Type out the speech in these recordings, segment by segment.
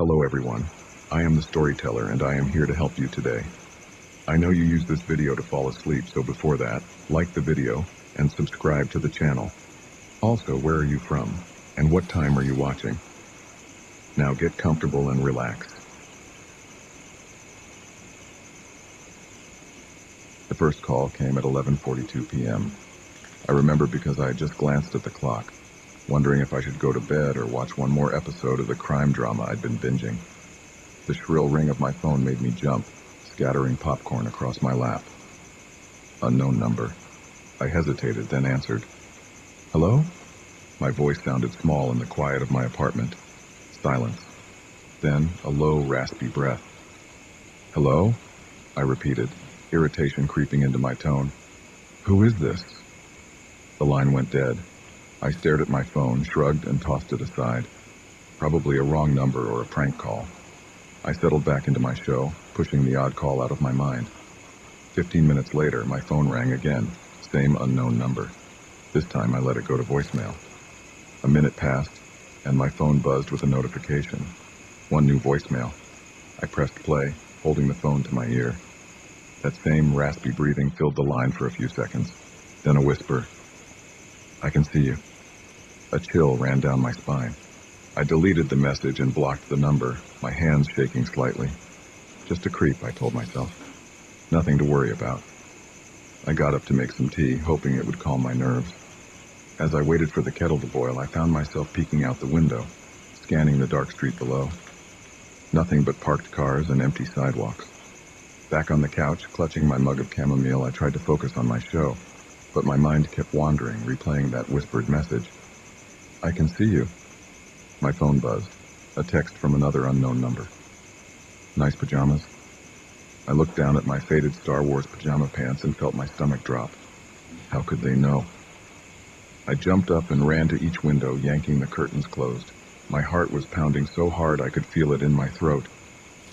Hello everyone, I am the storyteller and I am here to help you today. I know you use this video to fall asleep, so before that, like the video and subscribe to the channel. Also, where are you from and what time are you watching? Now get comfortable and relax. The first call came at 11:42 p.m. I remember because I had just glanced at the clock, wondering if I should go to bed or watch one more episode of the crime drama I'd been binging. The shrill ring of my phone made me jump, scattering popcorn across my lap. Unknown number. I hesitated, then answered. Hello? My voice sounded small in the quiet of my apartment. Silence. Then a low, raspy breath. Hello? I repeated, irritation creeping into my tone. Who is this? The line went dead. I stared at my phone, shrugged, and tossed it aside. Probably a wrong number or a prank call. I settled back into my show, pushing the odd call out of my mind. 15 minutes later, my phone rang again, same unknown number. This time I let it go to voicemail. A minute passed, and my phone buzzed with a notification. One new voicemail. I pressed play, holding the phone to my ear. That same raspy breathing filled the line for a few seconds. Then a whisper. I can see you. A chill ran down my spine. I deleted the message and blocked the number, my hands shaking slightly. Just a creep, I told myself. Nothing to worry about. I got up to make some tea, hoping it would calm my nerves. As I waited for the kettle to boil, I found myself peeking out the window, scanning the dark street below. Nothing but parked cars and empty sidewalks. Back on the couch, clutching my mug of chamomile, I tried to focus on my show, but my mind kept wandering, replaying that whispered message. I can see you. My phone buzzed. A text from another unknown number. Nice pajamas? I looked down at my faded Star Wars pajama pants and felt my stomach drop. How could they know? I jumped up and ran to each window, yanking the curtains closed. My heart was pounding so hard I could feel it in my throat.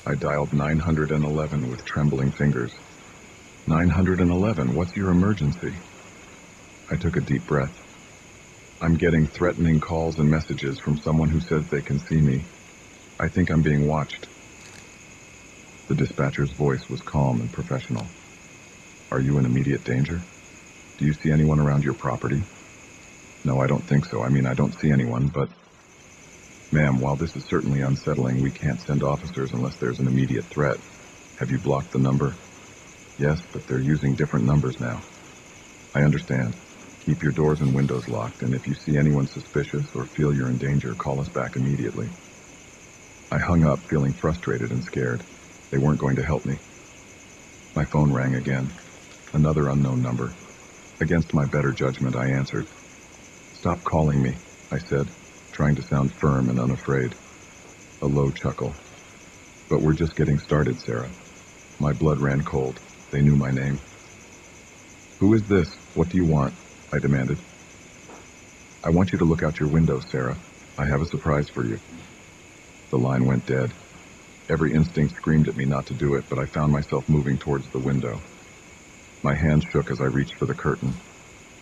I dialed 911 with trembling fingers. 911, what's your emergency? I took a deep breath. I'm getting threatening calls and messages from someone who says they can see me. I think I'm being watched. The dispatcher's voice was calm and professional. Are you in immediate danger? Do you see anyone around your property? No, I don't think so. I don't see anyone, but... Ma'am, while this is certainly unsettling, we can't send officers unless there's an immediate threat. Have you blocked the number? Yes, but they're using different numbers now. I understand. Keep your doors and windows locked, and if you see anyone suspicious or feel you're in danger, call us back immediately. I hung up, feeling frustrated and scared. They weren't going to help me. My phone rang again. Another unknown number. Against my better judgment, I answered. Stop calling me, I said, trying to sound firm and unafraid. A low chuckle. But we're just getting started, Sarah. My blood ran cold. They knew my name. Who is this? What do you want? I demanded. I want you to look out your window, Sarah. I have a surprise for you. The line went dead. Every instinct screamed at me not to do it, but I found myself moving towards the window. My hands shook as I reached for the curtain.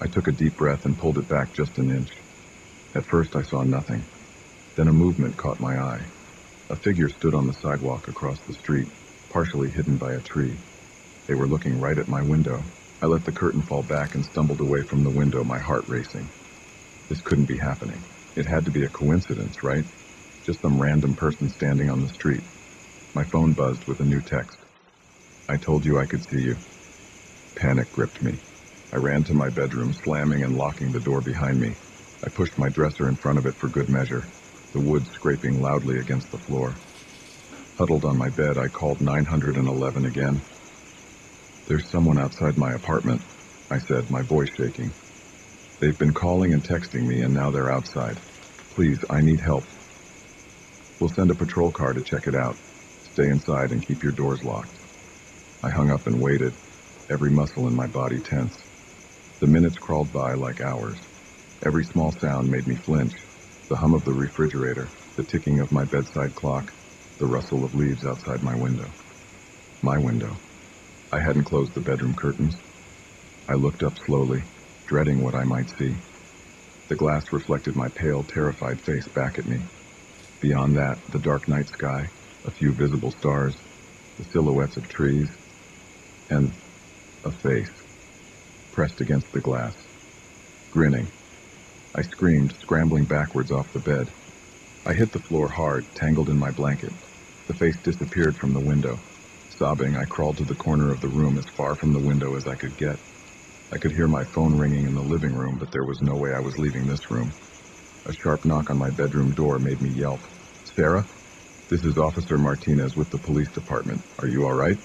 I took a deep breath and pulled it back just an inch. At first I saw nothing. Then a movement caught my eye. A figure stood on the sidewalk across the street, partially hidden by a tree. They were looking right at my window. I let the curtain fall back and stumbled away from the window, my heart racing. This couldn't be happening. It had to be a coincidence, right? Just some random person standing on the street. My phone buzzed with a new text. I told you I could see you. Panic gripped me. I ran to my bedroom, slamming and locking the door behind me. I pushed my dresser in front of it for good measure, the wood scraping loudly against the floor. Huddled on my bed, I called 911 again. There's someone outside my apartment, I said, my voice shaking. They've been calling and texting me, and now they're outside. Please, I need help. We'll send a patrol car to check it out. Stay inside and keep your doors locked. I hung up and waited, every muscle in my body tense. The minutes crawled by like hours. Every small sound made me flinch. The hum of the refrigerator, the ticking of my bedside clock, the rustle of leaves outside my window. My window. I hadn't closed the bedroom curtains. I looked up slowly, dreading what I might see. The glass reflected my pale, terrified face back at me. Beyond that, the dark night sky, a few visible stars, the silhouettes of trees, and a face pressed against the glass, grinning. I screamed, scrambling backwards off the bed. I hit the floor hard, tangled in my blanket. The face disappeared from the window. Sobbing, I crawled to the corner of the room as far from the window as I could get. I could hear my phone ringing in the living room, but there was no way I was leaving this room. A sharp knock on my bedroom door made me yelp. "Sarah? This is Officer Martinez with the police department. Are you all right?"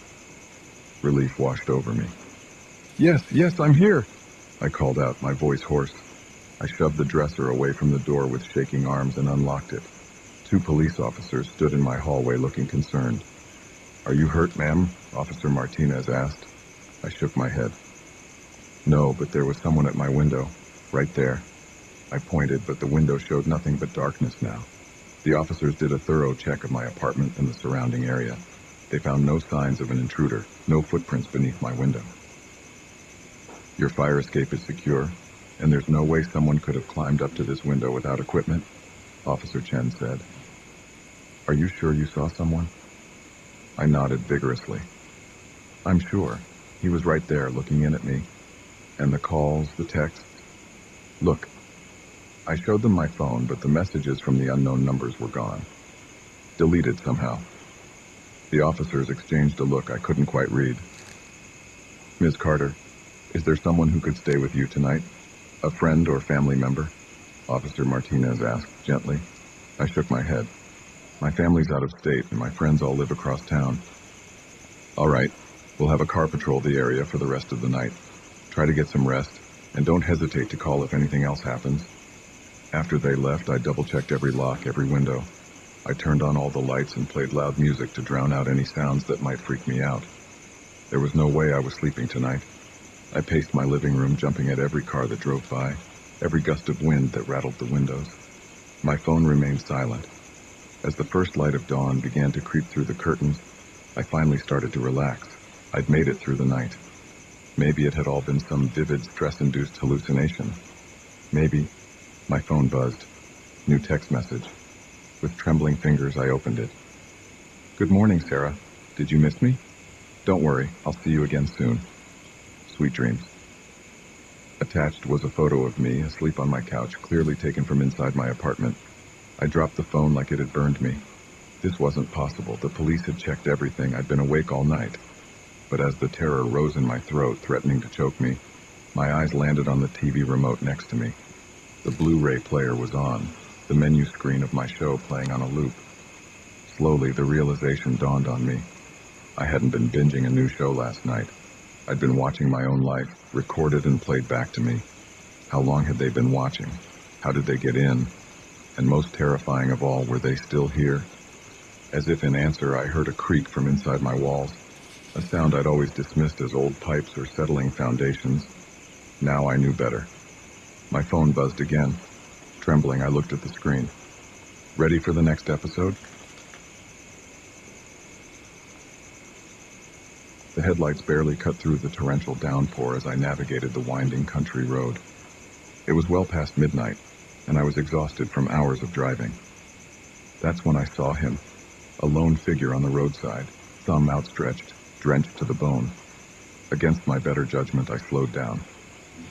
Relief washed over me. Yes, I'm here," I called out, my voice hoarse. I shoved the dresser away from the door with shaking arms and unlocked it. 2 police officers stood in my hallway looking concerned. "Are you hurt, ma'am?" Officer Martinez asked. I shook my head. "No, but there was someone at my window, right there." I pointed, but the window showed nothing but darkness now. The officers did a thorough check of my apartment and the surrounding area. They found no signs of an intruder, no footprints beneath my window. "Your fire escape is secure, and there's no way someone could have climbed up to this window without equipment," Officer Chen said. "Are you sure you saw someone?" I nodded vigorously. "I'm sure. He was right there looking in at me. And the calls, the texts. Look." I showed them my phone, but the messages from the unknown numbers were gone. Deleted somehow. The officers exchanged a look I couldn't quite read. "Ms. Carter, is there someone who could stay with you tonight? A friend or family member?" Officer Martinez asked gently. I shook my head. "My family's out of state, and my friends all live across town." "All right, we'll have a car patrol the area for the rest of the night. Try to get some rest, and don't hesitate to call if anything else happens." After they left, I double-checked every lock, every window. I turned on all the lights and played loud music to drown out any sounds that might freak me out. There was no way I was sleeping tonight. I paced my living room, jumping at every car that drove by, every gust of wind that rattled the windows. My phone remained silent. As the first light of dawn began to creep through the curtains, I finally started to relax. I'd made it through the night. Maybe it had all been some vivid, stress-induced hallucination. Maybe. My phone buzzed. New text message. With trembling fingers, I opened it. "Good morning, Sarah. Did you miss me? Don't worry, I'll see you again soon. Sweet dreams." Attached was a photo of me, asleep on my couch, clearly taken from inside my apartment. I dropped the phone like it had burned me. This wasn't possible. The police had checked everything. I'd been awake all night. But as the terror rose in my throat, threatening to choke me, my eyes landed on the TV remote next to me. The Blu-ray player was on, the menu screen of my show playing on a loop. Slowly, the realization dawned on me. I hadn't been binging a new show last night. I'd been watching my own life, recorded and played back to me. How long had they been watching? How did they get in? And most terrifying of all, were they still here? As if in answer, I heard a creak from inside my walls, a sound I'd always dismissed as old pipes or settling foundations. Now I knew better. My phone buzzed again. Trembling, I looked at the screen. "Ready for the next episode?" The headlights barely cut through the torrential downpour as I navigated the winding country road. It was well past midnight, and I was exhausted from hours of driving. That's when I saw him, a lone figure on the roadside, thumb outstretched, drenched to the bone. Against my better judgment, I slowed down.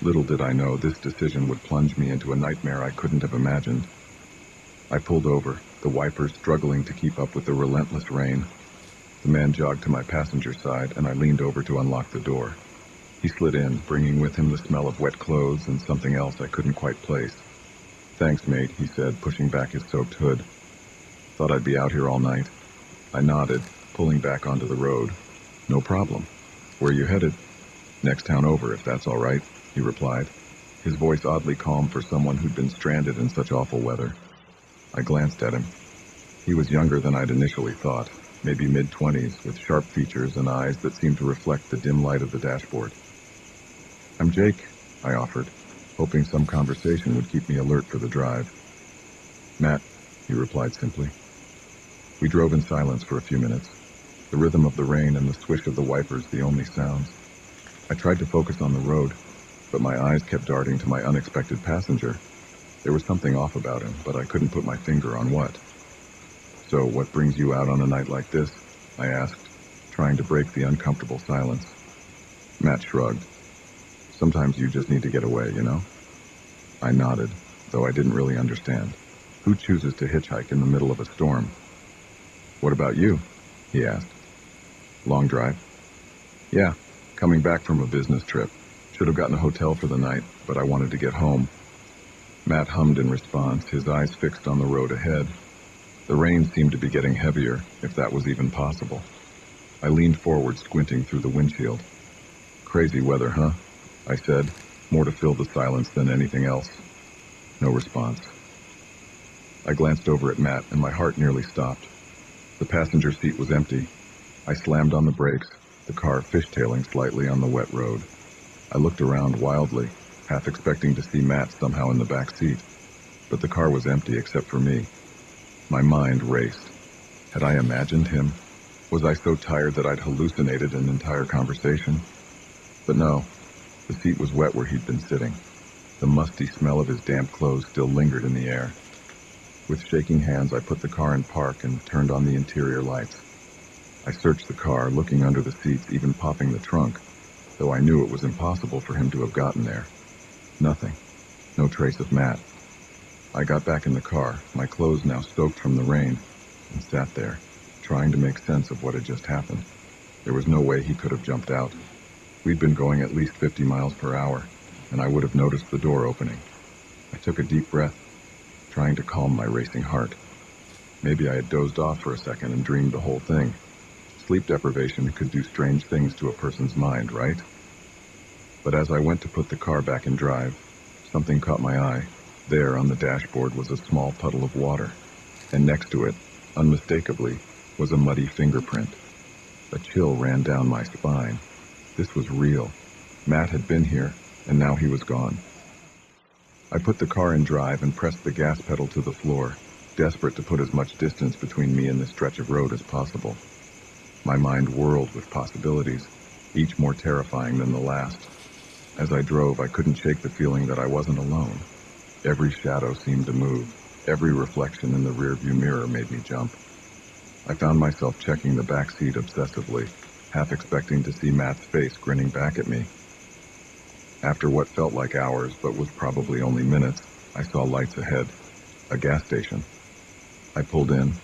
Little did I know this decision would plunge me into a nightmare I couldn't have imagined. I pulled over, the wipers struggling to keep up with the relentless rain. The man jogged to my passenger side, and I leaned over to unlock the door. He slid in, bringing with him the smell of wet clothes and something else I couldn't quite place. "Thanks, mate," he said, pushing back his soaked hood. "Thought I'd be out here all night." I nodded, pulling back onto the road. "No problem. Where you headed?" "Next town over, if that's all right," he replied, his voice oddly calm for someone who'd been stranded in such awful weather. I glanced at him. He was younger than I'd initially thought, maybe mid-20s, with sharp features and eyes that seemed to reflect the dim light of the dashboard. "I'm Jake," I offered, hoping some conversation would keep me alert for the drive. "Matt," he replied simply. We drove in silence for a few minutes, the rhythm of the rain and the swish of the wipers the only sounds. I tried to focus on the road, but my eyes kept darting to my unexpected passenger. There was something off about him, but I couldn't put my finger on what. "So, what brings you out on a night like this?" I asked, trying to break the uncomfortable silence. Matt shrugged. "Sometimes you just need to get away, you know?" I nodded, though I didn't really understand. Who chooses to hitchhike in the middle of a storm? "What about you?" he asked. "Long drive?" "Yeah, coming back from a business trip. Should have gotten a hotel for the night, but I wanted to get home." Matt hummed in response, his eyes fixed on the road ahead. The rain seemed to be getting heavier, if that was even possible. I leaned forward, squinting through the windshield. "Crazy weather, huh?" I said, more to fill the silence than anything else. No response. I glanced over at Matt, and my heart nearly stopped. The passenger seat was empty. I slammed on the brakes, the car fishtailing slightly on the wet road. I looked around wildly, half expecting to see Matt somehow in the back seat. But the car was empty except for me. My mind raced. Had I imagined him? Was I so tired that I'd hallucinated an entire conversation? But no, the seat was wet where he'd been sitting. The musty smell of his damp clothes still lingered in the air. With shaking hands, I put the car in park and turned on the interior lights. I searched the car, looking under the seats, even popping the trunk, though I knew it was impossible for him to have gotten there. Nothing. No trace of Matt. I got back in the car, my clothes now soaked from the rain, and sat there, trying to make sense of what had just happened. There was no way he could have jumped out. We'd been going at least 50 miles per hour, and I would have noticed the door opening. I took a deep breath, trying to calm my racing heart. Maybe I had dozed off for a second and dreamed the whole thing. Sleep deprivation could do strange things to a person's mind, right? But as I went to put the car back in drive, something caught my eye. There on the dashboard was a small puddle of water, and next to it, unmistakably, was a muddy fingerprint. A chill ran down my spine. This was real. Matt had been here, and now he was gone. I put the car in drive and pressed the gas pedal to the floor, desperate to put as much distance between me and this stretch of road as possible. My mind whirled with possibilities, each more terrifying than the last. As I drove, I couldn't shake the feeling that I wasn't alone. Every shadow seemed to move. Every reflection in the rearview mirror made me jump. I found myself checking the back seat obsessively, half expecting to see Matt's face grinning back at me. After what felt like hours, but was probably only minutes, I saw lights ahead. A gas station. I pulled in,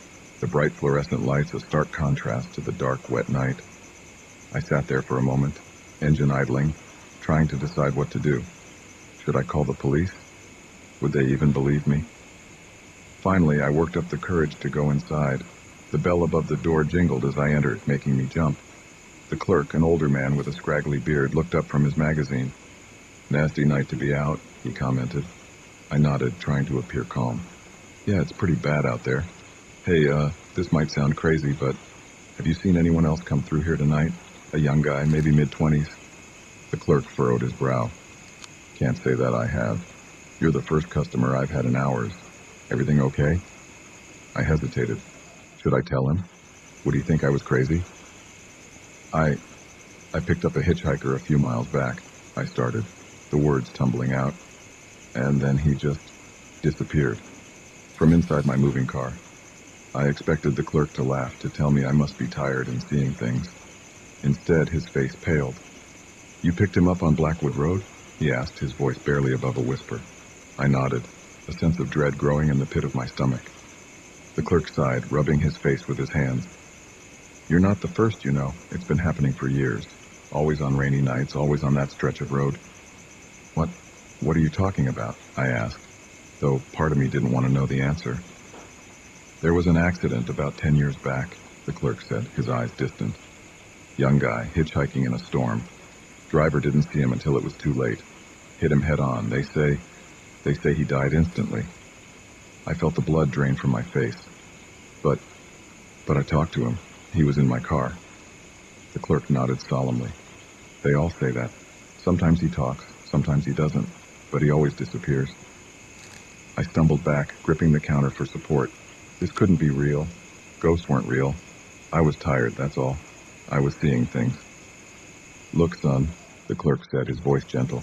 the bright fluorescent lights a stark contrast to the dark, wet night. I sat there for a moment, engine idling, trying to decide what to do. Should I call the police? Would they even believe me? Finally, I worked up the courage to go inside. The bell above the door jingled as I entered, making me jump. The clerk, an older man with a scraggly beard, looked up from his magazine. "Nasty night to be out," he commented. I nodded, trying to appear calm. "Yeah, it's pretty bad out there. Hey, this might sound crazy, but have you seen anyone else come through here tonight? A young guy, maybe mid-20s? The clerk furrowed his brow. "Can't say that I have. You're the first customer I've had in hours. Everything okay?" I hesitated. Should I tell him? Would he think I was crazy? I picked up a hitchhiker a few miles back, I started, the words tumbling out. And then he just disappeared. From inside my moving car. I expected the clerk to laugh, to tell me I must be tired and seeing things. Instead, his face paled. "You picked him up on Blackwood Road?" he asked, his voice barely above a whisper. I nodded, a sense of dread growing in the pit of my stomach. The clerk sighed, rubbing his face with his hands. "You're not the first, you know. It's been happening for years. Always on rainy nights, always on that stretch of road." What are you talking about?" I asked, though part of me didn't want to know the answer. "There was an accident about 10 years back," the clerk said, his eyes distant. "Young guy, hitchhiking in a storm. Driver didn't see him until it was too late. Hit him head on. They say he died instantly." I felt the blood drain from my face. But I talked to him. He was in my car." The clerk nodded solemnly. "They all say that. Sometimes he talks, sometimes he doesn't, but he always disappears." I stumbled back, gripping the counter for support. This couldn't be real. Ghosts weren't real. I was tired, that's all. I was seeing things. "Look, son," the clerk said, his voice gentle.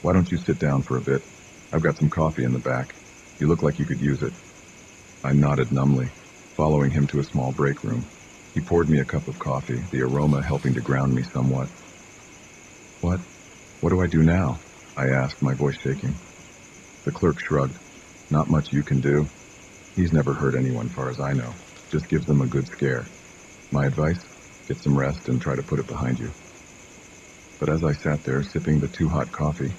"Why don't you sit down for a bit? I've got some coffee in the back. You look like you could use it." I nodded numbly. following him to a small break room. He poured me a cup of coffee, the aroma helping to ground me somewhat. What? What do I do now? I asked, my voice shaking. The clerk shrugged. Not much you can do. He's never hurt anyone, far as I know. Just gives them a good scare. My advice? Get some rest and try to put it behind you. But as I sat there, sipping the too-hot coffee,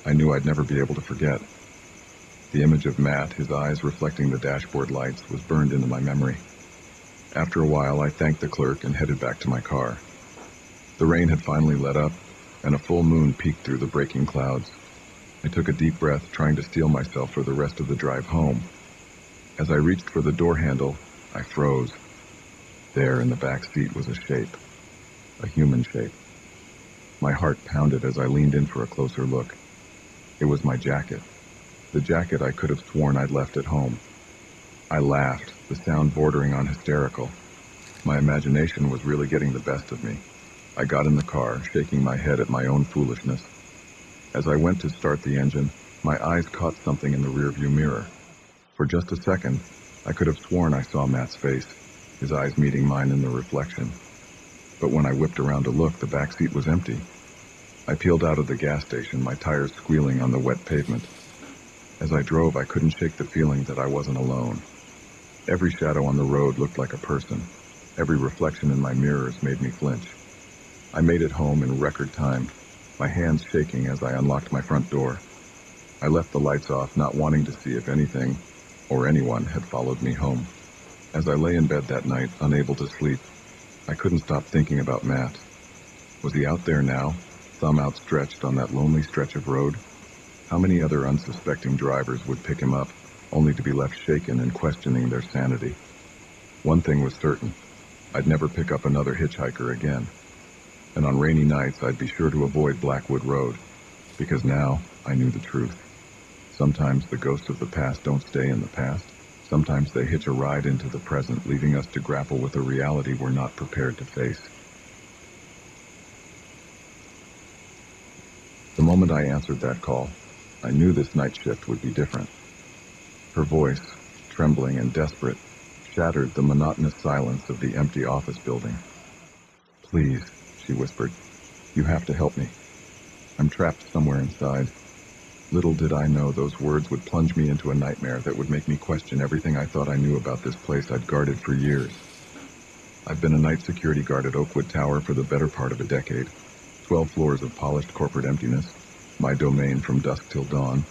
I knew I'd never be able to forget. The image of Matt, his eyes reflecting the dashboard lights, was burned into my memory. After a while, I thanked the clerk and headed back to my car. The rain had finally let up, and a full moon peeked through the breaking clouds. I took a deep breath, trying to steel myself for the rest of the drive home. As I reached for the door handle, I froze. There in the back seat was a shape, a human shape. My heart pounded as I leaned in for a closer look. It was my jacket, the jacket I could have sworn I'd left at home. I laughed, the sound bordering on hysterical. My imagination was really getting the best of me. I got in the car, shaking my head at my own foolishness. As I went to start the engine, my eyes caught something in the rearview mirror. For just a second, I could have sworn I saw Matt's face, his eyes meeting mine in the reflection. But when I whipped around to look, the back seat was empty. I peeled out of the gas station, my tires squealing on the wet pavement. As I drove, I couldn't shake the feeling that I wasn't alone. Every shadow on the road looked like a person. Every reflection in my mirrors made me flinch. I made it home in record time, my hands shaking as I unlocked my front door. I left the lights off, not wanting to see if anything or anyone had followed me home. As I lay in bed that night, unable to sleep, I couldn't stop thinking about Matt. Was he out there now, thumb outstretched on that lonely stretch of road? How many other unsuspecting drivers would pick him up, only to be left shaken and questioning their sanity? One thing was certain, I'd never pick up another hitchhiker again. And on rainy nights, I'd be sure to avoid Blackwood Road, because now I knew the truth. Sometimes the ghosts of the past don't stay in the past. Sometimes they hitch a ride into the present, leaving us to grapple with a reality we're not prepared to face. The moment I answered that call, I knew this night shift would be different. Her voice, trembling and desperate, shattered the monotonous silence of the empty office building. "Please," she whispered, "you have to help me. I'm trapped somewhere inside." Little did I know those words would plunge me into a nightmare that would make me question everything I thought I knew about this place I'd guarded for years. I've been a night security guard at Oakwood Tower for the better part of a decade. 12 floors of polished corporate emptiness, my domain from dusk till dawn.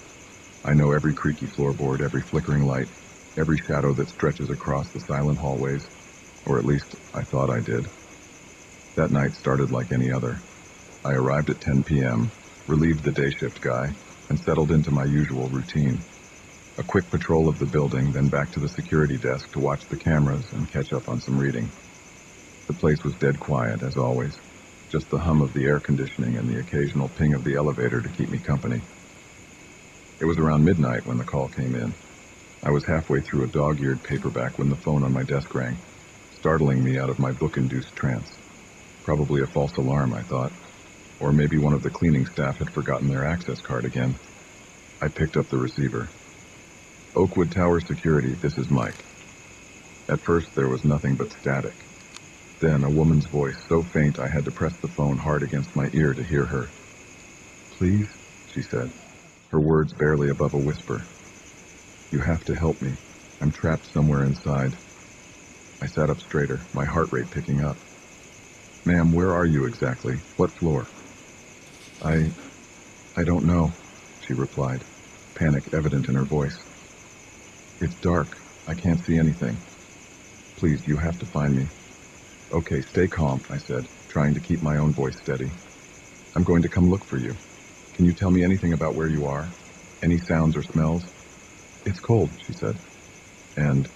I know every creaky floorboard, every flickering light, every shadow that stretches across the silent hallways, or at least I thought I did. That night started like any other. I arrived at 10 p.m., relieved the day shift guy, and settled into my usual routine. A quick patrol of the building, then back to the security desk to watch the cameras and catch up on some reading. The place was dead quiet, as always. Just the hum of the air conditioning and the occasional ping of the elevator to keep me company. It was around midnight when the call came in. I was halfway through a dog-eared paperback when the phone on my desk rang, startling me out of my book-induced trance. Probably a false alarm, I thought. Or maybe one of the cleaning staff had forgotten their access card again. I picked up the receiver. "Oakwood Tower Security, this is Mike." At first there was nothing but static. Then a woman's voice, so faint I had to press the phone hard against my ear to hear her. "Please," she said, her words barely above a whisper. "You have to help me. I'm trapped somewhere inside." I sat up straighter, my heart rate picking up. "Ma'am, where are you exactly? What floor?" I don't know," she replied, panic evident in her voice. "It's dark. I can't see anything. Please, you have to find me." "Okay, stay calm," I said, trying to keep my own voice steady. "I'm going to come look for you. Can you tell me anything about where you are? Any sounds or smells?" "It's cold," she said. And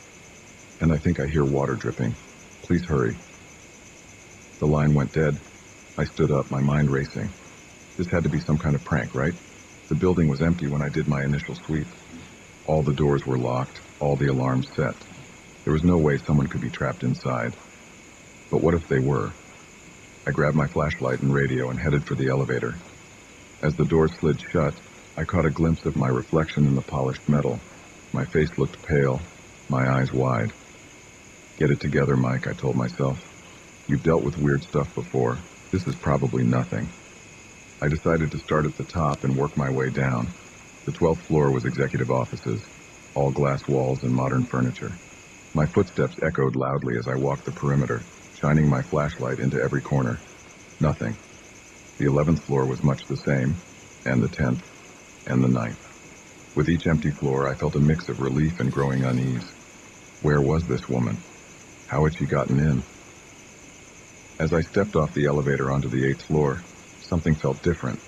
I think I hear water dripping. Please hurry." The line went dead. I stood up, my mind racing. This had to be some kind of prank, right? The building was empty when I did my initial sweep. All the doors were locked, all the alarms set. There was no way someone could be trapped inside. But what if they were? I grabbed my flashlight and radio and headed for the elevator. As the door slid shut, I caught a glimpse of my reflection in the polished metal. My face looked pale, my eyes wide. Get it together, Mike, I told myself. You've dealt with weird stuff before. This is probably nothing. I decided to start at the top and work my way down. The 12th floor was executive offices, all glass walls and modern furniture. My footsteps echoed loudly as I walked the perimeter, shining my flashlight into every corner. Nothing. The 11th floor was much the same, and the 10th, and the 9th. With each empty floor, I felt a mix of relief and growing unease. Where was this woman? How had she gotten in? As I stepped off the elevator onto the 8th floor, something felt different.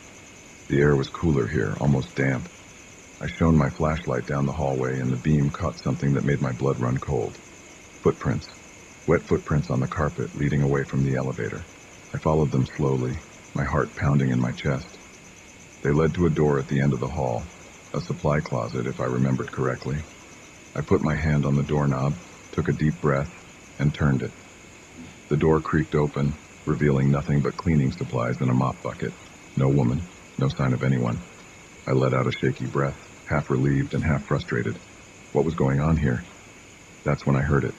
The air was cooler here, almost damp. I shone my flashlight down the hallway and the beam caught something that made my blood run cold. Footprints. Wet footprints on the carpet leading away from the elevator. I followed them slowly, my heart pounding in my chest. They led to a door at the end of the hall, a supply closet if I remembered correctly. I put my hand on the doorknob, took a deep breath, and turned it. The door creaked open, revealing nothing but cleaning supplies and a mop bucket. No woman, no sign of anyone. I let out a shaky breath, half relieved and half frustrated. What was going on here? That's when I heard it.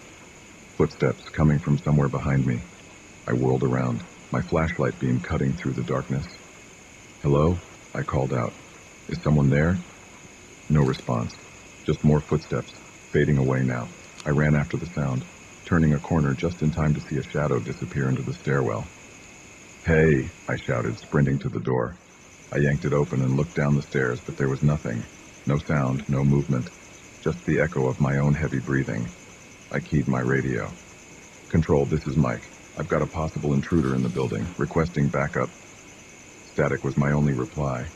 Footsteps coming from somewhere behind me. I whirled around, my flashlight beam cutting through the darkness. Hello? I called out. Is someone there? No response. Just more footsteps, fading away now. I ran after the sound, turning a corner just in time to see a shadow disappear into the stairwell. Hey, I shouted, sprinting to the door. I yanked it open and looked down the stairs, but there was nothing. No sound, no movement, just the echo of my own heavy breathing. I keyed my radio. Control, this is Mike. I've got a possible intruder in the building, requesting backup. Static was my only reply.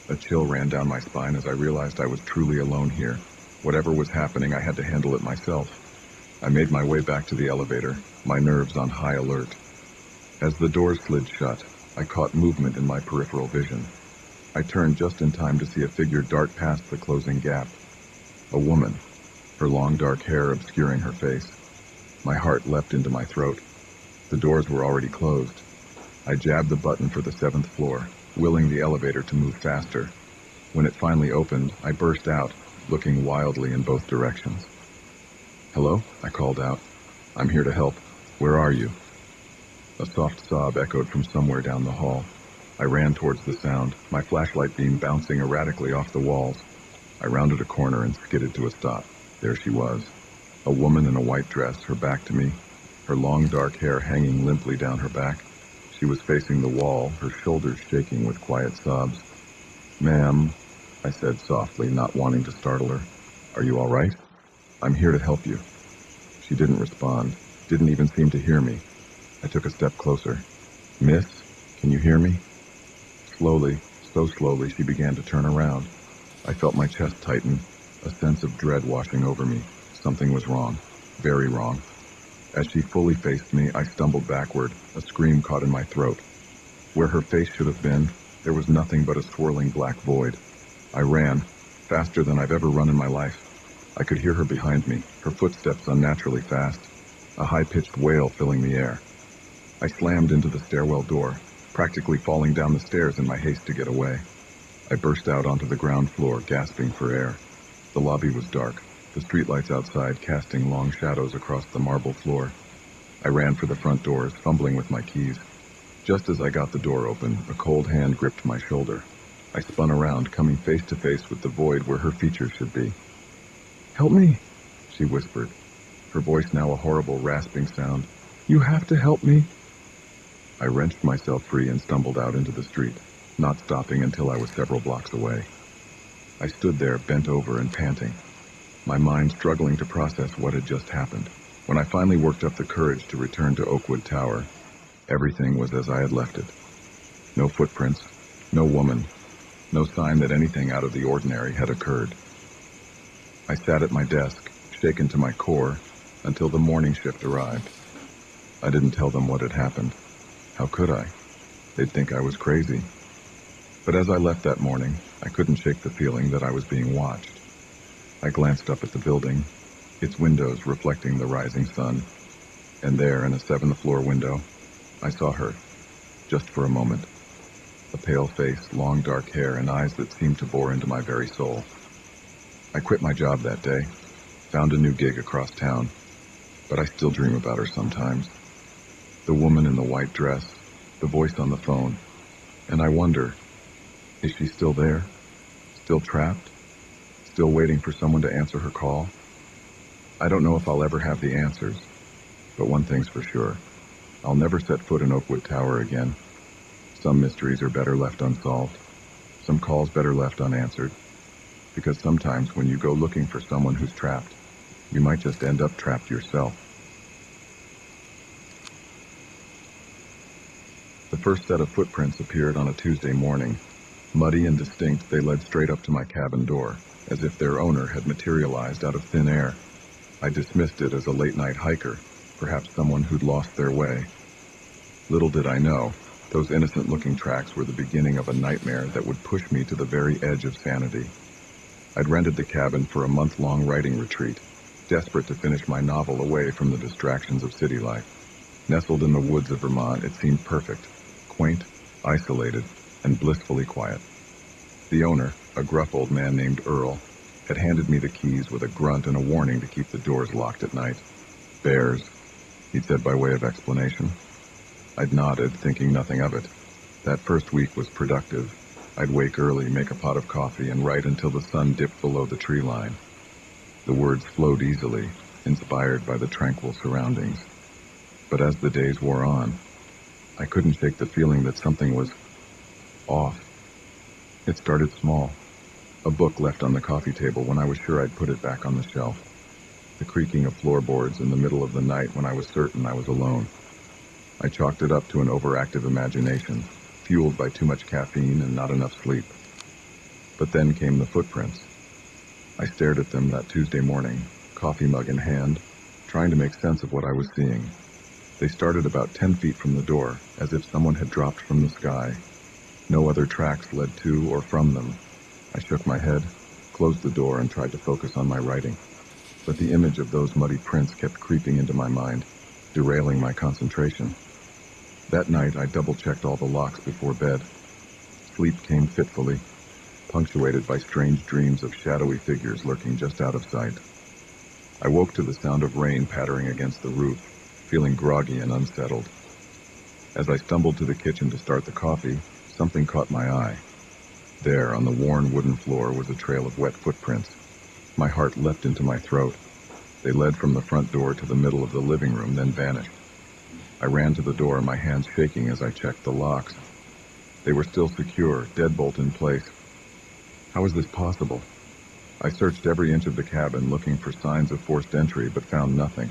A chill ran down my spine as I realized I was truly alone here. Whatever was happening, I had to handle it myself. I made my way back to the elevator, my nerves on high alert. As the doors slid shut, I caught movement in my peripheral vision. I turned just in time to see a figure dart past the closing gap. A woman, her long dark hair obscuring her face. My heart leapt into my throat. The doors were already closed. I jabbed the button for the 7th floor, willing the elevator to move faster. When it finally opened, I burst out, looking wildly in both directions. Hello? I called out. I'm here to help. Where are you? A soft sob echoed from somewhere down the hall. I ran towards the sound, my flashlight beam bouncing erratically off the walls. I rounded a corner and skidded to a stop. There she was. A woman in a white dress, her back to me, her long dark hair hanging limply down her back. She was facing the wall, her shoulders shaking with quiet sobs. Ma'am, I said softly, not wanting to startle her. Are you all right? I'm here to help you. She didn't respond, didn't even seem to hear me. I took a step closer. Miss, can you hear me? Slowly, so slowly, she began to turn around. I felt my chest tighten, a sense of dread washing over me. Something was wrong, very wrong. As she fully faced me, I stumbled backward, a scream caught in my throat. Where her face should have been, there was nothing but a swirling black void. I ran, faster than I've ever run in my life. I could hear her behind me, her footsteps unnaturally fast, a high-pitched wail filling the air. I slammed into the stairwell door, practically falling down the stairs in my haste to get away. I burst out onto the ground floor, gasping for air. The lobby was dark, the streetlights outside casting long shadows across the marble floor. I ran for the front doors, fumbling with my keys. Just as I got the door open, a cold hand gripped my shoulder. I spun around, coming face to face with the void where her features should be. Help me, she whispered, her voice now a horrible rasping sound. You have to help me. I wrenched myself free and stumbled out into the street, not stopping until I was several blocks away. I stood there, bent over and panting, my mind struggling to process what had just happened. When I finally worked up the courage to return to Oakwood Tower, everything was as I had left it. No footprints, no woman, no sign that anything out of the ordinary had occurred. I sat at my desk, shaken to my core, until the morning shift arrived. I didn't tell them what had happened. How could I? They'd think I was crazy. But as I left that morning, I couldn't shake the feeling that I was being watched. I glanced up at the building, its windows reflecting the rising sun, and there, in a 7th floor window, I saw her, just for a moment. A pale face, long dark hair, and eyes that seemed to bore into my very soul. I quit my job that day, found a new gig across town. but I still dream about her sometimes. The woman in the white dress, the voice on the phone, and I wonder, is she still there? Still trapped? Still waiting for someone to answer her call? I don't know if I'll ever have the answers, but one thing's for sure. I'll never set foot in Oakwood Tower again. Some mysteries are better left unsolved. Some calls better left unanswered. Because sometimes when you go looking for someone who's trapped, you might just end up trapped yourself. The first set of footprints appeared on a Tuesday morning. Muddy and distinct, they led straight up to my cabin door, as if their owner had materialized out of thin air. I dismissed it as a late-night hiker, perhaps someone who'd lost their way. Little did I know, those innocent-looking tracks were the beginning of a nightmare that would push me to the very edge of sanity. I'd rented the cabin for a month-long writing retreat, desperate to finish my novel away from the distractions of city life. Nestled in the woods of Vermont, it seemed perfect, quaint, isolated, and blissfully quiet. The owner, a gruff old man named Earl, had handed me the keys with a grunt and a warning to keep the doors locked at night. "Bears," he'd said by way of explanation. I'd nodded, thinking nothing of it. That first week was productive. I'd wake early, make a pot of coffee, and write until the sun dipped below the tree line. The words flowed easily, inspired by the tranquil surroundings. But as the days wore on, I couldn't shake the feeling that something was off. It started small. A book left on the coffee table when I was sure I'd put it back on the shelf. The creaking of floorboards in the middle of the night when I was certain I was alone. I chalked it up to an overactive imagination, fueled by too much caffeine and not enough sleep. But then came the footprints. I stared at them that Tuesday morning, coffee mug in hand, trying to make sense of what I was seeing. They started about 10 feet from the door, as if someone had dropped from the sky. No other tracks led to or from them. I shook my head, closed the door, and tried to focus on my writing. But the image of those muddy prints kept creeping into my mind, derailing my concentration. That night, I double-checked all the locks before bed. Sleep came fitfully, punctuated by strange dreams of shadowy figures lurking just out of sight. I woke to the sound of rain pattering against the roof, feeling groggy and unsettled. As I stumbled to the kitchen to start the coffee, something caught my eye. There, on the worn wooden floor, was a trail of wet footprints. My heart leapt into my throat. They led from the front door to the middle of the living room, then vanished. I ran to the door, my hands shaking as I checked the locks. They were still secure, deadbolt in place. How was this possible? I searched every inch of the cabin, looking for signs of forced entry, but found nothing.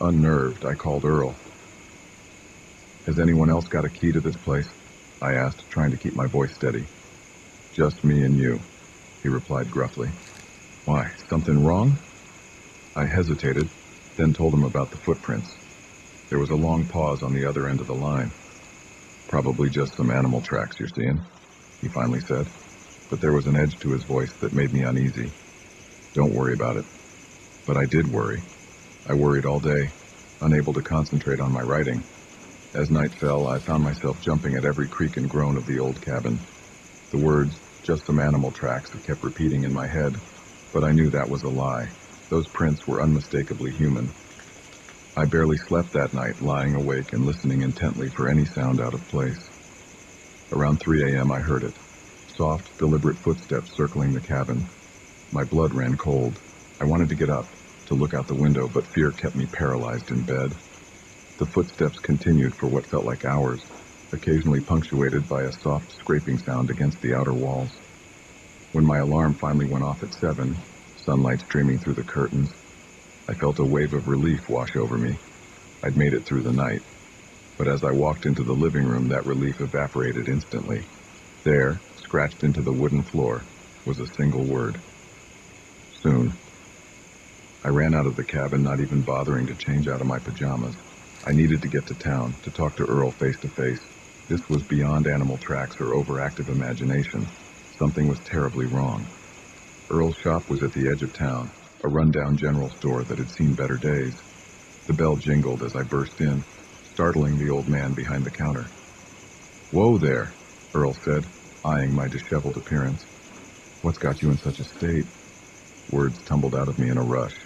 Unnerved, I called Earl. "Has anyone else got a key to this place?" I asked, trying to keep my voice steady. "Just me and you," he replied gruffly. "Why, something wrong?" I hesitated, then told him about the footprints. There was a long pause on the other end of the line. "Probably just some animal tracks you're seeing," he finally said, but there was an edge to his voice that made me uneasy. "Don't worry about it." But I did worry. I worried all day, unable to concentrate on my writing. As night fell, I found myself jumping at every creak and groan of the old cabin. The words, "just some animal tracks," kept repeating in my head, but I knew that was a lie. Those prints were unmistakably human. I barely slept that night, lying awake and listening intently for any sound out of place. Around 3 a.m. I heard it. Soft, deliberate footsteps circling the cabin. My blood ran cold. I wanted to get up, to look out the window, but fear kept me paralyzed in bed. The footsteps continued for what felt like hours, occasionally punctuated by a soft scraping sound against the outer walls. When my alarm finally went off at 7, sunlight streaming through the curtains, I felt a wave of relief wash over me. I'd made it through the night. But as I walked into the living room, that relief evaporated instantly. There, scratched into the wooden floor, was a single word. Soon. I ran out of the cabin, not even bothering to change out of my pajamas. I needed to get to town, to talk to Earl face to face. This was beyond animal tracks or overactive imagination. Something was terribly wrong. Earl's shop was at the edge of town, a rundown general store that had seen better days. The bell jingled as I burst in, startling the old man behind the counter. "Whoa there," Earl said, eyeing my disheveled appearance. "What's got you in such a state?" Words tumbled out of me in a rush.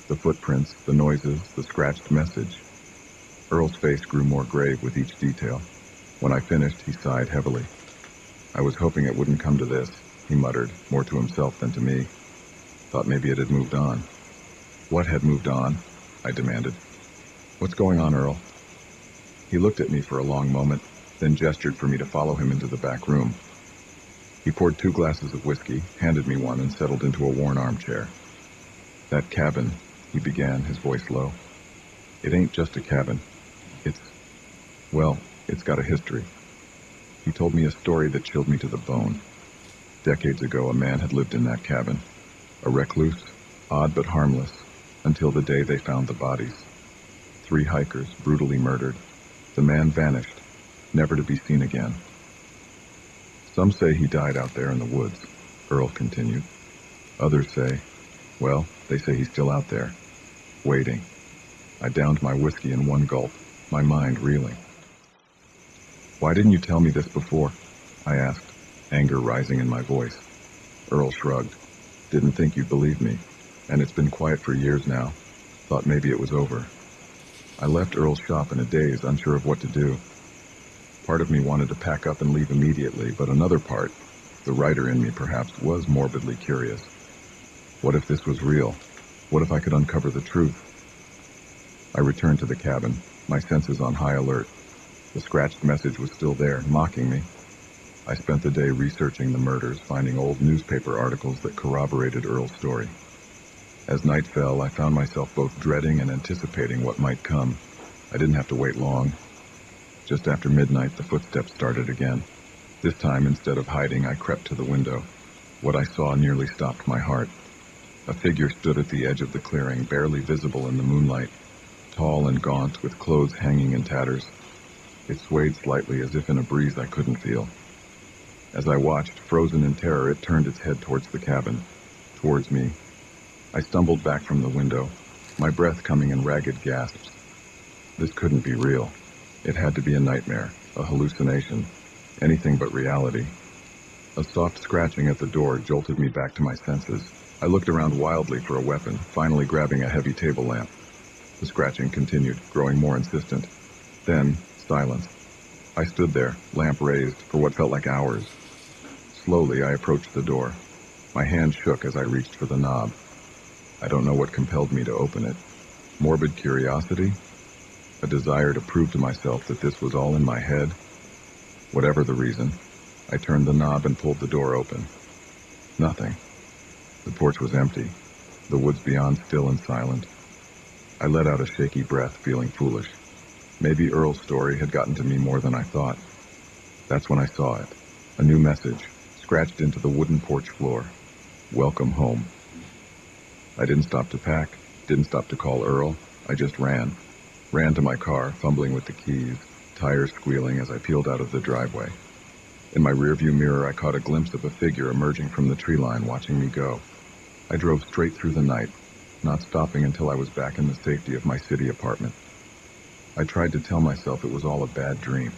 The footprints, the noises, the scratched message. Earl's face grew more grave with each detail. When I finished, he sighed heavily. I was hoping it wouldn't come to this, he muttered, more to himself than to me. Thought maybe it had moved on. What had moved on? I demanded. What's going on, Earl? He looked at me for a long moment, then gestured for me to follow him into the back room. He poured 2 glasses of whiskey, handed me one, and settled into a worn armchair. That cabin, he began, his voice low. It ain't just a cabin. It's got a history. He told me a story that chilled me to the bone. Decades ago, a man had lived in that cabin. A recluse, odd but harmless, until the day they found the bodies. 3 hikers brutally murdered. The man vanished, never to be seen again. Some say he died out there in the woods, Earl continued. Others say, they say he's still out there, waiting. I downed my whiskey in one gulp, my mind reeling. Why didn't you tell me this before? I asked, anger rising in my voice. Earl shrugged. Didn't think you'd believe me, and it's been quiet for years now. Thought maybe it was over. I left Earl's shop in a daze, unsure of what to do. Part of me wanted to pack up and leave immediately, but another part, the writer in me perhaps, was morbidly curious. What if this was real? What if I could uncover the truth? I returned to the cabin, my senses on high alert. The scratched message was still there, mocking me. I spent the day researching the murders, finding old newspaper articles that corroborated Earl's story. As night fell, I found myself both dreading and anticipating what might come. I didn't have to wait long. Just after midnight, the footsteps started again. This time, instead of hiding, I crept to the window. What I saw nearly stopped my heart. A figure stood at the edge of the clearing, barely visible in the moonlight, tall and gaunt, with clothes hanging in tatters. It swayed slightly, as if in a breeze I couldn't feel. As I watched, frozen in terror, it turned its head towards the cabin, towards me. I stumbled back from the window, my breath coming in ragged gasps. This couldn't be real. It had to be a nightmare, a hallucination, anything but reality. A soft scratching at the door jolted me back to my senses. I looked around wildly for a weapon, finally grabbing a heavy table lamp. The scratching continued, growing more insistent. Then, silence. I stood there, lamp raised, for what felt like hours. Slowly, I approached the door. My hand shook as I reached for the knob. I don't know what compelled me to open it. Morbid curiosity? A desire to prove to myself that this was all in my head? Whatever the reason, I turned the knob and pulled the door open. Nothing. The porch was empty, the woods beyond still and silent. I let out a shaky breath, feeling foolish. Maybe Earl's story had gotten to me more than I thought. That's when I saw it. A new message, scratched into the wooden porch floor. Welcome home. I didn't stop to pack, didn't stop to call Earl. I just ran. Ran to my car, fumbling with the keys, tires squealing as I peeled out of the driveway. In my rearview mirror, I caught a glimpse of a figure emerging from the tree line, watching me go. I drove straight through the night, not stopping until I was back in the safety of my city apartment. I tried to tell myself it was all a bad dream,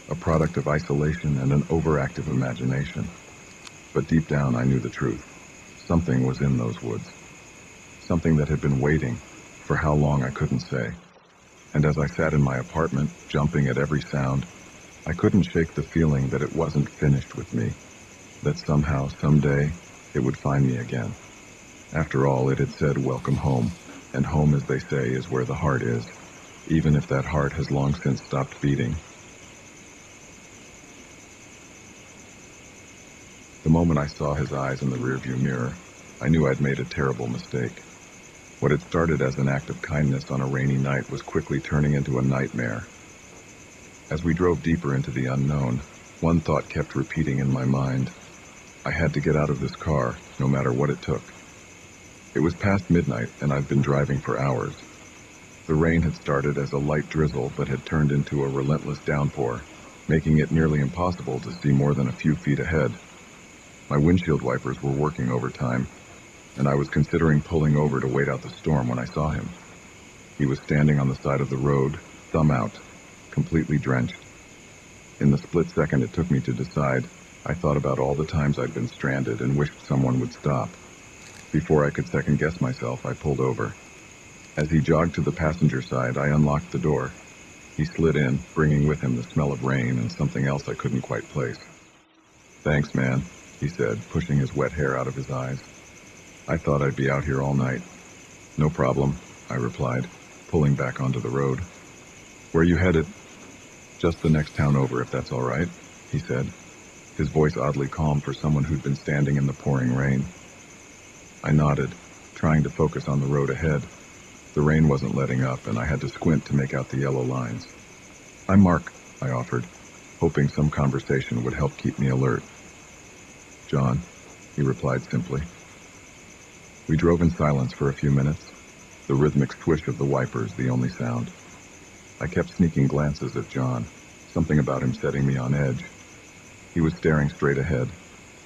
a product of isolation and an overactive imagination. But deep down, I knew the truth. Something was in those woods. Something that had been waiting, for how long I couldn't say. And as I sat in my apartment, jumping at every sound, I couldn't shake the feeling that it wasn't finished with me, that somehow, someday, it would find me again. After all, it had said, welcome home, and home, as they say, is where the heart is, even if that heart has long since stopped beating. The moment I saw his eyes in the rearview mirror, I knew I'd made a terrible mistake. What had started as an act of kindness on a rainy night was quickly turning into a nightmare. As we drove deeper into the unknown, one thought kept repeating in my mind. I had to get out of this car, no matter what it took. It was past midnight, and I'd been driving for hours. The rain had started as a light drizzle, but had turned into a relentless downpour, making it nearly impossible to see more than a few feet ahead. My windshield wipers were working overtime, and I was considering pulling over to wait out the storm when I saw him. He was standing on the side of the road, thumb out, completely drenched. In the split second it took me to decide, I thought about all the times I'd been stranded and wished someone would stop. Before I could second guess myself, I pulled over. As he jogged to the passenger side, I unlocked the door. He slid in, bringing with him the smell of rain and something else I couldn't quite place. "Thanks, man," he said, pushing his wet hair out of his eyes. "I thought I'd be out here all night." "No problem," I replied, pulling back onto the road. "Where you headed?" "Just the next town over, if that's all right," he said, his voice oddly calm for someone who'd been standing in the pouring rain. I nodded, trying to focus on the road ahead. The rain wasn't letting up, and I had to squint to make out the yellow lines. "I'm Mark," I offered, hoping some conversation would help keep me alert. "John," he replied simply. We drove in silence for a few minutes, the rhythmic swish of the wipers the only sound. I kept sneaking glances at John, something about him setting me on edge. He was staring straight ahead,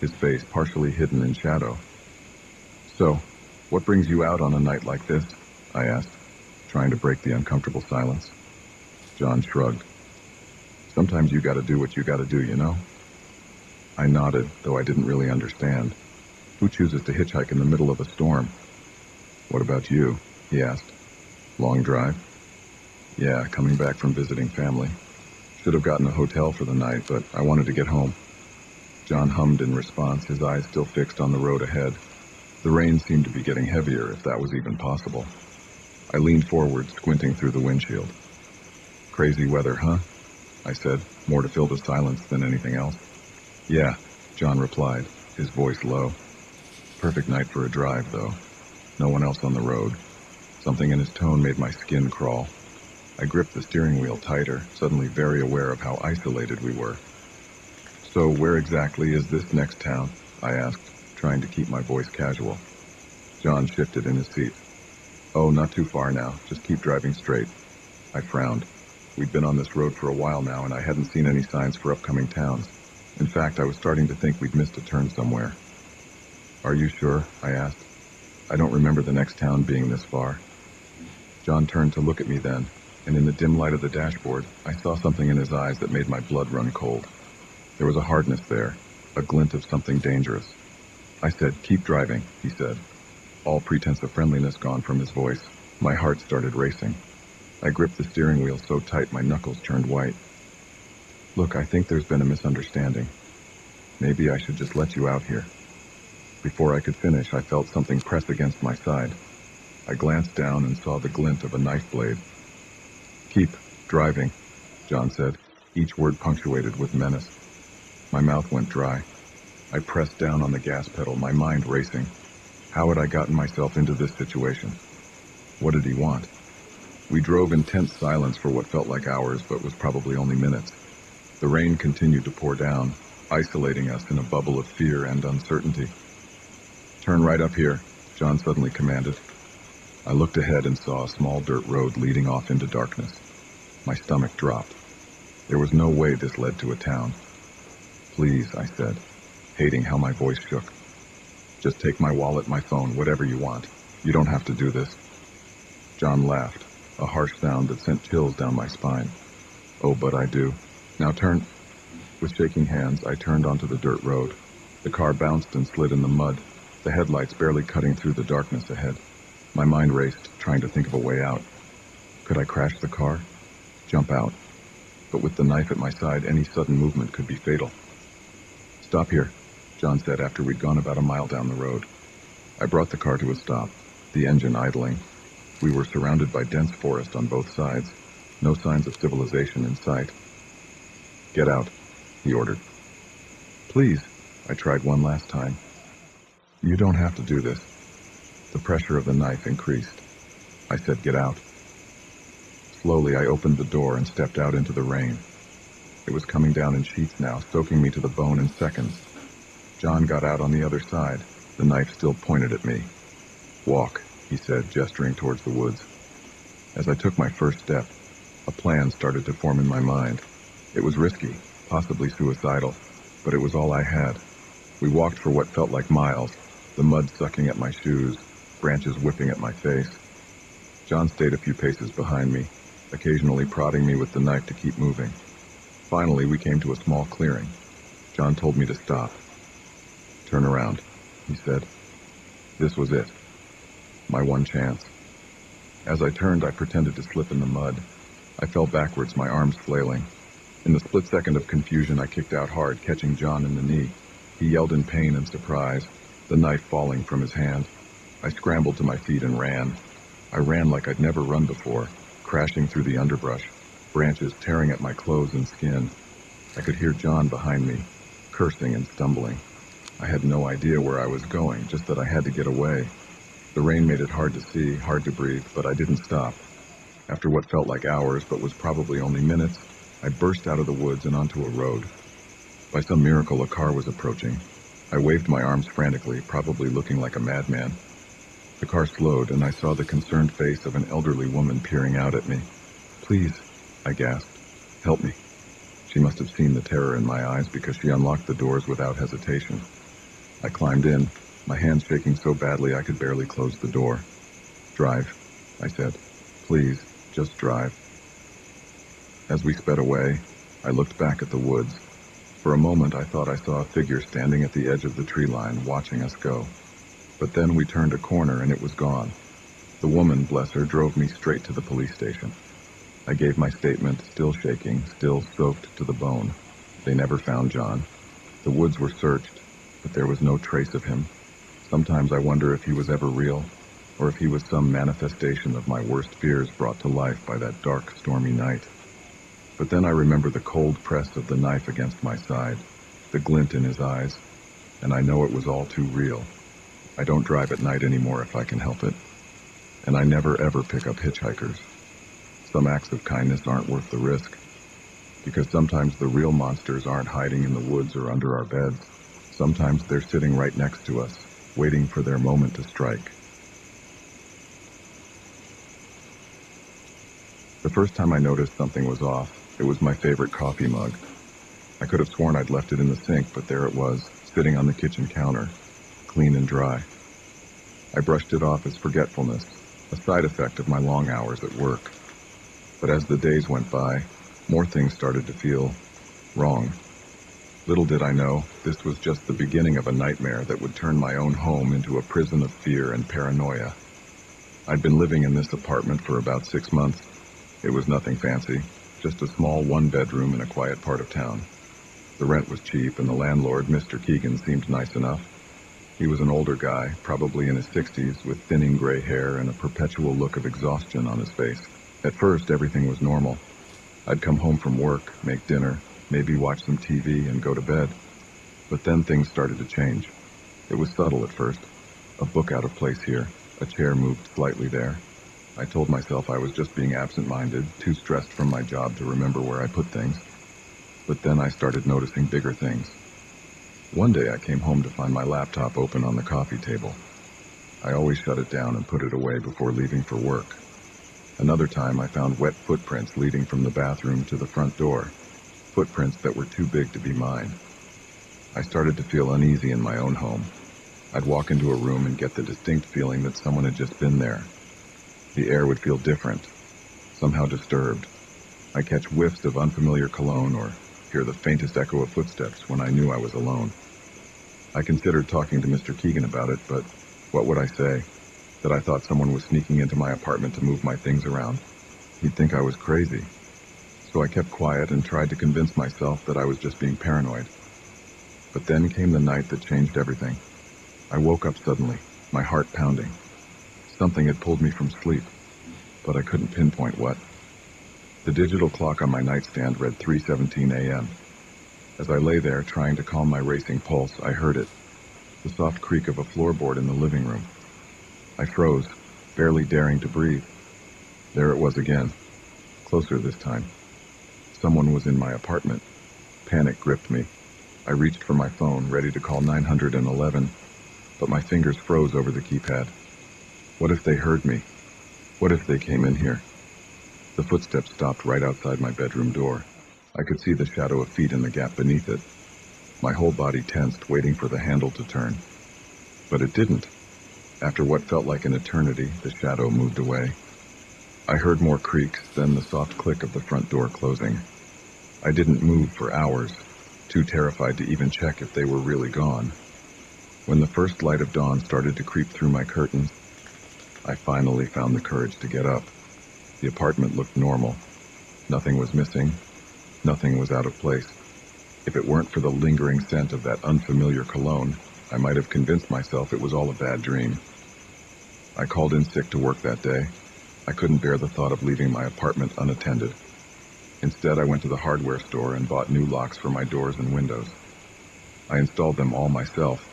his face partially hidden in shadow. "So, what brings you out on a night like this?" I asked, trying to break the uncomfortable silence. John shrugged. "Sometimes you gotta do what you gotta do, you know?" I nodded, though I didn't really understand. Who chooses to hitchhike in the middle of a storm? "What about you?" he asked. "Long drive?" "Yeah, coming back from visiting family. Should have gotten a hotel for the night, but I wanted to get home." John hummed in response, his eyes still fixed on the road ahead. The rain seemed to be getting heavier, if that was even possible. I leaned forward, squinting through the windshield. "Crazy weather, huh?" I said, more to fill the silence than anything else. "Yeah," John replied, his voice low. "Perfect night for a drive, though. No one else on the road." Something in his tone made my skin crawl. I gripped the steering wheel tighter, suddenly very aware of how isolated we were. "So where exactly is this next town?" I asked, trying to keep my voice casual. John shifted in his seat. "Oh, not too far now. Just keep driving straight." I frowned. We'd been on this road for a while now, and I hadn't seen any signs for upcoming towns. In fact, I was starting to think we'd missed a turn somewhere. "Are you sure?" I asked. "I don't remember the next town being this far." John turned to look at me then, and in the dim light of the dashboard, I saw something in his eyes that made my blood run cold. There was a hardness there, a glint of something dangerous. I said, "Keep driving," he said, all pretense of friendliness gone from his voice. My heart started racing. I gripped the steering wheel so tight my knuckles turned white. "Look, I think there's been a misunderstanding. Maybe I should just let you out here." Before I could finish, I felt something press against my side. I glanced down and saw the glint of a knife blade. "Keep driving," John said, each word punctuated with menace. My mouth went dry. I pressed down on the gas pedal, my mind racing. How had I gotten myself into this situation? What did he want? We drove in tense silence for what felt like hours, but was probably only minutes. The rain continued to pour down, isolating us in a bubble of fear and uncertainty. "Turn right up here," John suddenly commanded. I looked ahead and saw a small dirt road leading off into darkness. My stomach dropped. There was no way this led to a town. "Please," I said, hating how my voice shook. "Just take my wallet, my phone, whatever you want. You don't have to do this." John laughed, a harsh sound that sent chills down my spine. "Oh, but I do. Now turn." With shaking hands, I turned onto the dirt road. The car bounced and slid in the mud, the headlights barely cutting through the darkness ahead. My mind raced, trying to think of a way out. Could I crash the car? Jump out? But with the knife at my side, any sudden movement could be fatal. "Stop here," John said after we'd gone about a mile down the road. I brought the car to a stop, the engine idling. We were surrounded by dense forest on both sides, no signs of civilization in sight. "Get out," he ordered. "Please," I tried one last time. "You don't have to do this." The pressure of the knife increased. I said, "Get out." Slowly, I opened the door and stepped out into the rain. It was coming down in sheets now, soaking me to the bone in seconds. John got out on the other side, the knife still pointed at me. "Walk," he said, gesturing towards the woods. As I took my first step, a plan started to form in my mind. It was risky, possibly suicidal, but it was all I had. We walked for what felt like miles, the mud sucking at my shoes, branches whipping at my face. John stayed a few paces behind me, occasionally prodding me with the knife to keep moving. Finally, we came to a small clearing. John told me to stop. "Turn around," he said. This was it. My one chance. As I turned, I pretended to slip in the mud. I fell backwards, my arms flailing. In the split second of confusion, I kicked out hard, catching John in the knee. He yelled in pain and surprise, the knife falling from his hand. I scrambled to my feet and ran. I ran like I'd never run before, crashing through the underbrush, branches tearing at my clothes and skin. I could hear John behind me, cursing and stumbling. I had no idea where I was going, just that I had to get away. The rain made it hard to see, hard to breathe, but I didn't stop. After what felt like hours, but was probably only minutes, I burst out of the woods and onto a road. By some miracle, a car was approaching. I waved my arms frantically, probably looking like a madman. The car slowed, and I saw the concerned face of an elderly woman peering out at me. "Please," I gasped. "Help me." She must have seen the terror in my eyes because she unlocked the doors without hesitation. I climbed in, my hands shaking so badly I could barely close the door. "Drive," I said. "Please, just drive." As we sped away, I looked back at the woods. For a moment, I thought I saw a figure standing at the edge of the tree line, watching us go. But then we turned a corner and it was gone. The woman, bless her, drove me straight to the police station. I gave my statement, still shaking, still soaked to the bone. They never found John. The woods were searched, but there was no trace of him. Sometimes I wonder if he was ever real, or if he was some manifestation of my worst fears brought to life by that dark, stormy night. But then I remember the cold press of the knife against my side, the glint in his eyes, and I know it was all too real. I don't drive at night anymore if I can help it. And I never ever pick up hitchhikers. Some acts of kindness aren't worth the risk, because sometimes the real monsters aren't hiding in the woods or under our beds. Sometimes they're sitting right next to us, waiting for their moment to strike. The first time I noticed something was off, it was my favorite coffee mug. I could have sworn I'd left it in the sink, but there it was, sitting on the kitchen counter, clean and dry. I brushed it off as forgetfulness, a side effect of my long hours at work. But as the days went by, more things started to feel wrong. Little did I know, this was just the beginning of a nightmare that would turn my own home into a prison of fear and paranoia. I'd been living in this apartment for about 6 months. It was nothing fancy, just a small one-bedroom in a quiet part of town. The rent was cheap, and the landlord, Mr. Keegan, seemed nice enough. He was an older guy, probably in his 60s, with thinning gray hair and a perpetual look of exhaustion on his face. At first, everything was normal. I'd come home from work, make dinner, maybe watch some TV and go to bed. But then things started to change. It was subtle at first. A book out of place here, a chair moved slightly there. I told myself I was just being absent-minded, too stressed from my job to remember where I put things. But then I started noticing bigger things. One day I came home to find my laptop open on the coffee table. I always shut it down and put it away before leaving for work. Another time I found wet footprints leading from the bathroom to the front door, footprints that were too big to be mine. I started to feel uneasy in my own home. I'd walk into a room and get the distinct feeling that someone had just been there. The air would feel different, somehow disturbed. I'd catch whiffs of unfamiliar cologne or hear the faintest echo of footsteps when I knew I was alone. I considered talking to Mr. Keegan about it, but what would I say? That I thought someone was sneaking into my apartment to move my things around? He'd think I was crazy. So I kept quiet and tried to convince myself that I was just being paranoid. But then came the night that changed everything. I woke up suddenly, my heart pounding. Something had pulled me from sleep, but I couldn't pinpoint what. The digital clock on my nightstand read 3:17 a.m. As I lay there trying to calm my racing pulse, I heard it, the soft creak of a floorboard in the living room. I froze, barely daring to breathe. There it was again, closer this time. Someone was in my apartment. Panic gripped me. I reached for my phone, ready to call 911, but my fingers froze over the keypad. What if they heard me? What if they came in here? The footsteps stopped right outside my bedroom door. I could see the shadow of feet in the gap beneath it. My whole body tensed, waiting for the handle to turn. But it didn't. After what felt like an eternity, the shadow moved away. I heard more creaks, then the soft click of the front door closing. I didn't move for hours, too terrified to even check if they were really gone. When the first light of dawn started to creep through my curtains, I finally found the courage to get up. The apartment looked normal. Nothing was missing. Nothing was out of place. If it weren't for the lingering scent of that unfamiliar cologne, I might have convinced myself it was all a bad dream. I called in sick to work that day. I couldn't bear the thought of leaving my apartment unattended. Instead, I went to the hardware store and bought new locks for my doors and windows. I installed them all myself,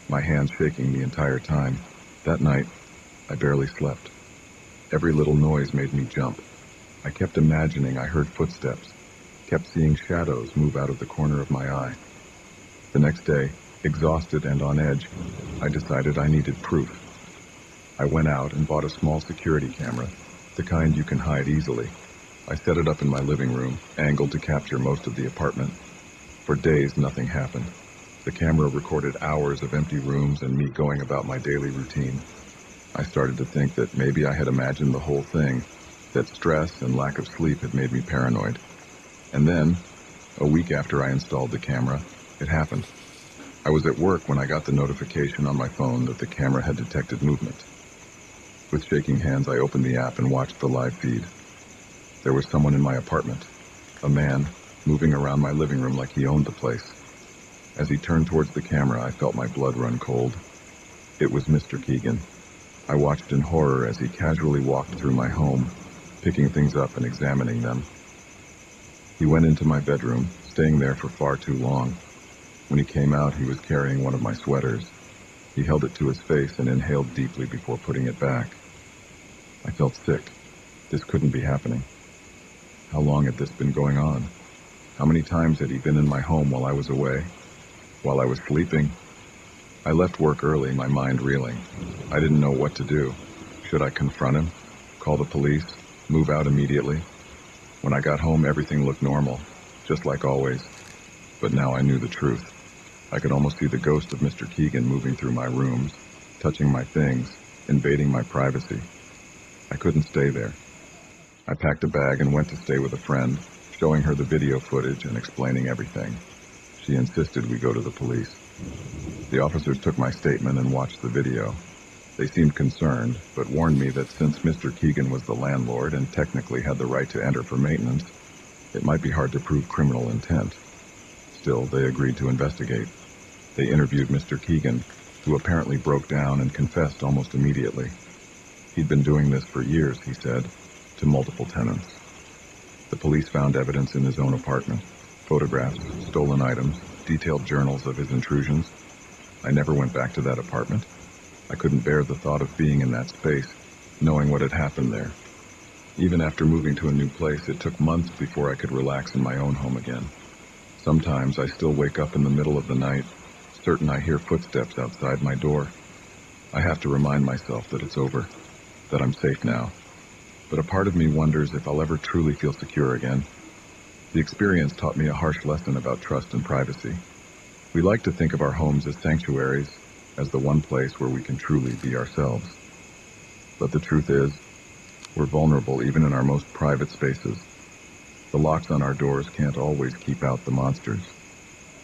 my hands shaking the entire time. That night, I barely slept. Every little noise made me jump. I kept imagining I heard footsteps, kept seeing shadows move out of the corner of my eye. The next day, exhausted and on edge, I decided I needed proof. I went out and bought a small security camera, the kind you can hide easily. I set it up in my living room, angled to capture most of the apartment. For days, nothing happened. The camera recorded hours of empty rooms and me going about my daily routine. I started to think that maybe I had imagined the whole thing, that stress and lack of sleep had made me paranoid. And then, a week after I installed the camera, it happened. I was at work when I got the notification on my phone that the camera had detected movement. With shaking hands, I opened the app and watched the live feed. There was someone in my apartment, a man, moving around my living room like he owned the place. As he turned towards the camera, I felt my blood run cold. It was Mr. Keegan. I watched in horror as he casually walked through my home, picking things up and examining them. He went into my bedroom, staying there for far too long. When he came out, he was carrying one of my sweaters. He held it to his face and inhaled deeply before putting it back. I felt sick. This couldn't be happening. How long had this been going on? How many times had he been in my home while I was away? While I was sleeping? I left work early, my mind reeling. I didn't know what to do. Should I confront him? Call the police? Move out immediately? When I got home, everything looked normal, just like always. But now I knew the truth. I could almost see the ghost of Mr. Keegan moving through my rooms, touching my things, invading my privacy. I couldn't stay there. I packed a bag and went to stay with a friend, showing her the video footage and explaining everything. She insisted we go to the police. The officers took my statement and watched the video. They seemed concerned, but warned me that since Mr. Keegan was the landlord and technically had the right to enter for maintenance, it might be hard to prove criminal intent. Still, they agreed to investigate. They interviewed Mr. Keegan, who apparently broke down and confessed almost immediately. He'd been doing this for years, he said, to multiple tenants. The police found evidence in his own apartment, photographs, stolen items, detailed journals of his intrusions. I never went back to that apartment. I couldn't bear the thought of being in that space, knowing what had happened there. Even after moving to a new place, it took months before I could relax in my own home again. Sometimes I still wake up in the middle of the night, certain I hear footsteps outside my door. I have to remind myself that it's over, that I'm safe now. But a part of me wonders if I'll ever truly feel secure again. The experience taught me a harsh lesson about trust and privacy. We like to think of our homes as sanctuaries, as the one place where we can truly be ourselves. But the truth is, we're vulnerable even in our most private spaces. The locks on our doors can't always keep out the monsters,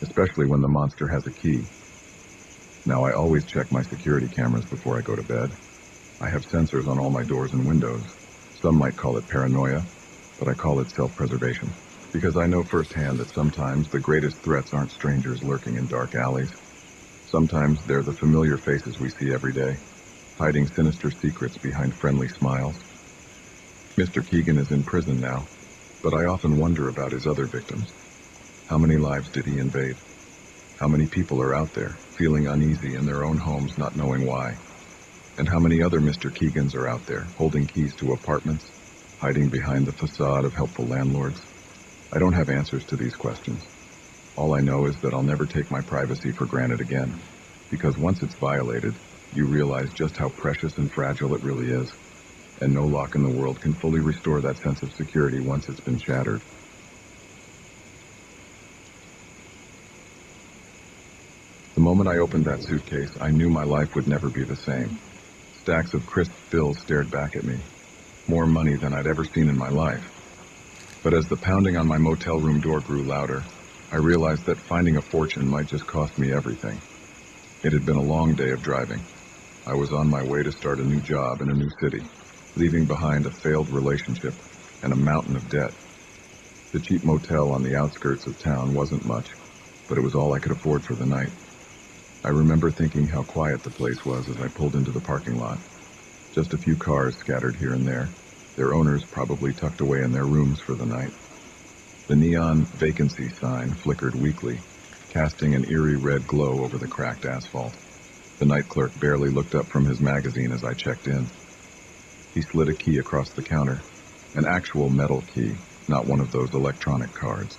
especially when the monster has a key. Now, I always check my security cameras before I go to bed. I have sensors on all my doors and windows. Some might call it paranoia, but I call it self-preservation. Because I know firsthand that sometimes the greatest threats aren't strangers lurking in dark alleys. Sometimes they're the familiar faces we see every day, hiding sinister secrets behind friendly smiles. Mr. Keegan is in prison now, but I often wonder about his other victims. How many lives did he invade? How many people are out there, feeling uneasy in their own homes, not knowing why? And how many other Mr. Keegans are out there, holding keys to apartments, hiding behind the facade of helpful landlords? I don't have answers to these questions. All I know is that I'll never take my privacy for granted again, because once it's violated, you realize just how precious and fragile it really is, and no lock in the world can fully restore that sense of security once it's been shattered. The moment I opened that suitcase, I knew my life would never be the same. Stacks of crisp bills stared back at me, more money than I'd ever seen in my life. But as the pounding on my motel room door grew louder, I realized that finding a fortune might just cost me everything. It had been a long day of driving. I was on my way to start a new job in a new city, leaving behind a failed relationship and a mountain of debt. The cheap motel on the outskirts of town wasn't much, but it was all I could afford for the night. I remember thinking how quiet the place was as I pulled into the parking lot. Just a few cars scattered here and there, their owners probably tucked away in their rooms for the night. The neon vacancy sign flickered weakly, casting an eerie red glow over the cracked asphalt. The night clerk barely looked up from his magazine as I checked in. He slid a key across the counter, an actual metal key, not one of those electronic cards.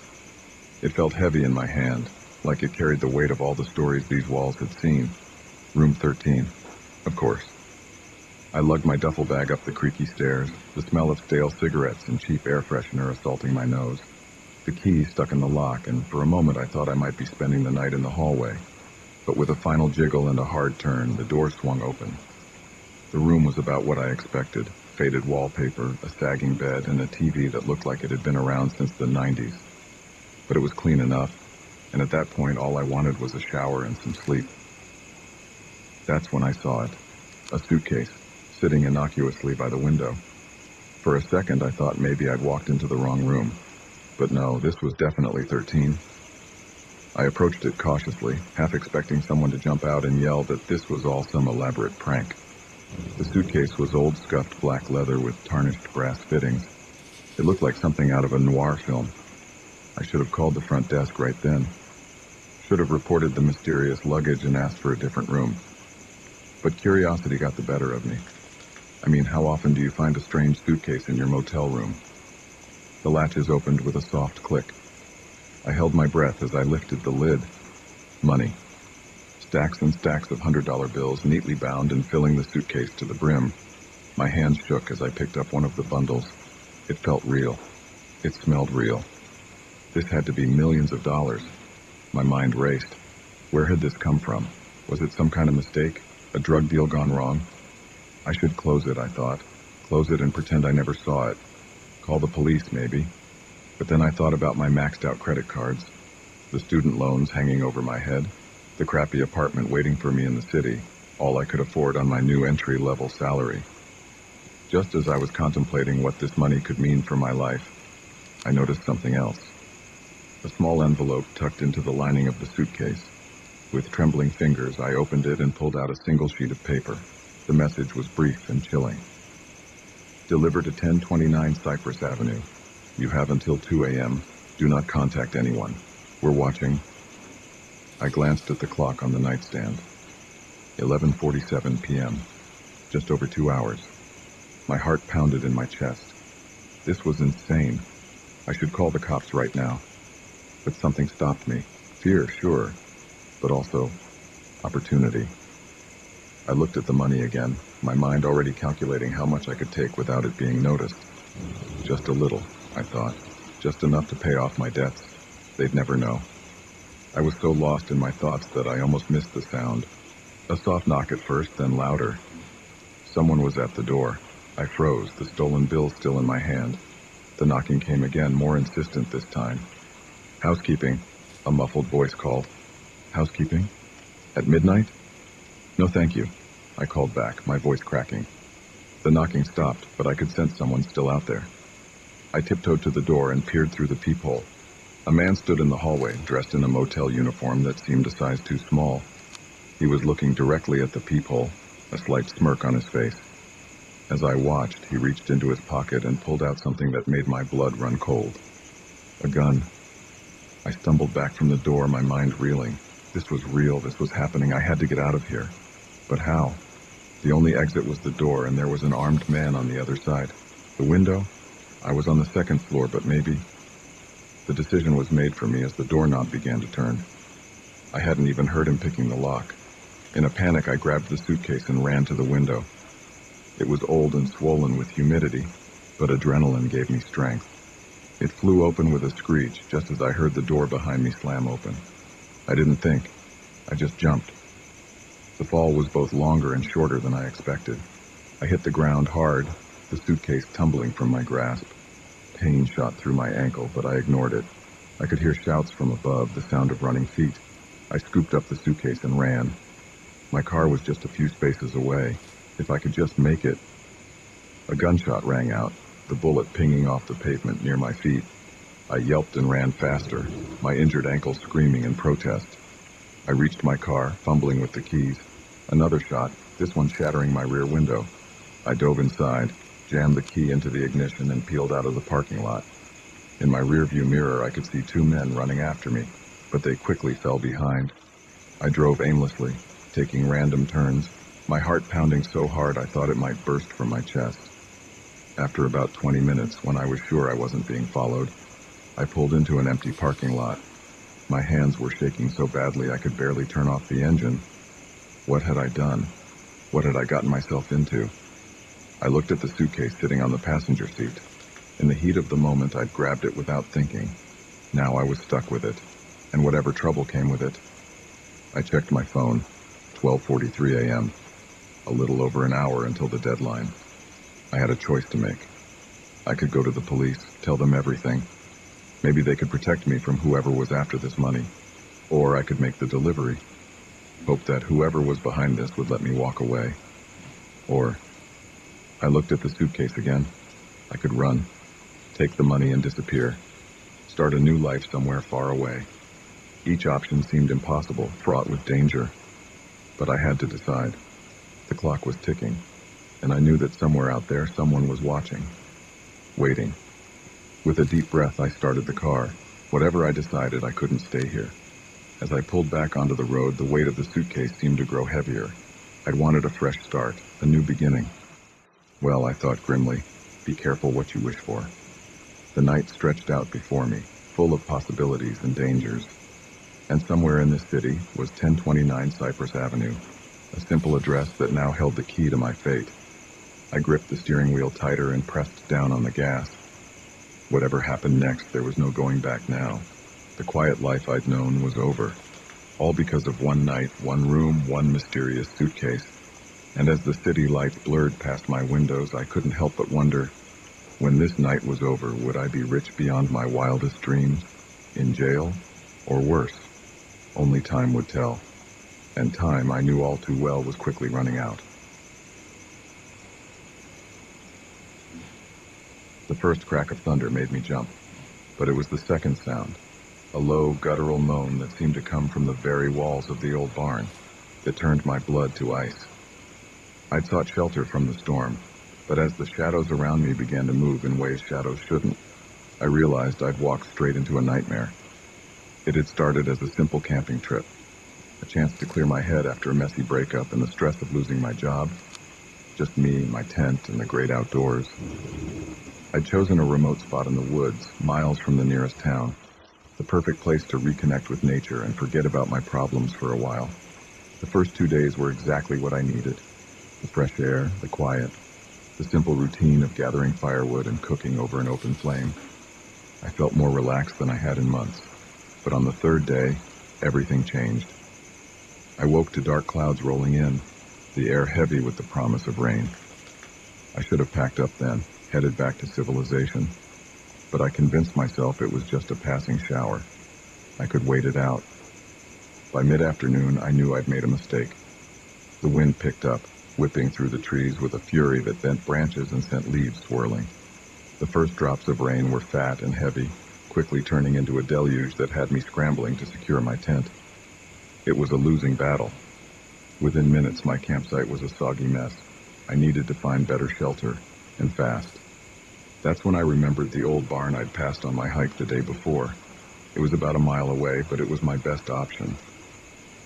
It felt heavy in my hand, like it carried the weight of all the stories these walls had seen. Room 13, of course. I lugged my duffel bag up the creaky stairs, the smell of stale cigarettes and cheap air freshener assaulting my nose. The key stuck in the lock, and for a moment I thought I might be spending the night in the hallway. But with a final jiggle and a hard turn, the door swung open. The room was about what I expected. Faded wallpaper, a sagging bed, and a TV that looked like it had been around since the 90s. But it was clean enough, and at that point all I wanted was a shower and some sleep. That's when I saw it. A suitcase, sitting innocuously by the window. For a second I thought maybe I'd walked into the wrong room. But no, this was definitely 13. I approached it cautiously, half expecting someone to jump out and yell that this was all some elaborate prank. The suitcase was old scuffed black leather with tarnished brass fittings. It looked like something out of a noir film. I should have called the front desk right then. Should have reported the mysterious luggage and asked for a different room. But curiosity got the better of me. I mean, how often do you find a strange suitcase in your motel room? The latches opened with a soft click. I held my breath as I lifted the lid. Money. Stacks and stacks of $100 bills neatly bound and filling the suitcase to the brim. My hands shook as I picked up one of the bundles. It felt real. It smelled real. This had to be millions of dollars. My mind raced. Where had this come from? Was it some kind of mistake? A drug deal gone wrong? I should close it, I thought. Close it and pretend I never saw it. Call the police, maybe. But then I thought about my maxed-out credit cards, the student loans hanging over my head, the crappy apartment waiting for me in the city, all I could afford on my new entry-level salary. Just as I was contemplating what this money could mean for my life, I noticed something else. A small envelope tucked into the lining of the suitcase. With trembling fingers, I opened it and pulled out a single sheet of paper. The message was brief and chilling. Delivered to 1029 Cypress Avenue. You have until 2 a.m. Do not contact anyone. We're watching. I glanced at the clock on the nightstand. 11:47 p.m. Just over 2 hours. My heart pounded in my chest. This was insane. I should call the cops right now. But something stopped me. Fear, sure, but also opportunity. I looked at the money again, my mind already calculating how much I could take without it being noticed. Just a little, I thought. Just enough to pay off my debts. They'd never know. I was so lost in my thoughts that I almost missed the sound. A soft knock at first, then louder. Someone was at the door. I froze, the stolen bill still in my hand. The knocking came again, more insistent this time. Housekeeping, a muffled voice called. Housekeeping? At midnight? No, thank you, I called back, my voice cracking. The knocking stopped, but I could sense someone still out there. I tiptoed to the door and peered through the peephole. A man stood in the hallway, dressed in a motel uniform that seemed a size too small. He was looking directly at the peephole, a slight smirk on his face. As I watched, he reached into his pocket and pulled out something that made my blood run cold. A gun. I stumbled back from the door, my mind reeling. This was real, this was happening, I had to get out of here. But how? The only exit was the door, and there was an armed man on the other side. The window? I was on the second floor, but maybe... The decision was made for me as the doorknob began to turn. I hadn't even heard him picking the lock. In a panic, I grabbed the suitcase and ran to the window. It was old and swollen with humidity, but adrenaline gave me strength. It flew open with a screech just as I heard the door behind me slam open. I didn't think. I just jumped. The fall was both longer and shorter than I expected. I hit the ground hard, the suitcase tumbling from my grasp. Pain shot through my ankle, but I ignored it. I could hear shouts from above, the sound of running feet. I scooped up the suitcase and ran. My car was just a few spaces away. If I could just make it. A gunshot rang out, the bullet pinging off the pavement near my feet. I yelped and ran faster, my injured ankle screaming in protest. I reached my car, fumbling with the keys. Another shot, this one shattering my rear window. I dove inside, jammed the key into the ignition, and peeled out of the parking lot. In my rearview mirror, I could see two men running after me, but they quickly fell behind. I drove aimlessly, taking random turns, my heart pounding so hard I thought it might burst from my chest. After about 20 minutes, when I was sure I wasn't being followed, I pulled into an empty parking lot. My hands were shaking so badly I could barely turn off the engine. What had I done? What had I gotten myself into? I looked at the suitcase sitting on the passenger seat. In the heat of the moment, I'd grabbed it without thinking. Now I was stuck with it, and whatever trouble came with it. I checked my phone, 12:43 a.m., a little over an hour until the deadline. I had a choice to make. I could go to the police, tell them everything. Maybe they could protect me from whoever was after this money. Or I could make the delivery, hope that whoever was behind this would let me walk away. Or I looked at the suitcase again. I could run, take the money and disappear, start a new life somewhere far away. Each option seemed impossible, fraught with danger. But I had to decide. The clock was ticking, and I knew that somewhere out there someone was watching, waiting. With a deep breath, I started the car. Whatever I decided, I couldn't stay here. As I pulled back onto the road, the weight of the suitcase seemed to grow heavier. I'd wanted a fresh start, a new beginning. Well, I thought grimly, be careful what you wish for. The night stretched out before me, full of possibilities and dangers. And somewhere in this city was 1029 Cypress Avenue, a simple address that now held the key to my fate. I gripped the steering wheel tighter and pressed down on the gas. Whatever happened next, there was no going back now. The quiet life I'd known was over. All because of one night, one room, one mysterious suitcase. And as the city lights blurred past my windows, I couldn't help but wonder, when this night was over, would I be rich beyond my wildest dreams? In jail? Or worse? Only time would tell. And time, I knew all too well, was quickly running out. The first crack of thunder made me jump, but it was the second sound, a low, guttural moan that seemed to come from the very walls of the old barn. It turned my blood to ice. I'd sought shelter from the storm, but as the shadows around me began to move in ways shadows shouldn't, I realized I'd walked straight into a nightmare. It had started as a simple camping trip, a chance to clear my head after a messy breakup and the stress of losing my job. Just me, my tent, and the great outdoors. I'd chosen a remote spot in the woods, miles from the nearest town, the perfect place to reconnect with nature and forget about my problems for a while. The first 2 days were exactly what I needed. The fresh air, the quiet, the simple routine of gathering firewood and cooking over an open flame. I felt more relaxed than I had in months. But on the third day, everything changed. I woke to dark clouds rolling in, the air heavy with the promise of rain. I should have packed up then, headed back to civilization. But I convinced myself it was just a passing shower. I could wait it out. By mid-afternoon, I knew I'd made a mistake. The wind picked up, whipping through the trees with a fury that bent branches and sent leaves swirling. The first drops of rain were fat and heavy, quickly turning into a deluge that had me scrambling to secure my tent. It was a losing battle. Within minutes, my campsite was a soggy mess. I needed to find better shelter, and fast. That's when I remembered the old barn I'd passed on my hike the day before. It was about a mile away, but it was my best option.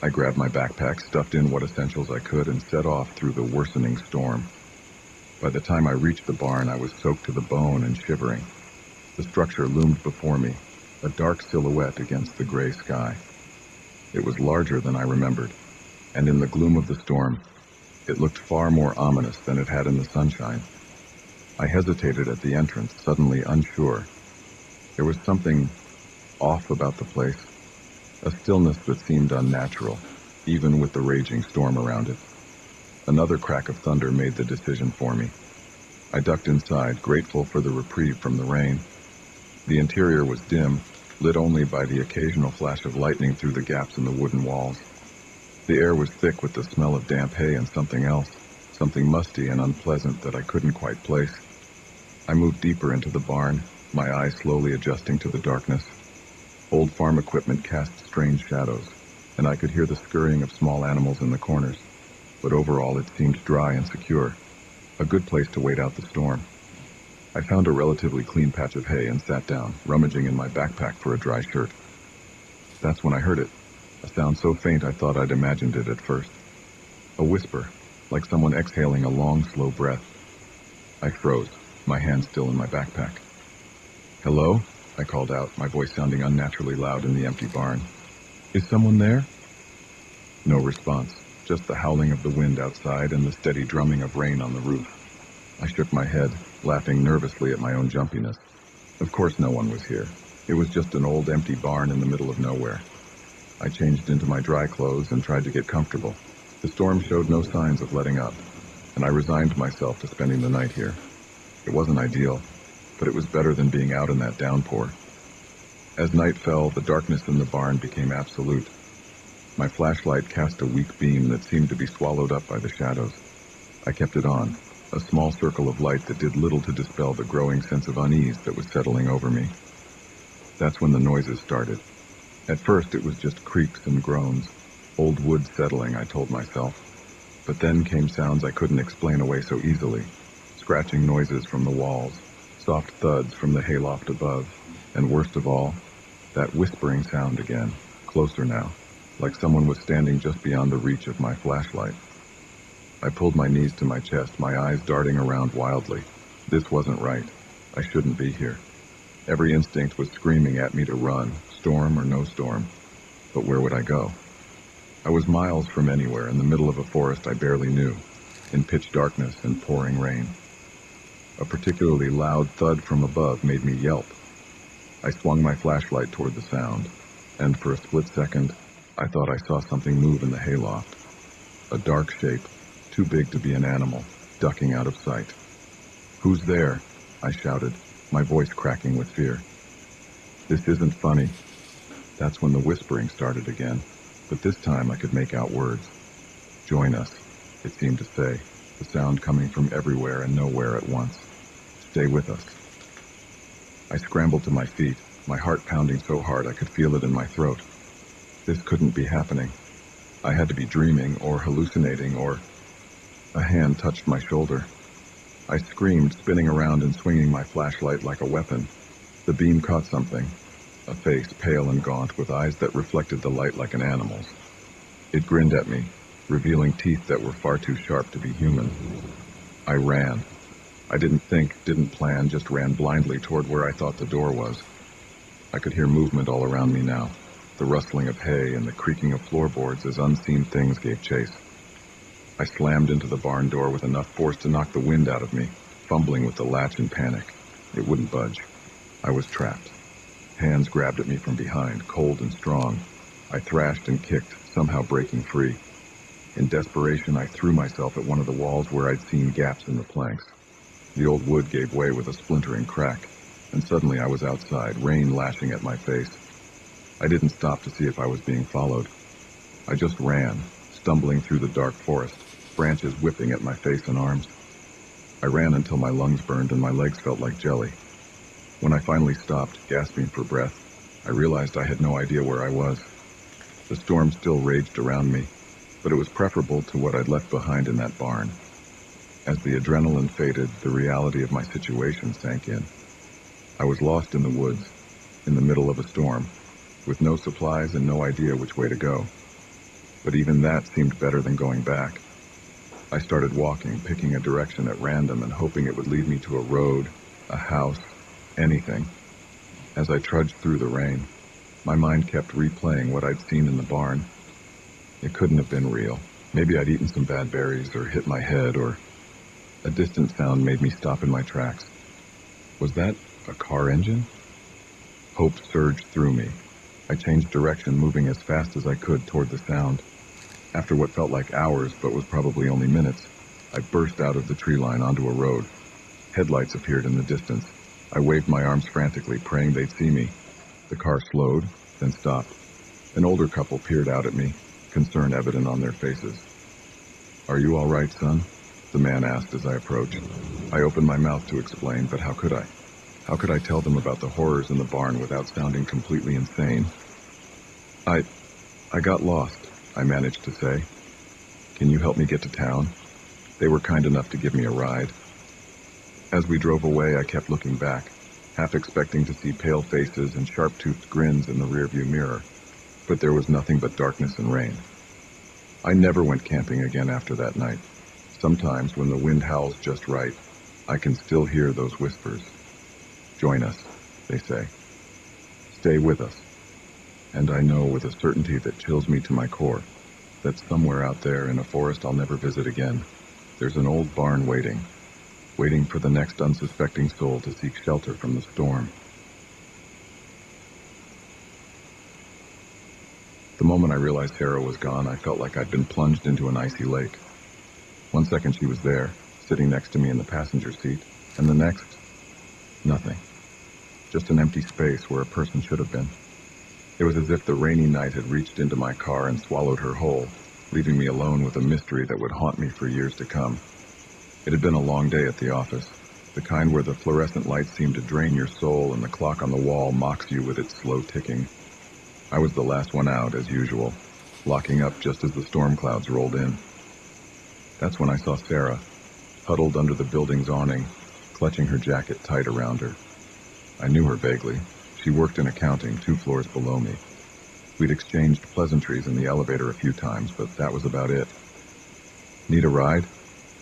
I grabbed my backpack, stuffed in what essentials I could, and set off through the worsening storm. By the time I reached the barn, I was soaked to the bone and shivering. The structure loomed before me, a dark silhouette against the gray sky. It was larger than I remembered, and in the gloom of the storm, it looked far more ominous than it had in the sunshine. I hesitated at the entrance, suddenly unsure. There was something off about the place, a stillness that seemed unnatural, even with the raging storm around it. Another crack of thunder made the decision for me. I ducked inside, grateful for the reprieve from the rain. The interior was dim, lit only by the occasional flash of lightning through the gaps in the wooden walls. The air was thick with the smell of damp hay and something else, something musty and unpleasant that I couldn't quite place. I moved deeper into the barn, my eyes slowly adjusting to the darkness. Old farm equipment cast strange shadows, and I could hear the scurrying of small animals in the corners, but overall it seemed dry and secure, a good place to wait out the storm. I found a relatively clean patch of hay and sat down, rummaging in my backpack for a dry shirt. That's when I heard it, a sound so faint I thought I'd imagined it at first. A whisper, like someone exhaling a long, slow breath. I froze, my hand still in my backpack. "Hello?" I called out, my voice sounding unnaturally loud in the empty barn. "Is someone there?" No response, just the howling of the wind outside and the steady drumming of rain on the roof. I shook my head, laughing nervously at my own jumpiness. Of course no one was here. It was just an old empty barn in the middle of nowhere. I changed into my dry clothes and tried to get comfortable. The storm showed no signs of letting up, and I resigned myself to spending the night here. It wasn't ideal, but it was better than being out in that downpour. As night fell, the darkness in the barn became absolute. My flashlight cast a weak beam that seemed to be swallowed up by the shadows. I kept it on, a small circle of light that did little to dispel the growing sense of unease that was settling over me. That's when the noises started. At first it was just creaks and groans, old wood settling, I told myself. But then came sounds I couldn't explain away so easily. Scratching noises from the walls, soft thuds from the hayloft above, and worst of all, that whispering sound again, closer now, like someone was standing just beyond the reach of my flashlight. I pulled my knees to my chest, my eyes darting around wildly. This wasn't right. I shouldn't be here. Every instinct was screaming at me to run, storm or no storm. But where would I go? I was miles from anywhere, in the middle of a forest I barely knew, in pitch darkness and pouring rain. A particularly loud thud from above made me yelp. I swung my flashlight toward the sound, and for a split second, I thought I saw something move in the hayloft. A dark shape, too big to be an animal, ducking out of sight. "Who's there?" I shouted, my voice cracking with fear. "This isn't funny." That's when the whispering started again, but this time I could make out words. "Join us," it seemed to say, the sound coming from everywhere and nowhere at once. "Stay with us." I scrambled to my feet, my heart pounding so hard I could feel it in my throat. This couldn't be happening. I had to be dreaming or hallucinating or... A hand touched my shoulder. I screamed, spinning around and swinging my flashlight like a weapon. The beam caught something, a face pale and gaunt with eyes that reflected the light like an animal's. It grinned at me, revealing teeth that were far too sharp to be human. I ran. I didn't think, didn't plan, just ran blindly toward where I thought the door was. I could hear movement all around me now, the rustling of hay and the creaking of floorboards as unseen things gave chase. I slammed into the barn door with enough force to knock the wind out of me, fumbling with the latch in panic. It wouldn't budge. I was trapped. Hands grabbed at me from behind, cold and strong. I thrashed and kicked, somehow breaking free. In desperation, I threw myself at one of the walls where I'd seen gaps in the planks. The old wood gave way with a splintering crack, and suddenly I was outside, rain lashing at my face. I didn't stop to see if I was being followed. I just ran, stumbling through the dark forest, branches whipping at my face and arms. I ran until my lungs burned and my legs felt like jelly. When I finally stopped, gasping for breath, I realized I had no idea where I was. The storm still raged around me, but it was preferable to what I'd left behind in that barn. As the adrenaline faded, the reality of my situation sank in. I was lost in the woods, in the middle of a storm, with no supplies and no idea which way to go. But even that seemed better than going back. I started walking, picking a direction at random and hoping it would lead me to a road, a house, anything. As I trudged through the rain, my mind kept replaying what I'd seen in the barn. It couldn't have been real. Maybe I'd eaten some bad berries or hit my head, or... A distant sound made me stop in my tracks. Was that a car engine? Hope surged through me. I changed direction, moving as fast as I could toward the sound. After what felt like hours, but was probably only minutes, I burst out of the tree line onto a road. Headlights appeared in the distance. I waved my arms frantically, praying they'd see me. The car slowed, then stopped. An older couple peered out at me. concern evident on their faces. "Are you all right, son?" the man asked as I approached. I opened my mouth to explain, but how could I? How could I tell them about the horrors in the barn without sounding completely insane? I got lost, I managed to say. "Can you help me get to town?" They were kind enough to give me a ride. As we drove away, I kept looking back, half expecting to see pale faces and sharp-toothed grins in the rearview mirror, but there was nothing but darkness and rain. I never went camping again after that night. Sometimes, when the wind howls just right, I can still hear those whispers. "Join us," they say. "Stay with us." And I know with a certainty that chills me to my core that somewhere out there in a forest I'll never visit again, there's an old barn waiting for the next unsuspecting soul to seek shelter from the storm. The moment I realized Sarah was gone, I felt like I'd been plunged into an icy lake. 1 second she was there, sitting next to me in the passenger seat, and the next, nothing. Just an empty space where a person should have been. It was as if the rainy night had reached into my car and swallowed her whole, leaving me alone with a mystery that would haunt me for years to come. It had been a long day at the office, the kind where the fluorescent lights seem to drain your soul and the clock on the wall mocks you with its slow ticking. I was the last one out, as usual, locking up just as the storm clouds rolled in. That's when I saw Sarah, huddled under the building's awning, clutching her jacket tight around her. I knew her vaguely. She worked in accounting 2 floors below me. We'd exchanged pleasantries in the elevator a few times, but that was about it. "Need a ride?"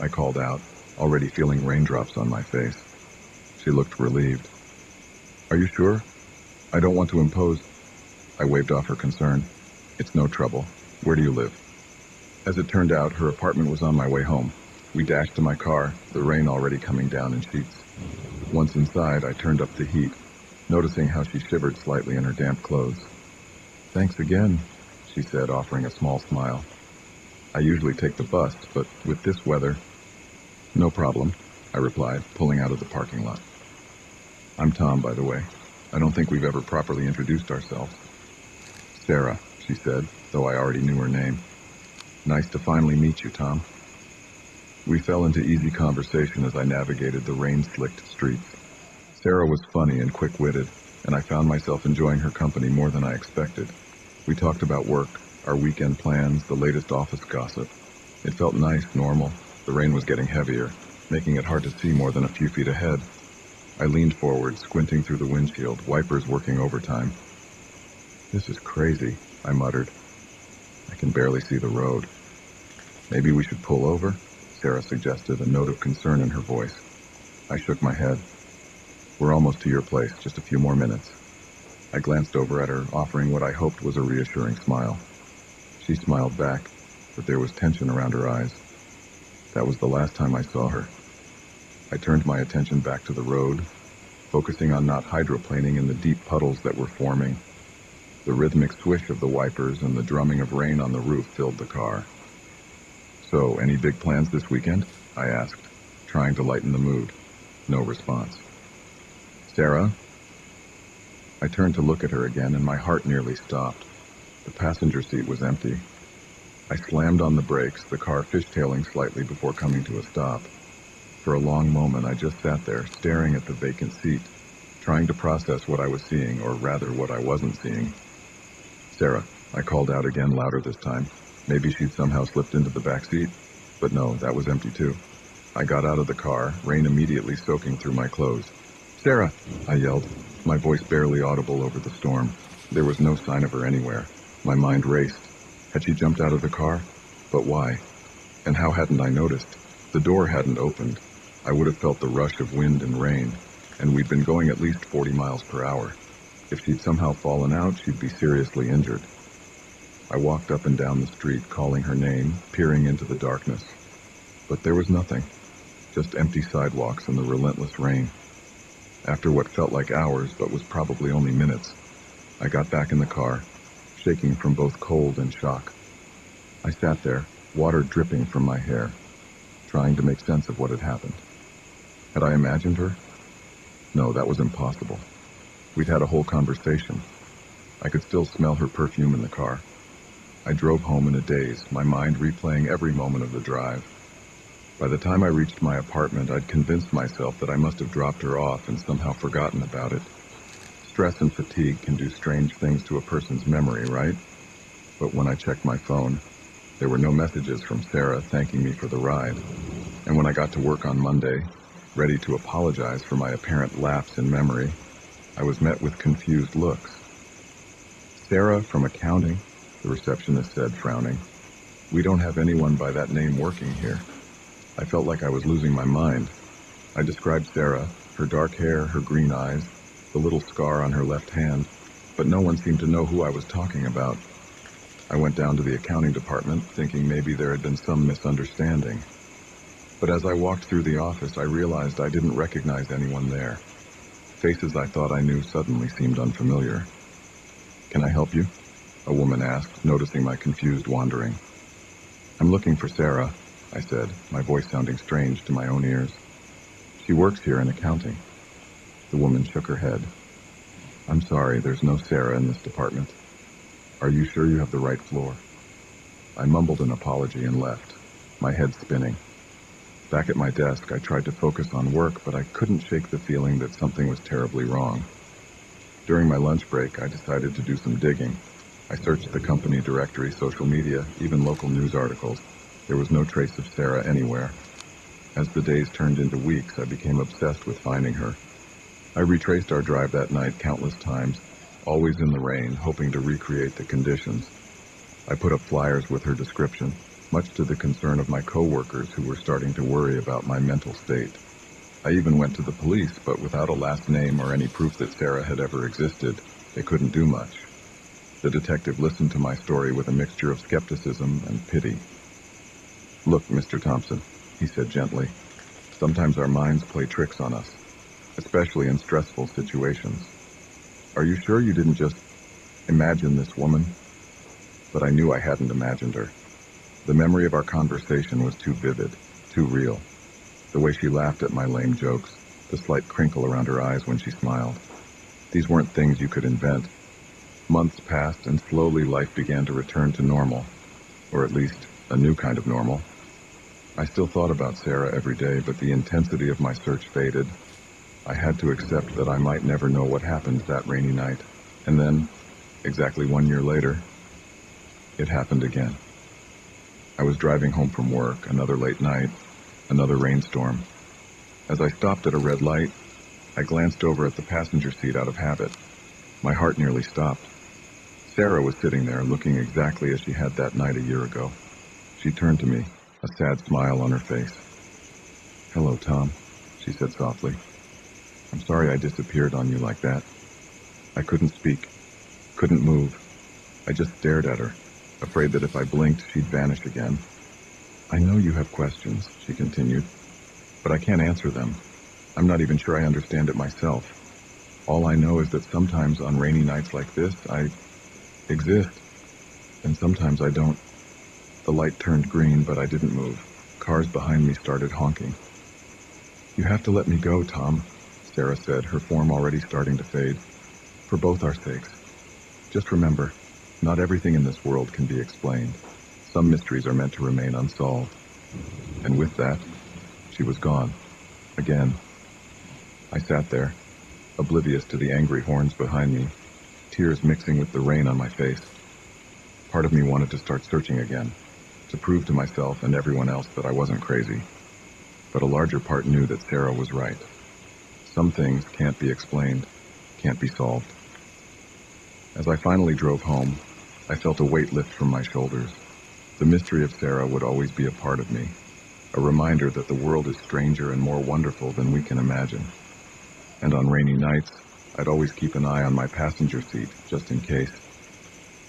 I called out, already feeling raindrops on my face. She looked relieved. "Are you sure? I don't want to impose." I waved off her concern. "It's no trouble. Where do you live?" As it turned out, her apartment was on my way home. We dashed to my car, the rain already coming down in sheets. Once inside, I turned up the heat, noticing how she shivered slightly in her damp clothes. "Thanks again," she said, offering a small smile. "I usually take the bus, but with this weather..." "No problem," I replied, pulling out of the parking lot. "I'm Tom, by the way. I don't think we've ever properly introduced ourselves." "Sarah," she said, though I already knew her name. "Nice to finally meet you, Tom." We fell into easy conversation as I navigated the rain-slicked streets. Sarah was funny and quick-witted, and I found myself enjoying her company more than I expected. We talked about work, our weekend plans, the latest office gossip. It felt nice, normal. The rain was getting heavier, making it hard to see more than a few feet ahead. I leaned forward, squinting through the windshield, wipers working overtime. "This is crazy," I muttered. "I can barely see the road." "Maybe we should pull over?" Sarah suggested, a note of concern in her voice. I shook my head. "We're almost to your place, just a few more minutes." I glanced over at her, offering what I hoped was a reassuring smile. She smiled back, but there was tension around her eyes. That was the last time I saw her. I turned my attention back to the road, focusing on not hydroplaning in the deep puddles that were forming. The rhythmic swish of the wipers and the drumming of rain on the roof filled the car. "So, any big plans this weekend?" I asked, trying to lighten the mood. No response. "Sarah?" I turned to look at her again, and my heart nearly stopped. The passenger seat was empty. I slammed on the brakes, the car fishtailing slightly before coming to a stop. For a long moment, I just sat there, staring at the vacant seat, trying to process what I was seeing, or rather, what I wasn't seeing. "Sarah," I called out again, louder this time. Maybe she'd somehow slipped into the back seat, but no, that was empty too. I got out of the car, rain immediately soaking through my clothes. "Sarah!" I yelled, my voice barely audible over the storm. There was no sign of her anywhere. My mind raced. Had she jumped out of the car? But why? And how hadn't I noticed? The door hadn't opened. I would have felt the rush of wind and rain, and we'd been going at least 40 miles per hour. If she'd somehow fallen out, she'd be seriously injured. I walked up and down the street, calling her name, peering into the darkness. But there was nothing, just empty sidewalks and the relentless rain. After what felt like hours, but was probably only minutes, I got back in the car, shaking from both cold and shock. I sat there, water dripping from my hair, trying to make sense of what had happened. Had I imagined her? No, that was impossible. We'd had a whole conversation. I could still smell her perfume in the car. I drove home in a daze, my mind replaying every moment of the drive. By the time I reached my apartment, I'd convinced myself that I must have dropped her off and somehow forgotten about it. Stress and fatigue can do strange things to a person's memory, right? But when I checked my phone, there were no messages from Sarah thanking me for the ride. And when I got to work on Monday, ready to apologize for my apparent lapse in memory, I was met with confused looks. "Sarah from accounting," the receptionist said, frowning. "We don't have anyone by that name working here." I felt like I was losing my mind. I described Sarah, her dark hair, her green eyes, the little scar on her left hand, but no one seemed to know who I was talking about. I went down to the accounting department, thinking maybe there had been some misunderstanding. But as I walked through the office, I realized I didn't recognize anyone there. Faces I thought I knew suddenly seemed unfamiliar. "Can I help you?" a woman asked, noticing my confused wandering. "I'm looking for Sarah," I said, my voice sounding strange to my own ears. "She works here in accounting." The woman shook her head. "I'm sorry, there's no Sarah in this department. Are you sure you have the right floor?" I mumbled an apology and left, my head spinning. Back at my desk, I tried to focus on work, but I couldn't shake the feeling that something was terribly wrong. During my lunch break, I decided to do some digging. I searched the company directory, social media, even local news articles. There was no trace of Sarah anywhere. As the days turned into weeks, I became obsessed with finding her. I retraced our drive that night countless times, always in the rain, hoping to recreate the conditions. I put up flyers with her description, much to the concern of my coworkers who were starting to worry about my mental state. I even went to the police, but without a last name or any proof that Sarah had ever existed, they couldn't do much. The detective listened to my story with a mixture of skepticism and pity. "Look, Mr. Thompson," he said gently, "sometimes our minds play tricks on us, especially in stressful situations. Are you sure you didn't just imagine this woman?" But I knew I hadn't imagined her. The memory of our conversation was too vivid, too real. The way she laughed at my lame jokes, the slight crinkle around her eyes when she smiled. These weren't things you could invent. Months passed, and slowly life began to return to normal, or at least a new kind of normal. I still thought about Sarah every day, but the intensity of my search faded. I had to accept that I might never know what happened that rainy night. And then, exactly 1 year later, it happened again. I was driving home from work, another late night, another rainstorm. As I stopped at a red light, I glanced over at the passenger seat out of habit. My heart nearly stopped. Sarah was sitting there, looking exactly as she had that night a year ago. She turned to me, a sad smile on her face. "Hello, Tom," she said softly. "I'm sorry I disappeared on you like that." I couldn't speak, couldn't move. I just stared at her, afraid that if I blinked, she'd vanish again. "I know you have questions," she continued, "but I can't answer them. I'm not even sure I understand it myself. All I know is that sometimes on rainy nights like this, I exist, and sometimes I don't." The light turned green, but I didn't move. Cars behind me started honking. "You have to let me go, Tom," Sarah said, her form already starting to fade. "For both our sakes. Just remember, not everything in this world can be explained. Some mysteries are meant to remain unsolved." And with that, she was gone. Again. I sat there, oblivious to the angry horns behind me, tears mixing with the rain on my face. Part of me wanted to start searching again, to prove to myself and everyone else that I wasn't crazy. But a larger part knew that Sarah was right. Some things can't be explained, can't be solved. As I finally drove home, I felt a weight lift from my shoulders. The mystery of Sarah would always be a part of me, a reminder that the world is stranger and more wonderful than we can imagine. And on rainy nights, I'd always keep an eye on my passenger seat, just in case,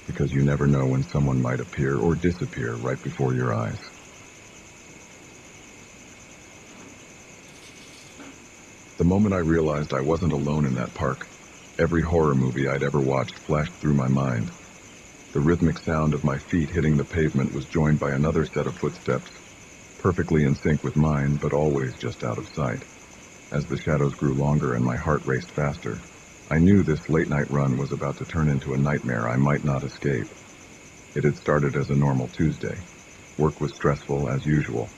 because you never know when someone might appear or disappear right before your eyes. The moment I realized I wasn't alone in that park, every horror movie I'd ever watched flashed through my mind. The rhythmic sound of my feet hitting the pavement was joined by another set of footsteps, perfectly in sync with mine, but always just out of sight. As the shadows grew longer and my heart raced faster, I knew this late-night run was about to turn into a nightmare I might not escape. It had started as a normal Tuesday. Work was stressful as usual,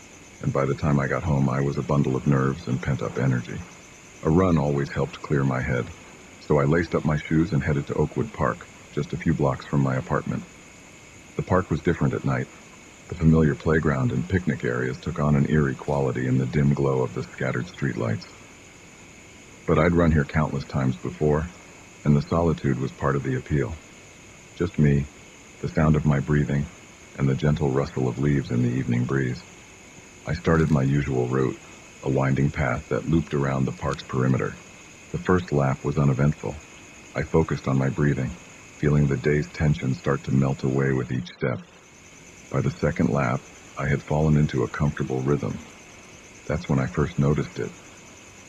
and by the time I got home I was a bundle of nerves and pent-up energy. A run always helped clear my head, so I laced up my shoes and headed to Oakwood Park, just a few blocks from my apartment. The park was different at night. The familiar playground and picnic areas took on an eerie quality in the dim glow of the scattered streetlights. But I'd run here countless times before, and the solitude was part of the appeal. Just me, the sound of my breathing, and the gentle rustle of leaves in the evening breeze. I started my usual route, a winding path that looped around the park's perimeter. The first lap was uneventful. I focused on my breathing, feeling the day's tension start to melt away with each step. By the second lap, I had fallen into a comfortable rhythm. That's when I first noticed it.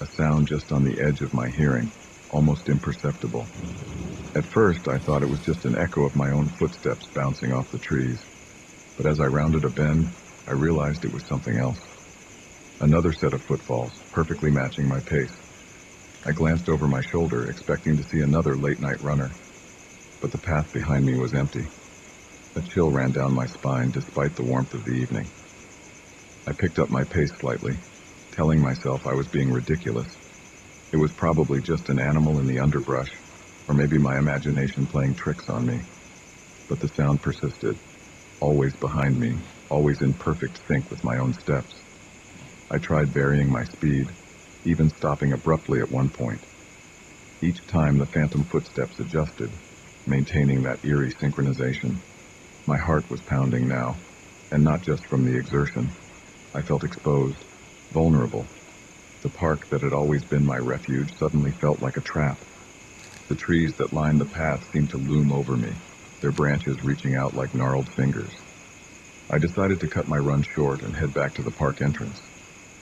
A sound just on the edge of my hearing, almost imperceptible. At first, I thought it was just an echo of my own footsteps bouncing off the trees. But as I rounded a bend, I realized it was something else. Another set of footfalls, perfectly matching my pace. I glanced over my shoulder, expecting to see another late-night runner. But the path behind me was empty. A chill ran down my spine despite the warmth of the evening. I picked up my pace slightly, telling myself I was being ridiculous. It was probably just an animal in the underbrush, or maybe my imagination playing tricks on me. But the sound persisted, always behind me, always in perfect sync with my own steps. I tried varying my speed, even stopping abruptly at one point. Each time the phantom footsteps adjusted, maintaining that eerie synchronization. My heart was pounding now, and not just from the exertion. I felt exposed, vulnerable. The park that had always been my refuge suddenly felt like a trap. The trees that lined the path seemed to loom over me, their branches reaching out like gnarled fingers. I decided to cut my run short and head back to the park entrance.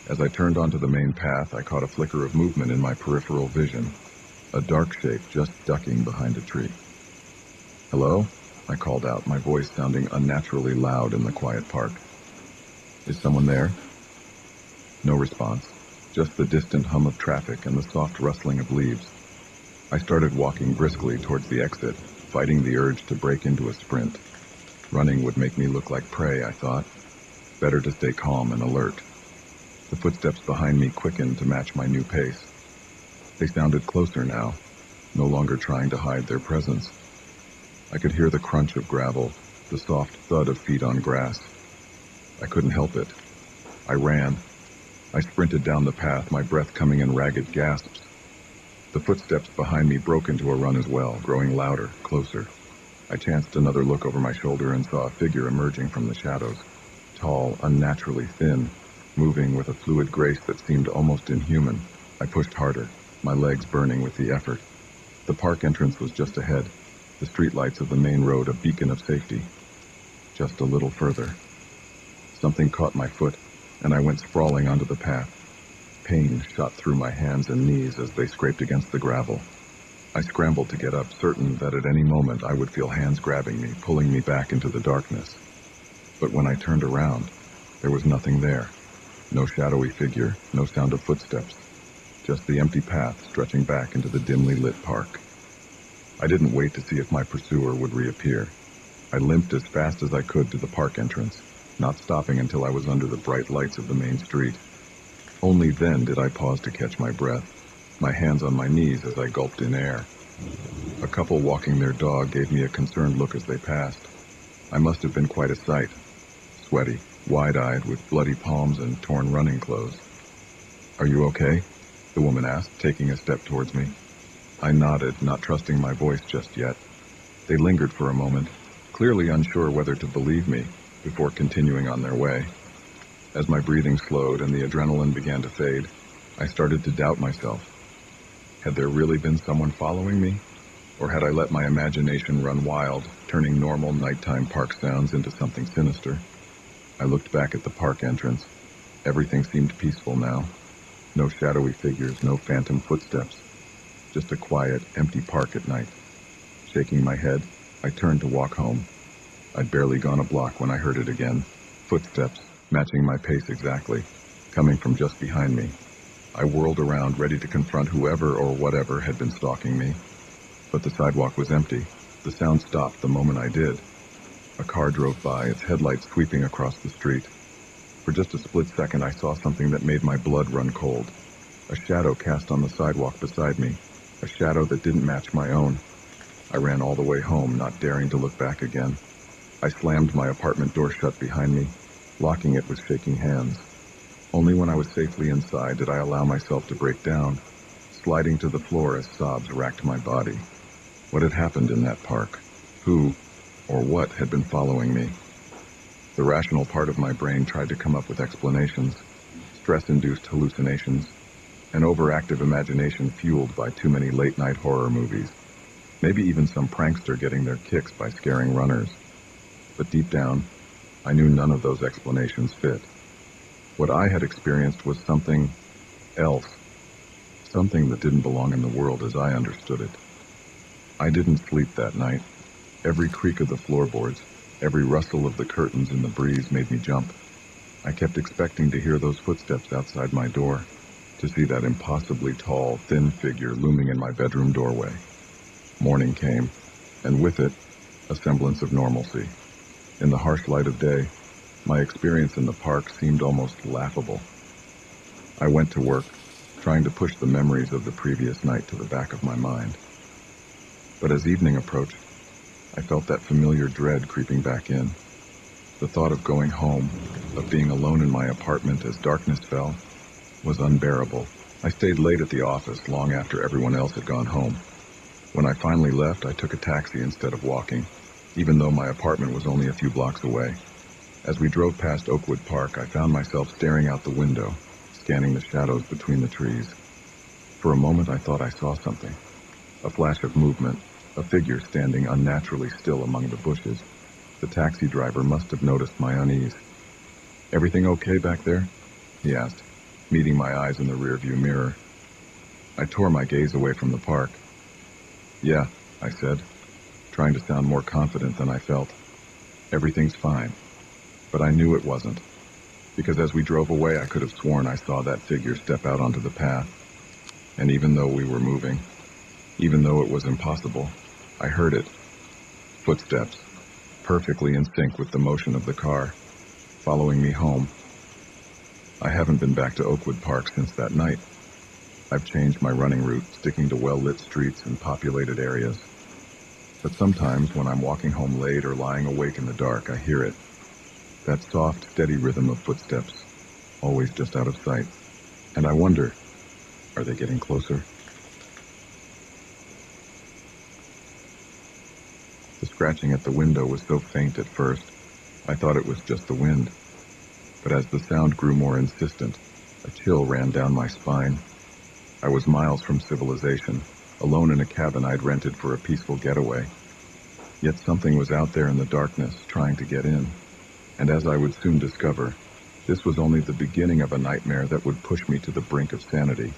As I turned onto the main path, I caught a flicker of movement in my peripheral vision, a dark shape just ducking behind a tree. "Hello?" I called out, my voice sounding unnaturally loud in the quiet park. "Is someone there?" No response, just the distant hum of traffic and the soft rustling of leaves. I started walking briskly towards the exit, fighting the urge to break into a sprint. Running would make me look like prey, I thought. Better to stay calm and alert. The footsteps behind me quickened to match my new pace. They sounded closer now, no longer trying to hide their presence. I could hear the crunch of gravel, the soft thud of feet on grass. I couldn't help it. I ran. I sprinted down the path, my breath coming in ragged gasps. The footsteps behind me broke into a run as well, growing louder, closer. I chanced another look over my shoulder and saw a figure emerging from the shadows. Tall, unnaturally thin, moving with a fluid grace that seemed almost inhuman. I pushed harder, my legs burning with the effort. The park entrance was just ahead, the streetlights of the main road a beacon of safety. Just a little further. Something caught my foot, and I went sprawling onto the path. Pain shot through my hands and knees as they scraped against the gravel. I scrambled to get up, certain that at any moment I would feel hands grabbing me, pulling me back into the darkness. But when I turned around, there was nothing there. No shadowy figure, no sound of footsteps. Just the empty path stretching back into the dimly lit park. I didn't wait to see if my pursuer would reappear. I limped as fast as I could to the park entrance, not stopping until I was under the bright lights of the main street. Only then did I pause to catch my breath, my hands on my knees as I gulped in air. A couple walking their dog gave me a concerned look as they passed. I must have been quite a sight. Sweaty, wide-eyed, with bloody palms and torn running clothes. "Are you okay?" the woman asked, taking a step towards me. I nodded, not trusting my voice just yet. They lingered for a moment, clearly unsure whether to believe me, before continuing on their way. As my breathing slowed and the adrenaline began to fade, I started to doubt myself. Had there really been someone following me? Or had I let my imagination run wild, turning normal nighttime park sounds into something sinister? I looked back at the park entrance. Everything seemed peaceful now. No shadowy figures, no phantom footsteps. Just a quiet, empty park at night. Shaking my head, I turned to walk home. I'd barely gone a block when I heard it again. Footsteps, matching my pace exactly, coming from just behind me. I whirled around, ready to confront whoever or whatever had been stalking me. But the sidewalk was empty. The sound stopped the moment I did. A car drove by, its headlights sweeping across the street. For just a split second, I saw something that made my blood run cold. A shadow cast on the sidewalk beside me, a shadow that didn't match my own. I ran all the way home, not daring to look back again. I slammed my apartment door shut behind me, locking it with shaking hands. Only when I was safely inside did I allow myself to break down, sliding to the floor as sobs racked my body. What had happened in that park? Who or what had been following me? The rational part of my brain tried to come up with explanations, stress-induced hallucinations, an overactive imagination fueled by too many late-night horror movies, maybe even some prankster getting their kicks by scaring runners. But deep down, I knew none of those explanations fit. What I had experienced was something else, something that didn't belong in the world as I understood it. I didn't sleep that night. Every creak of the floorboards, every rustle of the curtains in the breeze made me jump. I kept expecting to hear those footsteps outside my door, to see that impossibly tall, thin figure looming in my bedroom doorway. Morning came, and with it, a semblance of normalcy. In the harsh light of day, my experience in the park seemed almost laughable. I went to work, trying to push the memories of the previous night to the back of my mind. But as evening approached, I felt that familiar dread creeping back in. The thought of going home, of being alone in my apartment as darkness fell, was unbearable. I stayed late at the office long after everyone else had gone home. When I finally left, I took a taxi instead of walking, even though my apartment was only a few blocks away. As we drove past Oakwood Park, I found myself staring out the window, scanning the shadows between the trees. For a moment, I thought I saw something. A flash of movement, a figure standing unnaturally still among the bushes. The taxi driver must have noticed my unease. "Everything okay back there?" he asked, meeting my eyes in the rearview mirror. I tore my gaze away from the park. "Yeah," I said, trying to sound more confident than I felt. "Everything's fine." But I knew it wasn't, because as we drove away, I could have sworn I saw that figure step out onto the path. And even though we were moving, even though it was impossible, I heard it. Footsteps, perfectly in sync with the motion of the car, following me home. I haven't been back to Oakwood Park since that night. I've changed my running route, sticking to well-lit streets and populated areas. But sometimes when I'm walking home late or lying awake in the dark, I hear it. That soft, steady rhythm of footsteps, always just out of sight. And I wonder, are they getting closer? The scratching at the window was so faint at first, I thought it was just the wind. But as the sound grew more insistent, a chill ran down my spine. I was miles from civilization, alone in a cabin I'd rented for a peaceful getaway. Yet something was out there in the darkness, trying to get in. And as I would soon discover, this was only the beginning of a nightmare that would push me to the brink of sanity.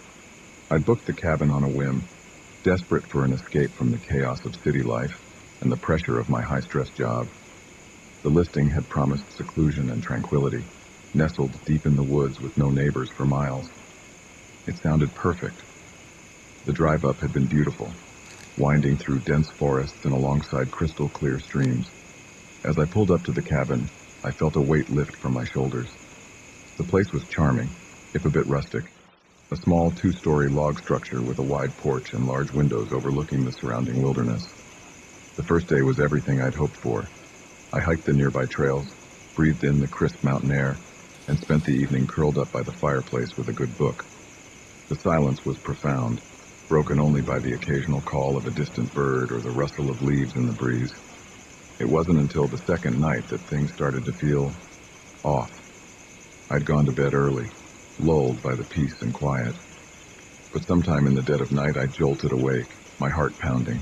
I'd booked the cabin on a whim, desperate for an escape from the chaos of city life and the pressure of my high-stress job. The listing had promised seclusion and tranquility, nestled deep in the woods with no neighbors for miles. It sounded perfect. The drive up had been beautiful, winding through dense forests and alongside crystal-clear streams. As I pulled up to the cabin, I felt a weight lift from my shoulders. The place was charming, if a bit rustic. A small two-story log structure with a wide porch and large windows overlooking the surrounding wilderness. The first day was everything I'd hoped for. I hiked the nearby trails, breathed in the crisp mountain air, and spent the evening curled up by the fireplace with a good book. The silence was profound, broken only by the occasional call of a distant bird or the rustle of leaves in the breeze. It wasn't until the second night that things started to feel off. I'd gone to bed early, lulled by the peace and quiet. But sometime in the dead of night, I jolted awake, my heart pounding.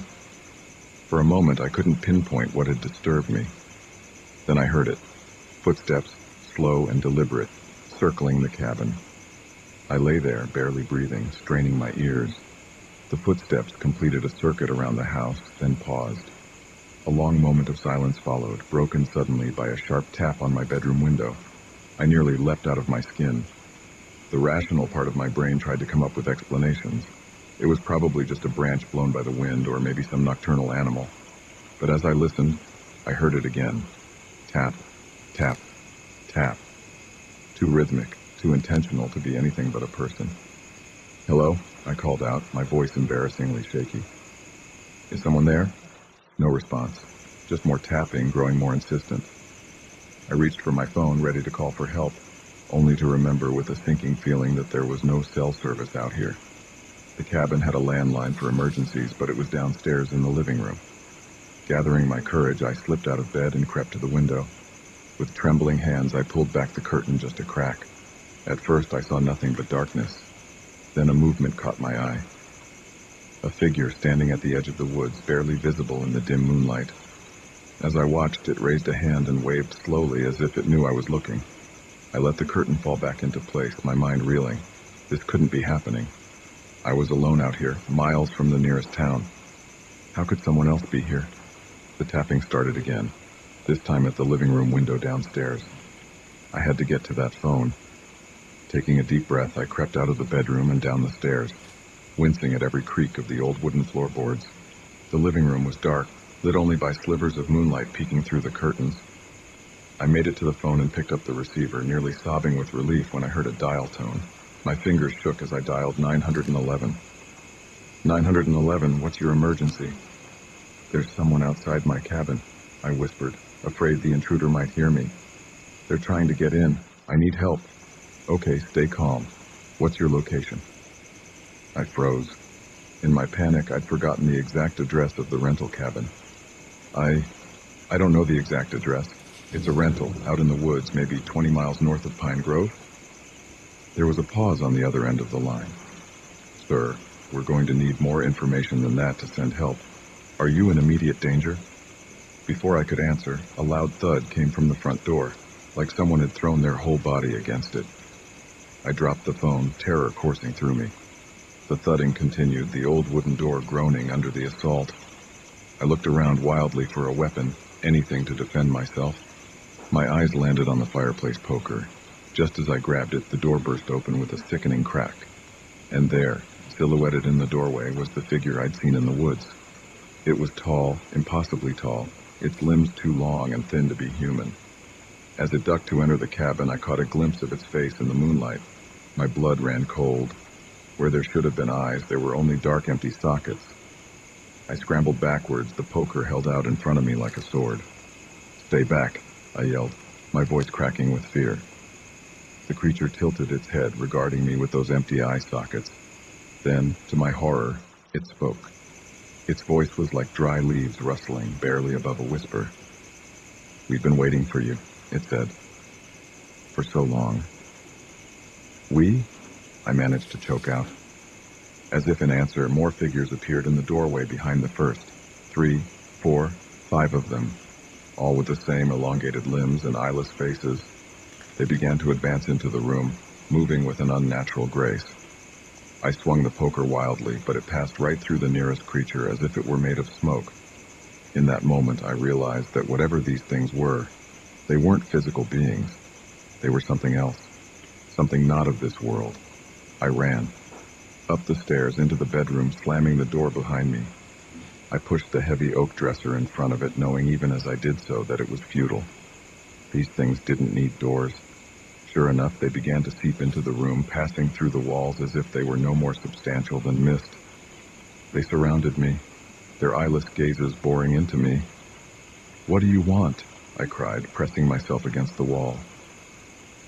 For a moment, I couldn't pinpoint what had disturbed me. Then I heard it. Footsteps, slow and deliberate, circling the cabin. I lay there, barely breathing, straining my ears. The footsteps completed a circuit around the house, then paused. A long moment of silence followed, broken suddenly by a sharp tap on my bedroom window. I nearly leapt out of my skin. The rational part of my brain tried to come up with explanations. It was probably just a branch blown by the wind or maybe some nocturnal animal. But as I listened, I heard it again. Tap, tap, tap. Too rhythmic, too intentional to be anything but a person. "Hello?" I called out, my voice embarrassingly shaky. "Is someone there?" No response. Just more tapping, growing more insistent. I reached for my phone, ready to call for help, only to remember with a sinking feeling that there was no cell service out here. The cabin had a landline for emergencies, but it was downstairs in the living room. Gathering my courage, I slipped out of bed and crept to the window. With trembling hands, I pulled back the curtain just a crack. At first, I saw nothing but darkness. Then a movement caught my eye. A figure standing at the edge of the woods, barely visible in the dim moonlight. As I watched, it raised a hand and waved slowly as if it knew I was looking. I let the curtain fall back into place, my mind reeling. This couldn't be happening. I was alone out here, miles from the nearest town. How could someone else be here? The tapping started again, this time at the living room window downstairs. I had to get to that phone. Taking a deep breath, I crept out of the bedroom and down the stairs, wincing at every creak of the old wooden floorboards. The living room was dark, lit only by slivers of moonlight peeking through the curtains. I made it to the phone and picked up the receiver, nearly sobbing with relief when I heard a dial tone. My fingers shook as I dialed 911. 911, what's your emergency? There's someone outside my cabin, I whispered, afraid the intruder might hear me. They're trying to get in. I need help. Okay, stay calm. What's your location? I froze. In my panic, I'd forgotten the exact address of the rental cabin. I don't know the exact address. It's a rental, out in the woods, maybe 20 miles north of Pine Grove. There was a pause on the other end of the line. Sir, we're going to need more information than that to send help. Are you in immediate danger? Before I could answer, a loud thud came from the front door, like someone had thrown their whole body against it. I dropped the phone, terror coursing through me. The thudding continued, the old wooden door groaning under the assault. I looked around wildly for a weapon, anything to defend myself. My eyes landed on the fireplace poker. Just as I grabbed it, the door burst open with a sickening crack. And there, silhouetted in the doorway, was the figure I'd seen in the woods. It was tall, impossibly tall, its limbs too long and thin to be human. As it ducked to enter the cabin, I caught a glimpse of its face in the moonlight. My blood ran cold. Where there should have been eyes, there were only dark, empty sockets. I scrambled backwards, the poker held out in front of me like a sword. Stay back, I yelled, my voice cracking with fear. The creature tilted its head, regarding me with those empty eye sockets. Then, to my horror, it spoke. Its voice was like dry leaves rustling, barely above a whisper. We've been waiting for you, it said. For so long. We? I managed to choke out. As if in answer, more figures appeared in the doorway behind the first. 3, 4, 5 of them, all with the same elongated limbs and eyeless faces. They began to advance into the room, moving with an unnatural grace. I swung the poker wildly, but it passed right through the nearest creature as if it were made of smoke. In that moment, I realized that whatever these things were, they weren't physical beings. They were something else, something not of this world. I ran. Up the stairs, into the bedroom, slamming the door behind me. I pushed the heavy oak dresser in front of it, knowing even as I did so that it was futile. These things didn't need doors. Sure enough, they began to seep into the room, passing through the walls as if they were no more substantial than mist. They surrounded me, their eyeless gazes boring into me. What do you want? I cried, pressing myself against the wall.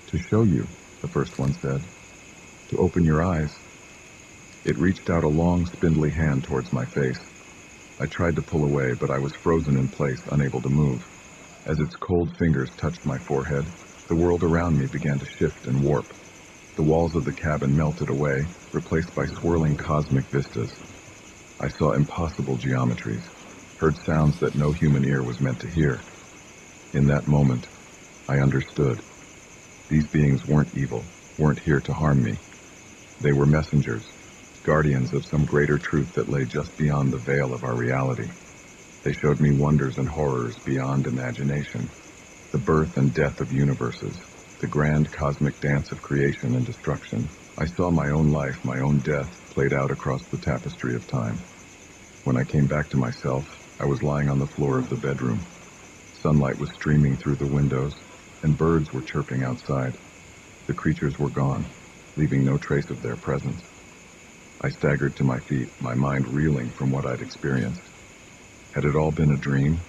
To show you, the first one said. To open your eyes. It reached out a long, spindly hand towards my face. I tried to pull away, but I was frozen in place, unable to move. As its cold fingers touched my forehead, the world around me began to shift and warp. The walls of the cabin melted away, replaced by swirling cosmic vistas. I saw impossible geometries, heard sounds that no human ear was meant to hear. In that moment, I understood. These beings weren't evil, weren't here to harm me. They were messengers, guardians of some greater truth that lay just beyond the veil of our reality. They showed me wonders and horrors beyond imagination, the birth and death of universes, the grand cosmic dance of creation and destruction. I saw my own life, my own death, played out across the tapestry of time. When I came back to myself, I was lying on the floor of the bedroom, Sunlight was streaming through the windows, and birds were chirping outside. The creatures were gone, leaving no trace of their presence. I staggered to my feet, my mind reeling from what I'd experienced. Had it all been a dream?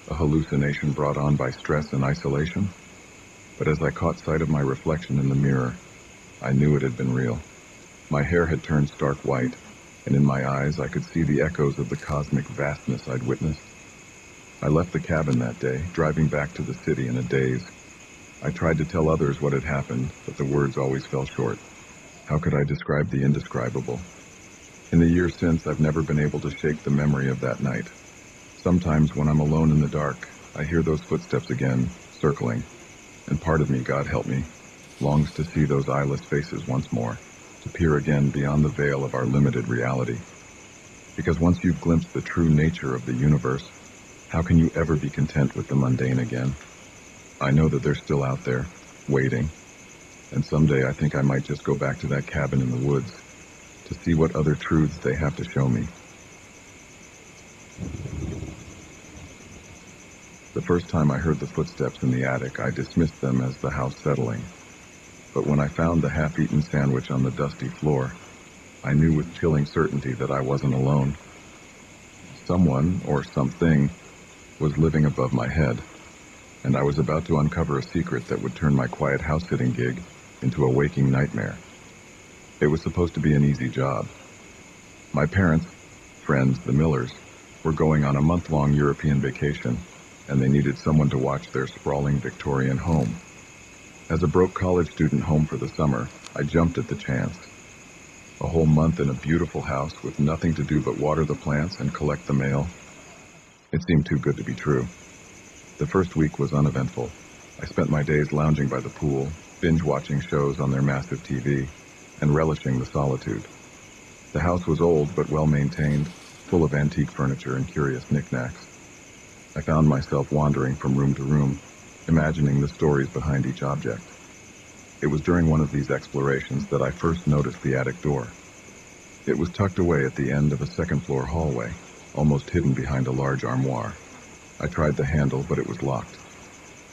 A hallucination brought on by stress and isolation? But as I caught sight of my reflection in the mirror, I knew it had been real. My hair had turned stark white, and in my eyes I could see the echoes of the cosmic vastness I'd witnessed. I left the cabin that day, driving back to the city in a daze. I tried to tell others what had happened, but the words always fell short. How could I describe the indescribable? In the years since, I've never been able to shake the memory of that night. Sometimes when I'm alone in the dark, I hear those footsteps again, circling, and part of me, God help me, longs to see those eyeless faces once more, to peer again beyond the veil of our limited reality. Because once you've glimpsed the true nature of the universe, how can you ever be content with the mundane again? I know that they're still out there, waiting, and someday I think I might just go back to that cabin in the woods to see what other truths they have to show me. The first time I heard the footsteps in the attic, I dismissed them as the house settling. But when I found the half-eaten sandwich on the dusty floor, I knew with chilling certainty that I wasn't alone. Someone, or something, was living above my head, and I was about to uncover a secret that would turn my quiet house-sitting gig into a waking nightmare. It was supposed to be an easy job. My parents, friends, the Millers, were going on a month-long European vacation, and they needed someone to watch their sprawling Victorian home. As a broke college student home for the summer, I jumped at the chance. A whole month in a beautiful house with nothing to do but water the plants and collect the mail. It seemed too good to be true. The first week was uneventful. I spent my days lounging by the pool, binge-watching shows on their massive TV, and relishing the solitude. The house was old but well-maintained, full of antique furniture and curious knickknacks. I found myself wandering from room to room, imagining the stories behind each object. It was during one of these explorations that I first noticed the attic door. It was tucked away at the end of a second-floor hallway, almost hidden behind a large armoire. I tried the handle, but it was locked.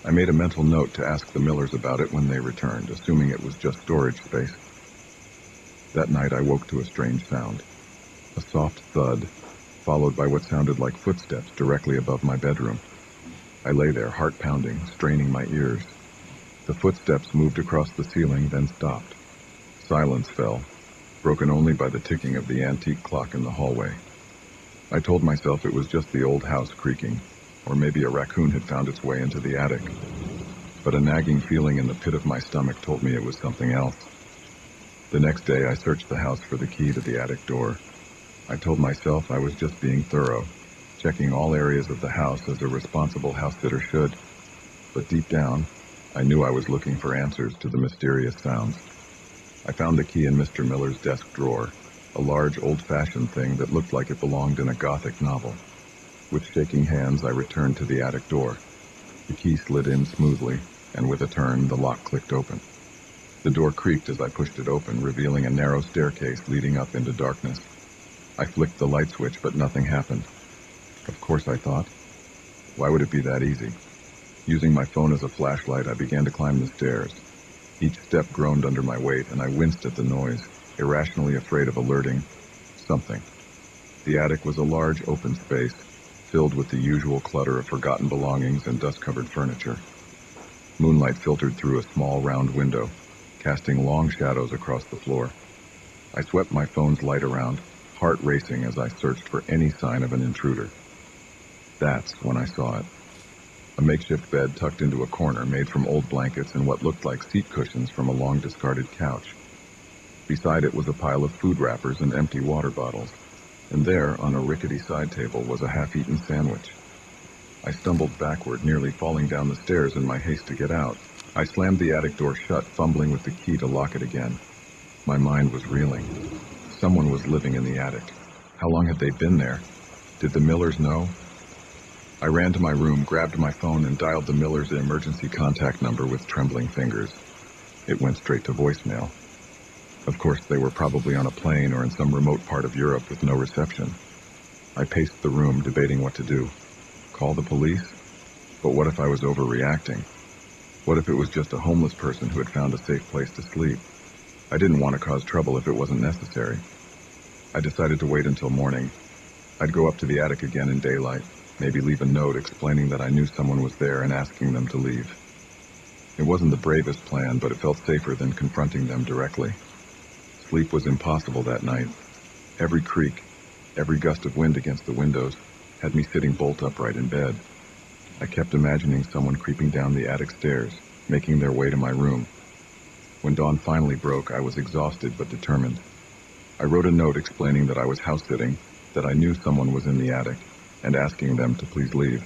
I made a mental note to ask the Millers about it when they returned, assuming it was just storage space. That night I woke to a strange sound. A soft thud, followed by what sounded like footsteps directly above my bedroom. I lay there, heart pounding, straining my ears. The footsteps moved across the ceiling, then stopped. Silence fell, broken only by the ticking of the antique clock in the hallway. I told myself it was just the old house creaking, or maybe a raccoon had found its way into the attic. But a nagging feeling in the pit of my stomach told me it was something else. The next day I searched the house for the key to the attic door. I told myself I was just being thorough, checking all areas of the house as a responsible house-sitter should. But deep down, I knew I was looking for answers to the mysterious sounds. I found the key in Mr. Miller's desk drawer, a large old-fashioned thing that looked like it belonged in a Gothic novel. With shaking hands, I returned to the attic door. The key slid in smoothly, and with a turn, the lock clicked open. The door creaked as I pushed it open, revealing a narrow staircase leading up into darkness. I flicked the light switch, but nothing happened. Of course, I thought. Why would it be that easy? Using my phone as a flashlight, I began to climb the stairs. Each step groaned under my weight, and I winced at the noise, irrationally afraid of alerting something. The attic was a large open space, filled with the usual clutter of forgotten belongings and dust-covered furniture. Moonlight filtered through a small round window, casting long shadows across the floor. I swept my phone's light around, heart racing as I searched for any sign of an intruder. That's when I saw it. A makeshift bed tucked into a corner made from old blankets and what looked like seat cushions from a long-discarded couch. Beside it was a pile of food wrappers and empty water bottles, and there, on a rickety side table, was a half-eaten sandwich. I stumbled backward, nearly falling down the stairs in my haste to get out. I slammed the attic door shut, fumbling with the key to lock it again. My mind was reeling. Someone was living in the attic. How long had they been there? Did the Millers know? I ran to my room, grabbed my phone, and dialed the Millers' emergency contact number with trembling fingers. It went straight to voicemail. Of course, they were probably on a plane or in some remote part of Europe with no reception. I paced the room, debating what to do. Call the police? But what if I was overreacting? What if it was just a homeless person who had found a safe place to sleep? I didn't want to cause trouble if it wasn't necessary. I decided to wait until morning. I'd go up to the attic again in daylight, maybe leave a note explaining that I knew someone was there and asking them to leave. It wasn't the bravest plan, but it felt safer than confronting them directly. Sleep was impossible that night. Every creak, every gust of wind against the windows had me sitting bolt upright in bed. I kept imagining someone creeping down the attic stairs, making their way to my room. When dawn finally broke, I was exhausted but determined. I wrote a note explaining that I was house-sitting, that I knew someone was in the attic, and asking them to please leave.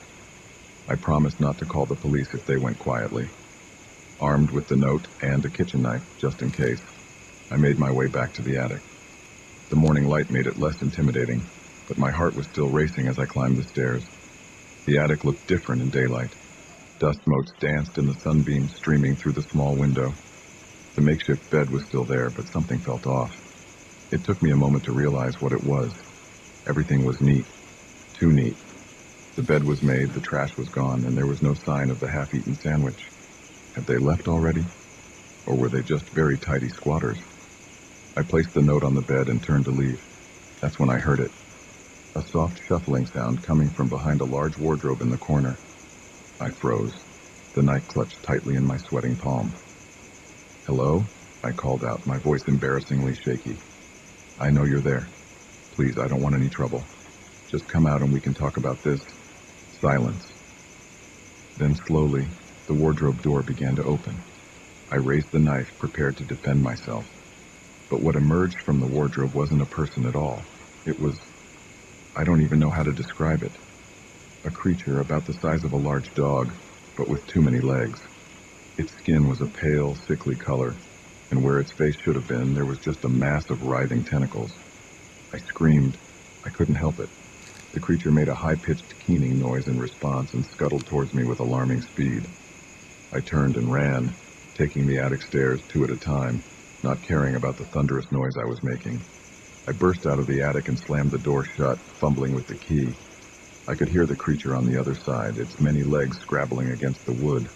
I promised not to call the police if they went quietly. Armed with the note and a kitchen knife, just in case, I made my way back to the attic. The morning light made it less intimidating, but my heart was still racing as I climbed the stairs. The attic looked different in daylight. Dust motes danced in the sunbeams streaming through the small window. The makeshift bed was still there, but something felt off. It took me a moment to realize what it was. Everything was neat. Too neat. The bed was made, the trash was gone, and there was no sign of the half-eaten sandwich. Had they left already? Or were they just very tidy squatters? I placed the note on the bed and turned to leave. That's when I heard it. A soft shuffling sound coming from behind a large wardrobe in the corner. I froze, the knife clutched tightly in my sweating palm. "Hello?" I called out, my voice embarrassingly shaky. "I know you're there. Please, I don't want any trouble. Just come out and we can talk about this." Silence. Then slowly, the wardrobe door began to open. I raised the knife, prepared to defend myself. But what emerged from the wardrobe wasn't a person at all. It was... I don't even know how to describe it. A creature about the size of a large dog, but with too many legs. Its skin was a pale, sickly color, and where its face should have been, there was just a mass of writhing tentacles. I screamed. I couldn't help it. The creature made a high-pitched keening noise in response and scuttled towards me with alarming speed. I turned and ran, taking the attic stairs 2 at a time, not caring about the thunderous noise I was making. I burst out of the attic and slammed the door shut, fumbling with the key. I could hear the creature on the other side, its many legs scrabbling against the wood.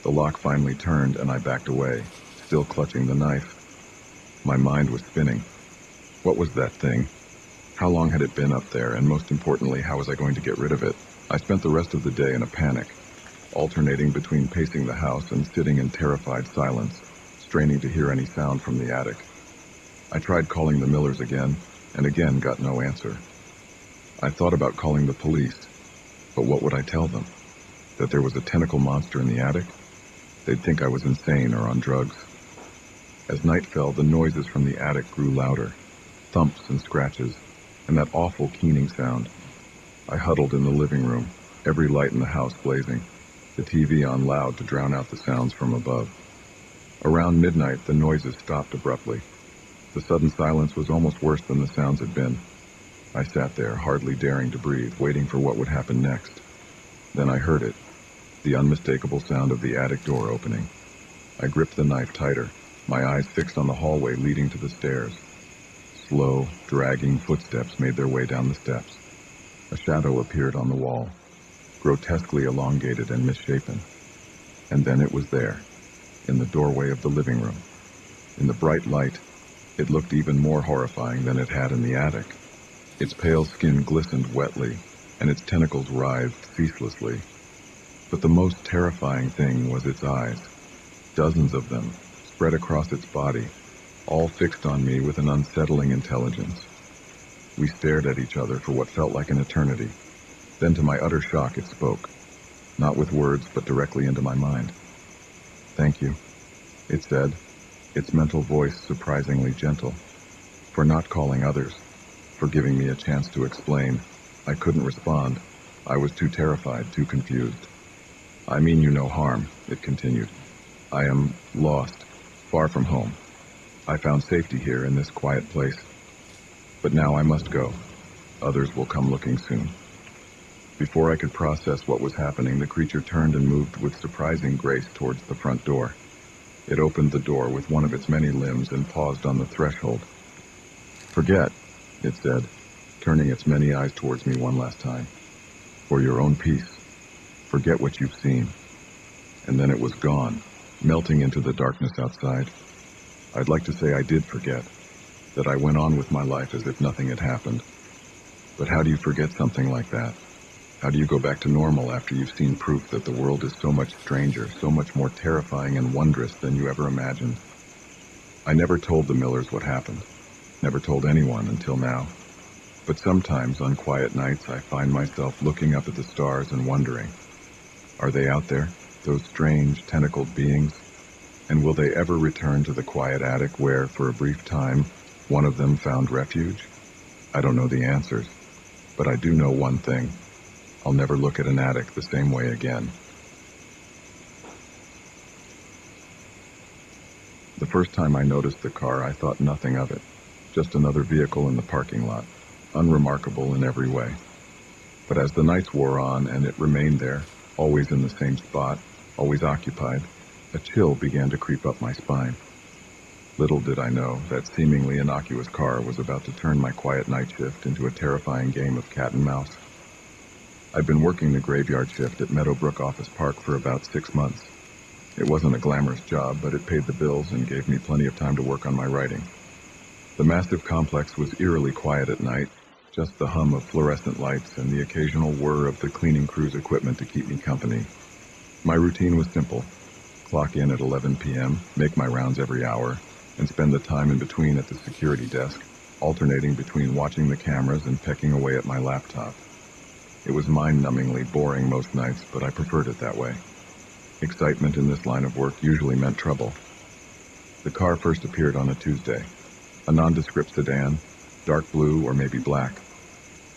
The lock finally turned and I backed away, still clutching the knife. My mind was spinning. What was that thing? How long had it been up there, and most importantly, how was I going to get rid of it? I spent the rest of the day in a panic, alternating between pacing the house and sitting in terrified silence, straining to hear any sound from the attic. I tried calling the Millers again, and again got no answer. I thought about calling the police, but what would I tell them? That there was a tentacle monster in the attic? They'd think I was insane or on drugs. As night fell, the noises from the attic grew louder, thumps and scratches, and that awful keening sound. I huddled in the living room, every light in the house blazing, the TV on loud to drown out the sounds from above. Around midnight, the noises stopped abruptly. The sudden silence was almost worse than the sounds had been. I sat there, hardly daring to breathe, waiting for what would happen next. Then I heard it, the unmistakable sound of the attic door opening. I gripped the knife tighter, my eyes fixed on the hallway leading to the stairs. Slow, dragging footsteps made their way down the steps. A shadow appeared on the wall, grotesquely elongated and misshapen. And then it was there, in the doorway of the living room. In the bright light, it looked even more horrifying than it had in the attic. Its pale skin glistened wetly, and its tentacles writhed ceaselessly. But the most terrifying thing was its eyes. Dozens of them, spread across its body, all fixed on me with an unsettling intelligence. We stared at each other for what felt like an eternity. Then to my utter shock, it spoke. Not with words, but directly into my mind. "Thank you," it said, its mental voice surprisingly gentle. "For not calling others, for giving me a chance to explain." I couldn't respond. I was too terrified, too confused. "I mean you no harm," it continued. "I am lost, far from home. I found safety here in this quiet place. But now I must go. Others will come looking soon." Before I could process what was happening, the creature turned and moved with surprising grace towards the front door. It opened the door with one of its many limbs and paused on the threshold. "Forget," it said, turning its many eyes towards me one last time. "For your own peace. Forget what you've seen. And then it was gone, melting into the darkness outside. I'd like to say I did forget, that I went on with my life as if nothing had happened. But how do you forget something like that? How do you go back to normal after you've seen proof that the world is so much stranger, so much more terrifying and wondrous than you ever imagined? I never told the Millers what happened. Never told anyone until now. But sometimes on quiet nights I find myself looking up at the stars and wondering, are they out there, those strange, tentacled beings? And will they ever return to the quiet attic where, for a brief time, one of them found refuge? I don't know the answers, but I do know one thing. I'll never look at an attic the same way again. The first time I noticed the car, I thought nothing of it. Just another vehicle in the parking lot, unremarkable in every way. But as the nights wore on and it remained there, always in the same spot, always occupied, a chill began to creep up my spine. Little did I know that seemingly innocuous car was about to turn my quiet night shift into a terrifying game of cat and mouse. I'd been working the graveyard shift at Meadowbrook Office Park for about 6 months. It wasn't a glamorous job, but it paid the bills and gave me plenty of time to work on my writing. The massive complex was eerily quiet at night, just the hum of fluorescent lights and the occasional whir of the cleaning crew's equipment to keep me company. My routine was simple. Clock in at 11 p.m., make my rounds every hour, and spend the time in between at the security desk, alternating between watching the cameras and pecking away at my laptop. It was mind-numbingly boring most nights, but I preferred it that way. Excitement in this line of work usually meant trouble. The car first appeared on a Tuesday. A nondescript sedan, dark blue or maybe black.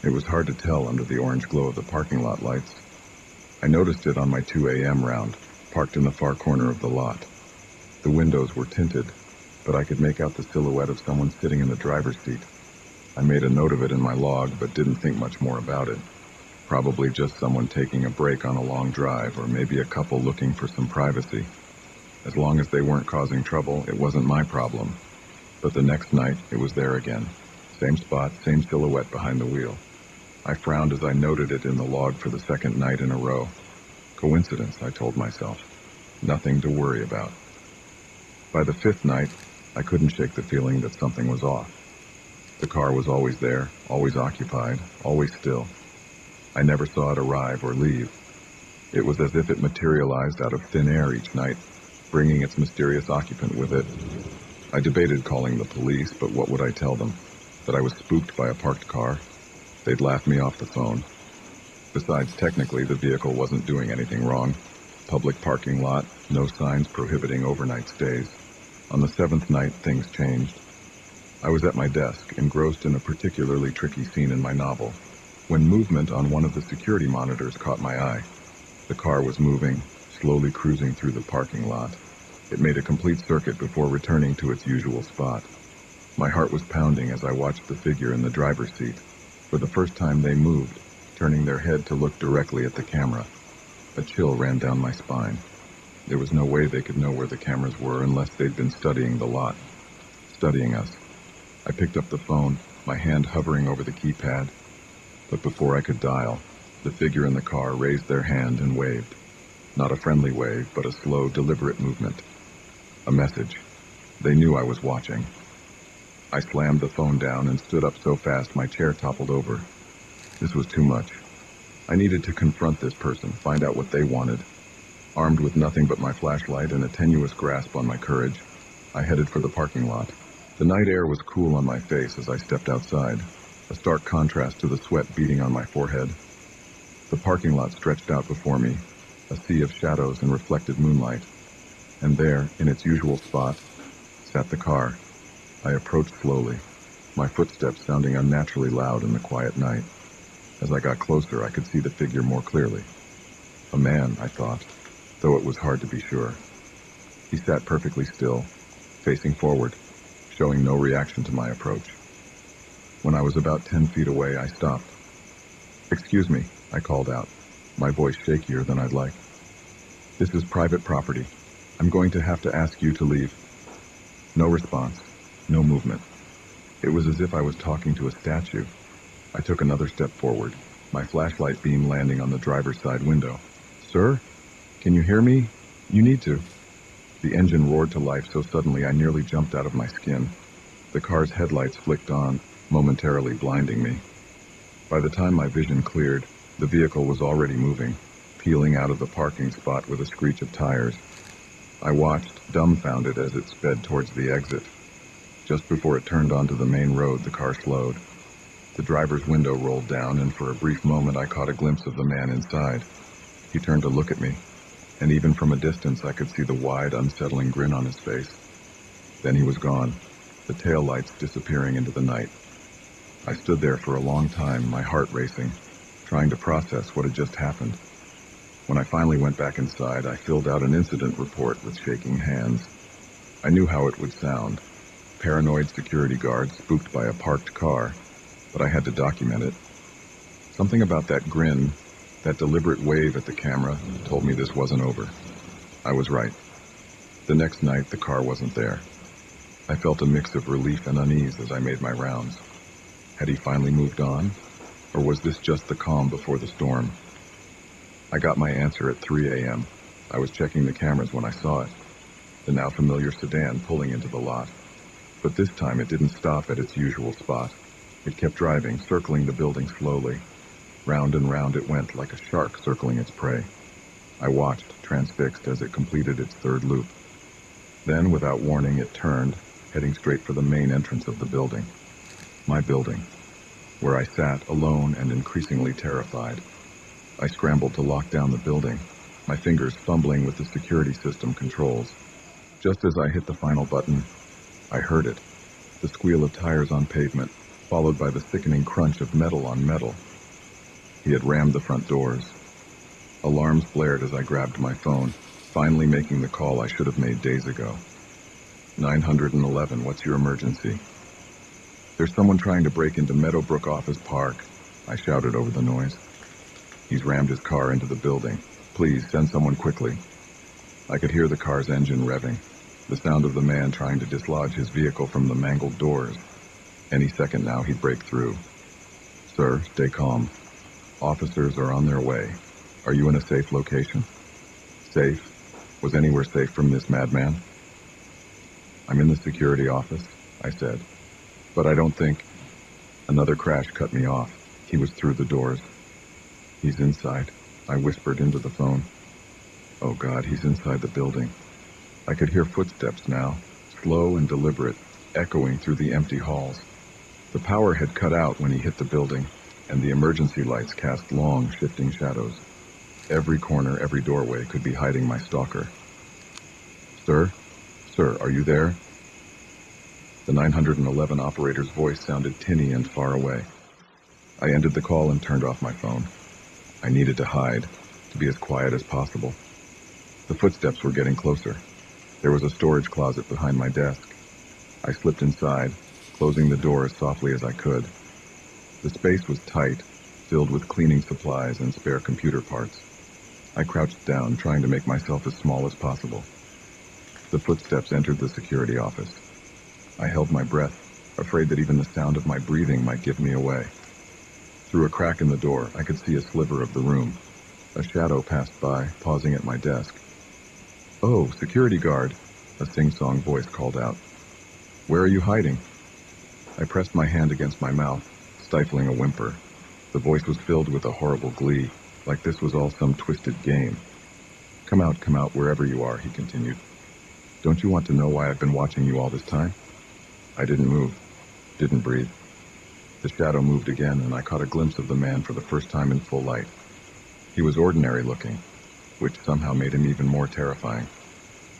It was hard to tell under the orange glow of the parking lot lights. I noticed it on my 2 a.m. round, parked in the far corner of the lot. The windows were tinted, but I could make out the silhouette of someone sitting in the driver's seat. I made a note of it in my log, but didn't think much more about it. Probably just someone taking a break on a long drive, or maybe a couple looking for some privacy. As long as they weren't causing trouble, it wasn't my problem. But the next night, it was there again. Same spot, same silhouette behind the wheel. I frowned as I noted it in the log for the second night in a row. Coincidence, I told myself. Nothing to worry about. By the fifth night, I couldn't shake the feeling that something was off. The car was always there, always occupied, always still. I never saw it arrive or leave. It was as if it materialized out of thin air each night, bringing its mysterious occupant with it. I debated calling the police, but what would I tell them? That I was spooked by a parked car? They'd laugh me off the phone. Besides, technically, the vehicle wasn't doing anything wrong. Public parking lot, no signs prohibiting overnight stays. On the seventh night, things changed. I was at my desk, engrossed in a particularly tricky scene in my novel, when movement on one of the security monitors caught my eye. The car was moving, slowly cruising through the parking lot. It made a complete circuit before returning to its usual spot. My heart was pounding as I watched the figure in the driver's seat. For the first time they moved, turning their head to look directly at the camera. A chill ran down my spine. There was no way they could know where the cameras were unless they'd been studying the lot. Studying us. I picked up the phone, my hand hovering over the keypad. But before I could dial, the figure in the car raised their hand and waved. Not a friendly wave, but a slow, deliberate movement. A message. They knew I was watching. I slammed the phone down and stood up so fast my chair toppled over. This was too much. I needed to confront this person, find out what they wanted. Armed with nothing but my flashlight and a tenuous grasp on my courage, I headed for the parking lot. The night air was cool on my face as I stepped outside, a stark contrast to the sweat beading on my forehead. The parking lot stretched out before me, a sea of shadows and reflected moonlight. And there, in its usual spot, sat the car. I approached slowly, my footsteps sounding unnaturally loud in the quiet night. As I got closer, I could see the figure more clearly. A man, I thought, though it was hard to be sure. He sat perfectly still, facing forward, showing no reaction to my approach. When I was about 10 feet away, I stopped. "Excuse me," I called out, my voice shakier than I'd like. "This is private property. I'm going to have to ask you to leave." No response, no movement. It was as if I was talking to a statue. I took another step forward, my flashlight beam landing on the driver's side window, Sir? Can you hear me? You need to. The engine roared to life so suddenly I nearly jumped out of my skin. The car's headlights flicked on, momentarily blinding me. By the time my vision cleared, the vehicle was already moving, peeling out of the parking spot with a screech of tires. I watched, dumbfounded, as it sped towards the exit. Just before it turned onto the main road, the car slowed. The driver's window rolled down, and for a brief moment I caught a glimpse of the man inside. He turned to look at me, and even from a distance I could see the wide, unsettling grin on his face. Then he was gone, the taillights disappearing into the night. I stood there for a long time, my heart racing, trying to process what had just happened. When I finally went back inside, I filled out an incident report with shaking hands. I knew how it would sound. Paranoid security guards spooked by a parked car, but I had to document it. Something about that grin, that deliberate wave at the camera, told me this wasn't over. I was right. The next night, the car wasn't there. I felt a mix of relief and unease as I made my rounds. Had he finally moved on? Or was this just the calm before the storm? I got my answer at 3 a.m. I was checking the cameras when I saw it. The now familiar sedan pulling into the lot. But this time it didn't stop at its usual spot. It kept driving, circling the building slowly. Round and round it went, like a shark circling its prey. I watched, transfixed, as it completed its third loop. Then, without warning, it turned, heading straight for the main entrance of the building. My building, where I sat, alone and increasingly terrified. I scrambled to lock down the building, my fingers fumbling with the security system controls. Just as I hit the final button, I heard it, the squeal of tires on pavement, followed by the sickening crunch of metal on metal. He had rammed the front doors. Alarms blared as I grabbed my phone, finally making the call I should have made days ago. 911, what's your emergency? There's someone trying to break into Meadowbrook Office Park, I shouted over the noise. He's rammed his car into the building. Please, send someone quickly. I could hear the car's engine revving, the sound of the man trying to dislodge his vehicle from the mangled doors. Any second now he'd break through. Sir, stay calm. Officers are on their way. Are you in a safe location? Safe? Was anywhere safe from this madman? I'm in the security office, I said. But I don't think... Another crash cut me off. He was through the doors. He's inside, I whispered into the phone. Oh God, he's inside the building. I could hear footsteps now, slow and deliberate, echoing through the empty halls. The power had cut out when he hit the building, and the emergency lights cast long, shifting shadows. Every corner, every doorway could be hiding my stalker. Sir? Sir, are you there? The 911 operator's voice sounded tinny and far away. I ended the call and turned off my phone. I needed to hide, to be as quiet as possible. The footsteps were getting closer. There was a storage closet behind my desk. I slipped inside, closing the door as softly as I could. The space was tight, filled with cleaning supplies and spare computer parts. I crouched down, trying to make myself as small as possible. The footsteps entered the security office. I held my breath, afraid that even the sound of my breathing might give me away. Through a crack in the door, I could see a sliver of the room. A shadow passed by, pausing at my desk. Oh, security guard, a sing-song voice called out. Where are you hiding? I pressed my hand against my mouth, stifling a whimper. The voice was filled with a horrible glee, like this was all some twisted game. Come out, wherever you are, he continued. Don't you want to know why I've been watching you all this time? I didn't move, didn't breathe. The shadow moved again, and I caught a glimpse of the man for the first time in full light. He was ordinary looking, which somehow made him even more terrifying.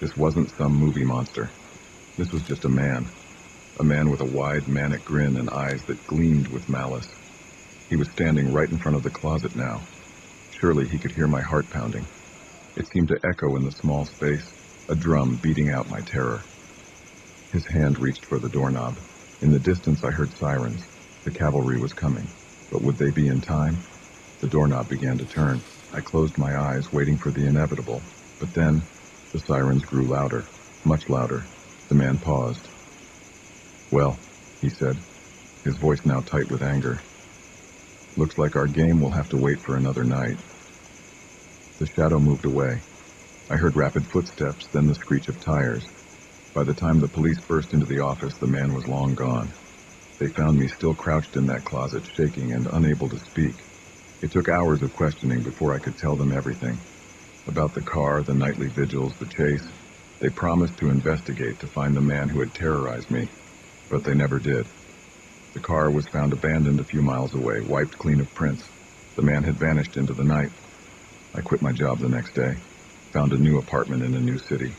This wasn't some movie monster. This was just a man with a wide, manic grin and eyes that gleamed with malice. He was standing right in front of the closet now. Surely he could hear my heart pounding. It seemed to echo in the small space, a drum beating out my terror. His hand reached for the doorknob. In the distance I heard sirens. The cavalry was coming. But would they be in time? The doorknob began to turn. I closed my eyes, waiting for the inevitable. But then, the sirens grew louder, much louder. The man paused. Well, he said, his voice now tight with anger. Looks like our game will have to wait for another night. The shadow moved away. I heard rapid footsteps, then the screech of tires. By the time the police burst into the office, the man was long gone. They found me still crouched in that closet, shaking and unable to speak. It took hours of questioning before I could tell them everything. About the car, the nightly vigils, the chase. They promised to investigate to find the man who had terrorized me, but they never did. The car was found abandoned a few miles away, wiped clean of prints. The man had vanished into the night. I quit my job the next day, found a new apartment in a new city.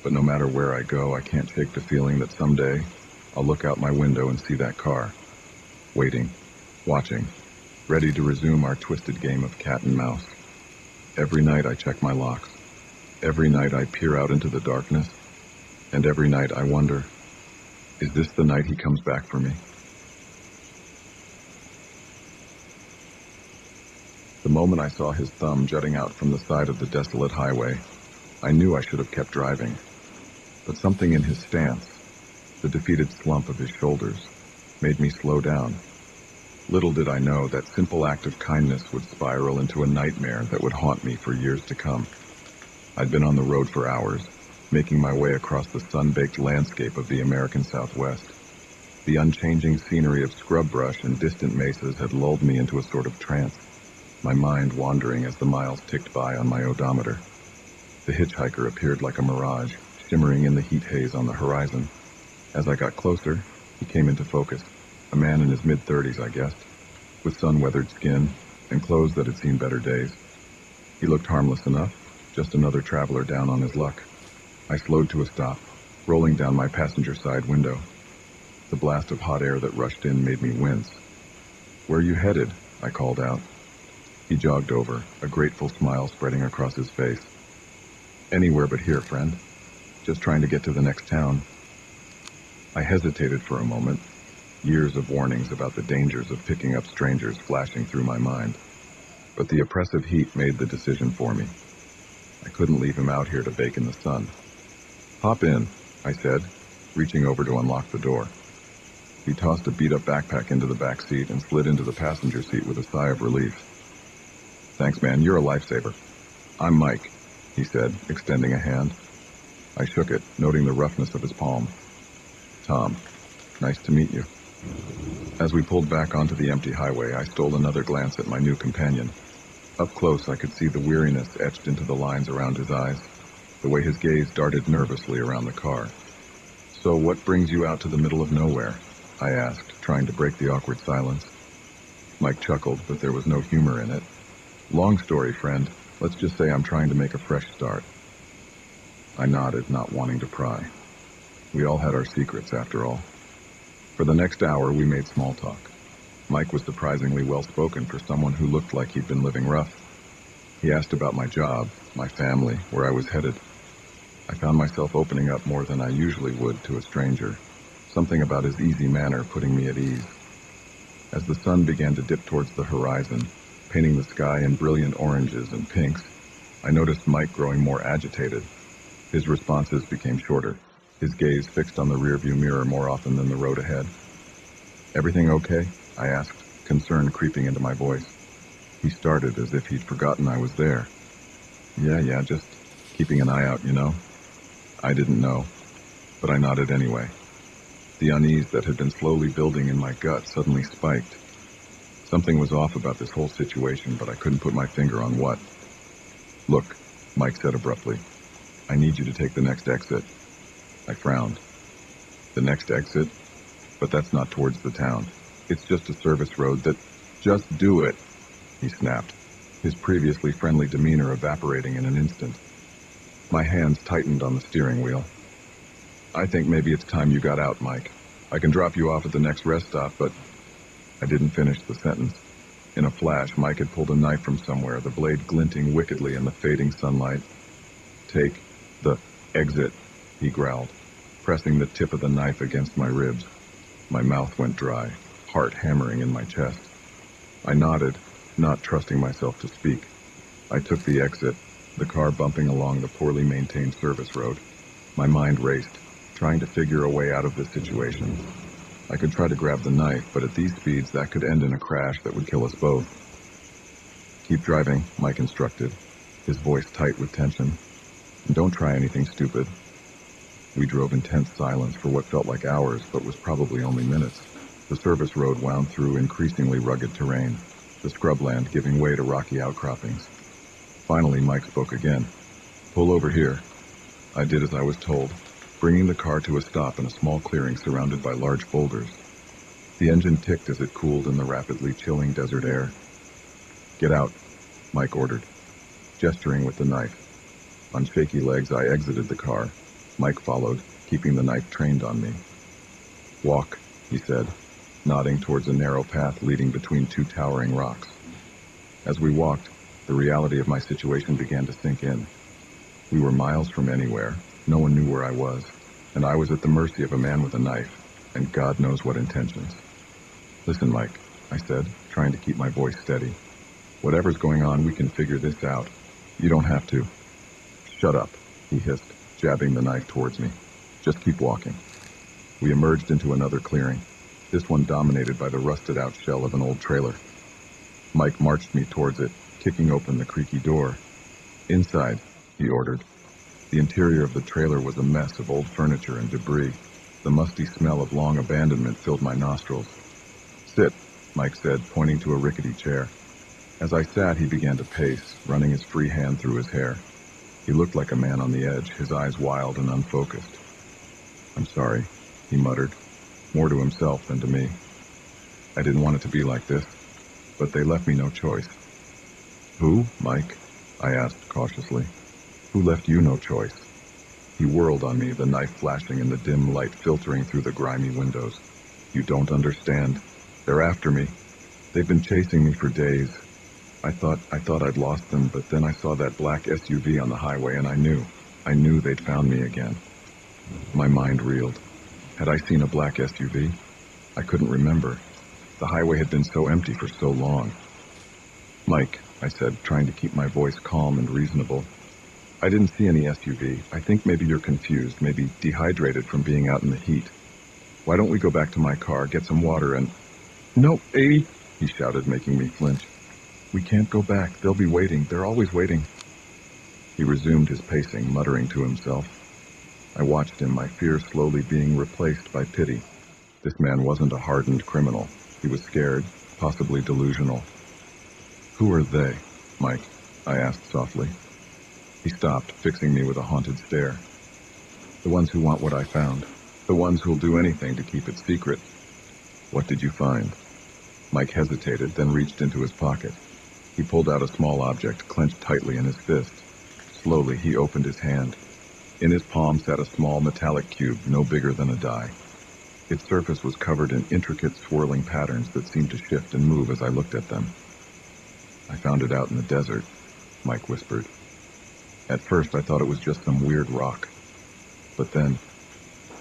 But no matter where I go, I can't shake the feeling that someday I'll look out my window and see that car, waiting, watching, ready to resume our twisted game of cat and mouse. Every night I check my locks. Every night I peer out into the darkness. And every night I wonder, is this the night he comes back for me? The moment I saw his thumb jutting out from the side of the desolate highway, I knew I should have kept driving. But something in his stance, the defeated slump of his shoulders, made me slow down. Little did I know that simple act of kindness would spiral into a nightmare that would haunt me for years to come. I'd been on the road for hours, making my way across the sun-baked landscape of the American Southwest. The unchanging scenery of scrub brush and distant mesas had lulled me into a sort of trance, my mind wandering as the miles ticked by on my odometer. The hitchhiker appeared like a mirage, shimmering in the heat haze on the horizon. As I got closer, he came into focus. A man in his mid-30s, I guessed, with sun-weathered skin and clothes that had seen better days. He looked harmless enough, just another traveler down on his luck. I slowed to a stop, rolling down my passenger side window. The blast of hot air that rushed in made me wince. "Where are you headed?" I called out. He jogged over, a grateful smile spreading across his face. "Anywhere but here, friend. Just trying to get to the next town." I hesitated for a moment, years of warnings about the dangers of picking up strangers flashing through my mind. But the oppressive heat made the decision for me. I couldn't leave him out here to bake in the sun. "Hop in," I said, reaching over to unlock the door. He tossed a beat-up backpack into the back seat and slid into the passenger seat with a sigh of relief. "Thanks, man. You're a lifesaver." "I'm Mike," he said, extending a hand. I shook it, noting the roughness of his palm. "Tom, nice to meet you." As we pulled back onto the empty highway, I stole another glance at my new companion. Up close, I could see the weariness etched into the lines around his eyes, the way his gaze darted nervously around the car. "So what brings you out to the middle of nowhere?" I asked, trying to break the awkward silence. Mike chuckled, but there was no humor in it. "Long story, friend. Let's just say I'm trying to make a fresh start." I nodded, not wanting to pry. We all had our secrets, after all. For the next hour, we made small talk. Mike was surprisingly well-spoken for someone who looked like he'd been living rough. He asked about my job, my family, where I was headed. I found myself opening up more than I usually would to a stranger, something about his easy manner putting me at ease. As the sun began to dip towards the horizon, painting the sky in brilliant oranges and pinks, I noticed Mike growing more agitated. His responses became shorter, his gaze fixed on the rearview mirror more often than the road ahead. "Everything okay?" I asked, concern creeping into my voice. He started as if he'd forgotten I was there. Yeah, just keeping an eye out, you know." I didn't know, but I nodded anyway. The unease that had been slowly building in my gut suddenly spiked. Something was off about this whole situation, but I couldn't put my finger on what. "Look," Mike said abruptly, "I need you to take the next exit." I frowned. "The next exit? But that's not towards the town. It's just a service road that—" "Just do it," he snapped, his previously friendly demeanor evaporating in an instant. My hands tightened on the steering wheel. "I think maybe it's time you got out, Mike. I can drop you off at the next rest stop, but—" I didn't finish the sentence. In a flash, Mike had pulled a knife from somewhere, the blade glinting wickedly in the fading sunlight. "Take the exit," he growled, pressing the tip of the knife against my ribs. My mouth went dry, heart hammering in my chest. I nodded, not trusting myself to speak. I took the exit, the car bumping along the poorly maintained service road. My mind raced, trying to figure a way out of this situation. I could try to grab the knife, but at these speeds that could end in a crash that would kill us both. "Keep driving," Mike instructed. his voice tight with tension. "And don't try anything stupid." We drove in tense silence for what felt like hours, but was probably only minutes. The service road wound through increasingly rugged terrain, the scrubland giving way to rocky outcroppings. Finally, Mike spoke again. "Pull over here." I did as I was told, bringing the car to a stop in a small clearing surrounded by large boulders. The engine ticked as it cooled in the rapidly chilling desert air. "Get out," Mike ordered, gesturing with the knife. On shaky legs, I exited the car. Mike followed, keeping the knife trained on me. "Walk," he said, nodding towards a narrow path leading between two towering rocks. As we walked, the reality of my situation began to sink in. We were miles from anywhere, no one knew where I was, and I was at the mercy of a man with a knife, and God knows what intentions. "Listen, Mike," I said, trying to keep my voice steady. "Whatever's going on, we can figure this out. You don't have to." "Shut up," he hissed, jabbing the knife towards me. "Just keep walking." We emerged into another clearing, this one dominated by the rusted-out shell of an old trailer. Mike marched me towards it, kicking open the creaky door. "Inside," he ordered. The interior of the trailer was a mess of old furniture and debris. The musty smell of long abandonment filled my nostrils. "Sit," Mike said, pointing to a rickety chair. As I sat, he began to pace, running his free hand through his hair. He looked like a man on the edge, his eyes wild and unfocused. "I'm sorry," he muttered, more to himself than to me. "I didn't want it to be like this, but they left me no choice." "Who, Mike?" I asked cautiously. "Who left you no choice?" He whirled on me, the knife flashing in the dim light filtering through the grimy windows. "You don't understand. They're after me. They've been chasing me for days. I thought I'd lost them, but then I saw that black SUV on the highway and I knew they'd found me again." My mind reeled. Had I seen a black SUV? I couldn't remember. The highway had been so empty for so long. "Mike," I said, trying to keep my voice calm and reasonable, "I didn't see any SUV. I think maybe you're confused, maybe dehydrated from being out in the heat. Why don't we go back to my car, get some water and—" "No, 80, he shouted, making me flinch. "We can't go back. They'll be waiting. They're always waiting." He resumed his pacing, muttering to himself. I watched him, my fear slowly being replaced by pity. This man wasn't a hardened criminal. He was scared, possibly delusional. "Who are they, Mike?" I asked softly. He stopped, fixing me with a haunted stare. "The ones who want what I found. The ones who'll do anything to keep it secret." "What did you find?" Mike hesitated, then reached into his pocket. He pulled out a small object, clenched tightly in his fist. Slowly, he opened his hand. In his palm sat a small metallic cube, no bigger than a die. Its surface was covered in intricate, swirling patterns that seemed to shift and move as I looked at them. "I found it out in the desert," Mike whispered. "At first, I thought it was just some weird rock. But then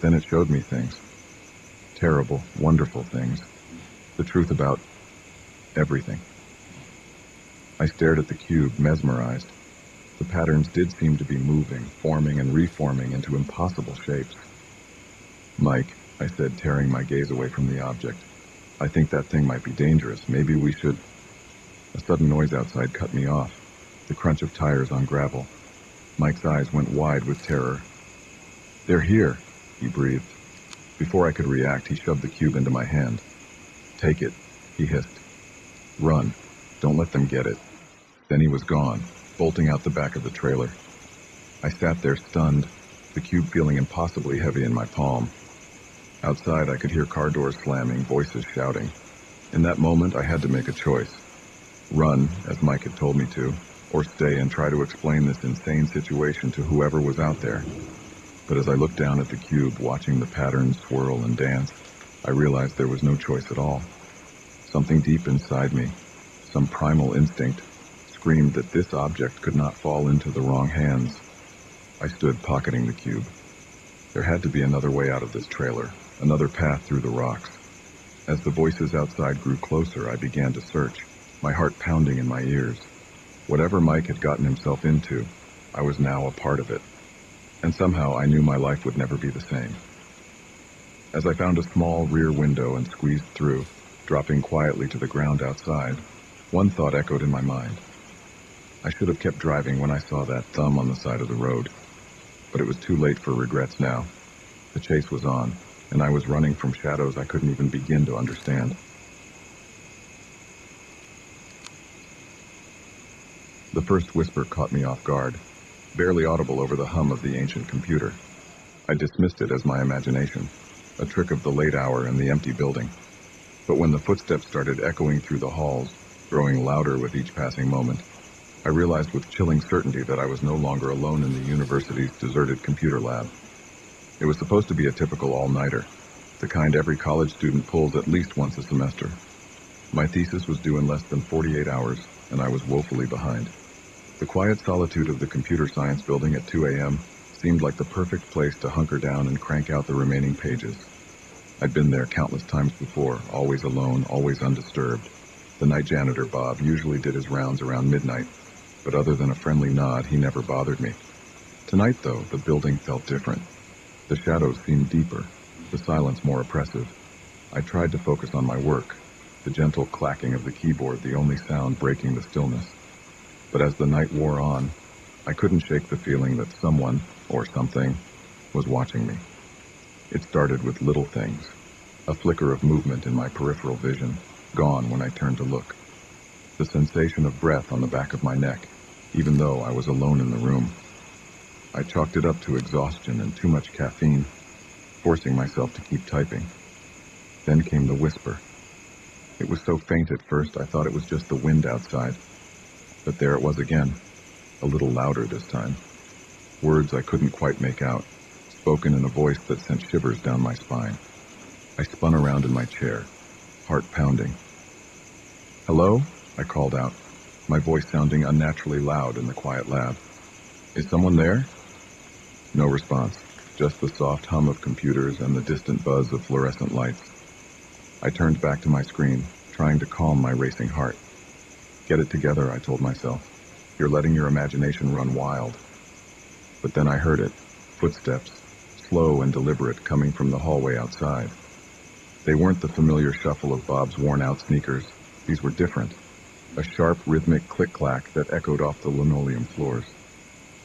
it showed me things. Terrible, wonderful things. The truth about everything." I stared at the cube, mesmerized. The patterns did seem to be moving, forming and reforming into impossible shapes. "Mike," I said, tearing my gaze away from the object, "I think that thing might be dangerous. Maybe we should—" A sudden noise outside cut me off, the crunch of tires on gravel. Mike's eyes went wide with terror. "They're here," he breathed. Before I could react, he shoved the cube into my hand. "Take it," he hissed. "Run. Don't let them get it." Then he was gone, bolting out the back of the trailer. I sat there stunned, the cube feeling impossibly heavy in my palm. Outside, I could hear car doors slamming, voices shouting. In that moment, I had to make a choice. Run, as Mike had told me to, or stay and try to explain this insane situation to whoever was out there. But as I looked down at the cube, watching the patterns swirl and dance, I realized there was no choice at all. Something deep inside me, some primal instinct, screamed that this object could not fall into the wrong hands. I stood pocketing the cube. There had to be another way out of this trailer, another path through the rocks. As the voices outside grew closer, I began to search, my heart pounding in my ears. Whatever Mike had gotten himself into, I was now a part of it. And somehow I knew my life would never be the same. As I found a small rear window and squeezed through, dropping quietly to the ground outside, one thought echoed in my mind. I should have kept driving when I saw that thumb on the side of the road, but it was too late for regrets now. The chase was on, and I was running from shadows I couldn't even begin to understand. The first whisper caught me off guard, barely audible over the hum of the ancient computer. I dismissed it as my imagination, a trick of the late hour and the empty building. But when the footsteps started echoing through the halls, growing louder with each passing moment, I realized with chilling certainty that I was no longer alone in the university's deserted computer lab. It was supposed to be a typical all-nighter, the kind every college student pulls at least once a semester. My thesis was due in less than 48 hours, and I was woefully behind. The quiet solitude of the computer science building at 2 a.m. seemed like the perfect place to hunker down and crank out the remaining pages. I'd been there countless times before, always alone, always undisturbed. The night janitor, Bob, usually did his rounds around midnight, but other than a friendly nod, he never bothered me. Tonight, though, the building felt different. The shadows seemed deeper, the silence more oppressive. I tried to focus on my work, the gentle clacking of the keyboard the only sound breaking the stillness. But as the night wore on, I couldn't shake the feeling that someone, or something, was watching me. It started with little things, a flicker of movement in my peripheral vision, gone when I turned to look. The sensation of breath on the back of my neck, even though I was alone in the room. I chalked it up to exhaustion and too much caffeine, forcing myself to keep typing. Then came the whisper. It was so faint at first I thought it was just the wind outside. But there it was again, a little louder this time. Words I couldn't quite make out, spoken in a voice that sent shivers down my spine. I spun around in my chair, heart pounding. "Hello?" I called out, my voice sounding unnaturally loud in the quiet lab. "Is someone there?" No response, just the soft hum of computers and the distant buzz of fluorescent lights. I turned back to my screen, trying to calm my racing heart. "Get it together," I told myself. "You're letting your imagination run wild." But then I heard it, footsteps, slow and deliberate, coming from the hallway outside. They weren't the familiar shuffle of Bob's worn-out sneakers. These were different, a sharp, rhythmic click-clack that echoed off the linoleum floors.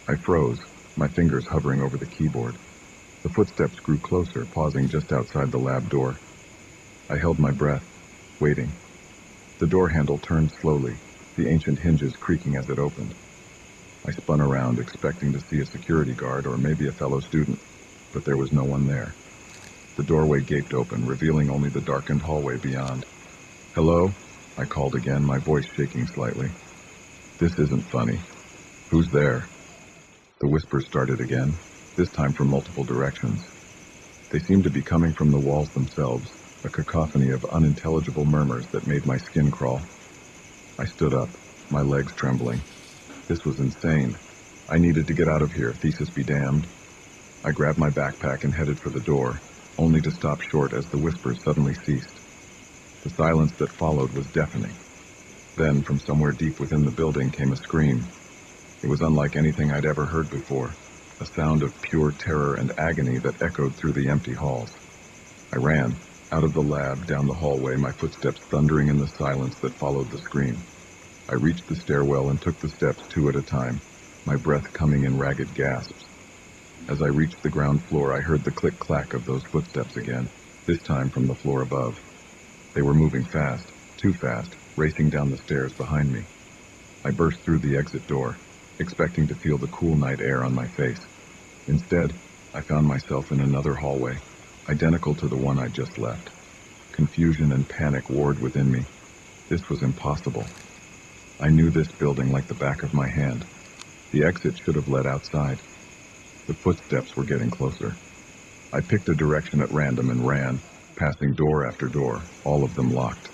I froze, my fingers hovering over the keyboard. The footsteps grew closer, pausing just outside the lab door. I held my breath, waiting. The door handle turned slowly, the ancient hinges creaking as it opened. I spun around, expecting to see a security guard or maybe a fellow student, but there was no one there. The doorway gaped open, revealing only the darkened hallway beyond. "Hello?" I called again, my voice shaking slightly. "This isn't funny. Who's there?" The whispers started again, this time from multiple directions. They seemed to be coming from the walls themselves, a cacophony of unintelligible murmurs that made my skin crawl. I stood up, my legs trembling. This was insane. I needed to get out of here, thesis be damned. I grabbed my backpack and headed for the door, only to stop short as the whispers suddenly ceased. The silence that followed was deafening. Then, from somewhere deep within the building, came a scream. It was unlike anything I'd ever heard before, a sound of pure terror and agony that echoed through the empty halls. I ran, out of the lab, down the hallway, my footsteps thundering in the silence that followed the scream. I reached the stairwell and took the steps 2 at a time, my breath coming in ragged gasps. As I reached the ground floor, I heard the click-clack of those footsteps again, this time from the floor above. They were moving fast, too fast, racing down the stairs behind me. I burst through the exit door, expecting to feel the cool night air on my face. Instead, I found myself in another hallway, identical to the one I'd just left. Confusion and panic warred within me. This was impossible. I knew this building like the back of my hand. The exit should have led outside. The footsteps were getting closer. I picked a direction at random and ran, passing door after door, all of them locked.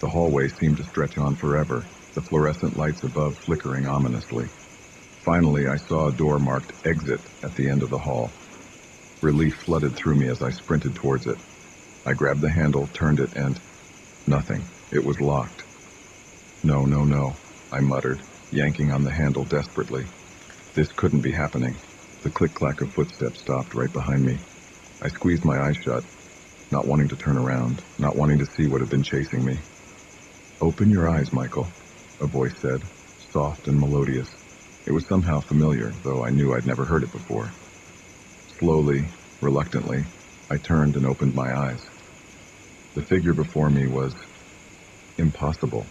The hallway seemed to stretch on forever, the fluorescent lights above flickering ominously. Finally, I saw a door marked "Exit" at the end of the hall. Relief flooded through me as I sprinted towards it. I grabbed the handle, turned it, and nothing. It was locked. No, no, no, I muttered, yanking on the handle desperately. This couldn't be happening. The click-clack of footsteps stopped right behind me. I squeezed my eyes shut, not wanting to turn around, not wanting to see what had been chasing me. "Open your eyes, Michael," a voice said, soft and melodious. It was somehow familiar, though I knew I'd never heard it before. Slowly, reluctantly, I turned and opened my eyes. The figure before me was impossible.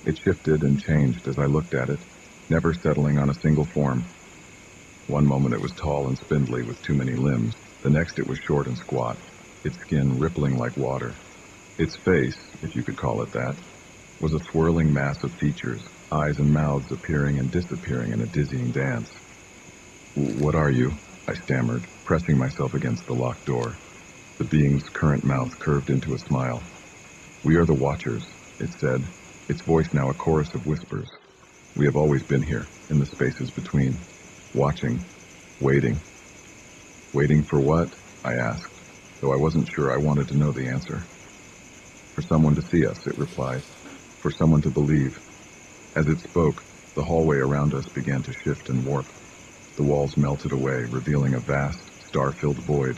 It shifted and changed as I looked at it, never settling on a single form. One moment it was tall and spindly with too many limbs. The next it was short and squat, its skin rippling like water. Its face, if you could call it that, was a swirling mass of features, eyes and mouths appearing and disappearing in a dizzying dance. "What are you?" I stammered, pressing myself against the locked door. The being's current mouth curved into a smile. "We are the Watchers," it said, its voice now a chorus of whispers. "We have always been here, in the spaces between, watching, waiting." "Waiting for what?" I asked, though I wasn't sure I wanted to know the answer. "For someone to see us," it replied. "For someone to believe." As it spoke, the hallway around us began to shift and warp. The walls melted away, revealing a vast, star-filled void.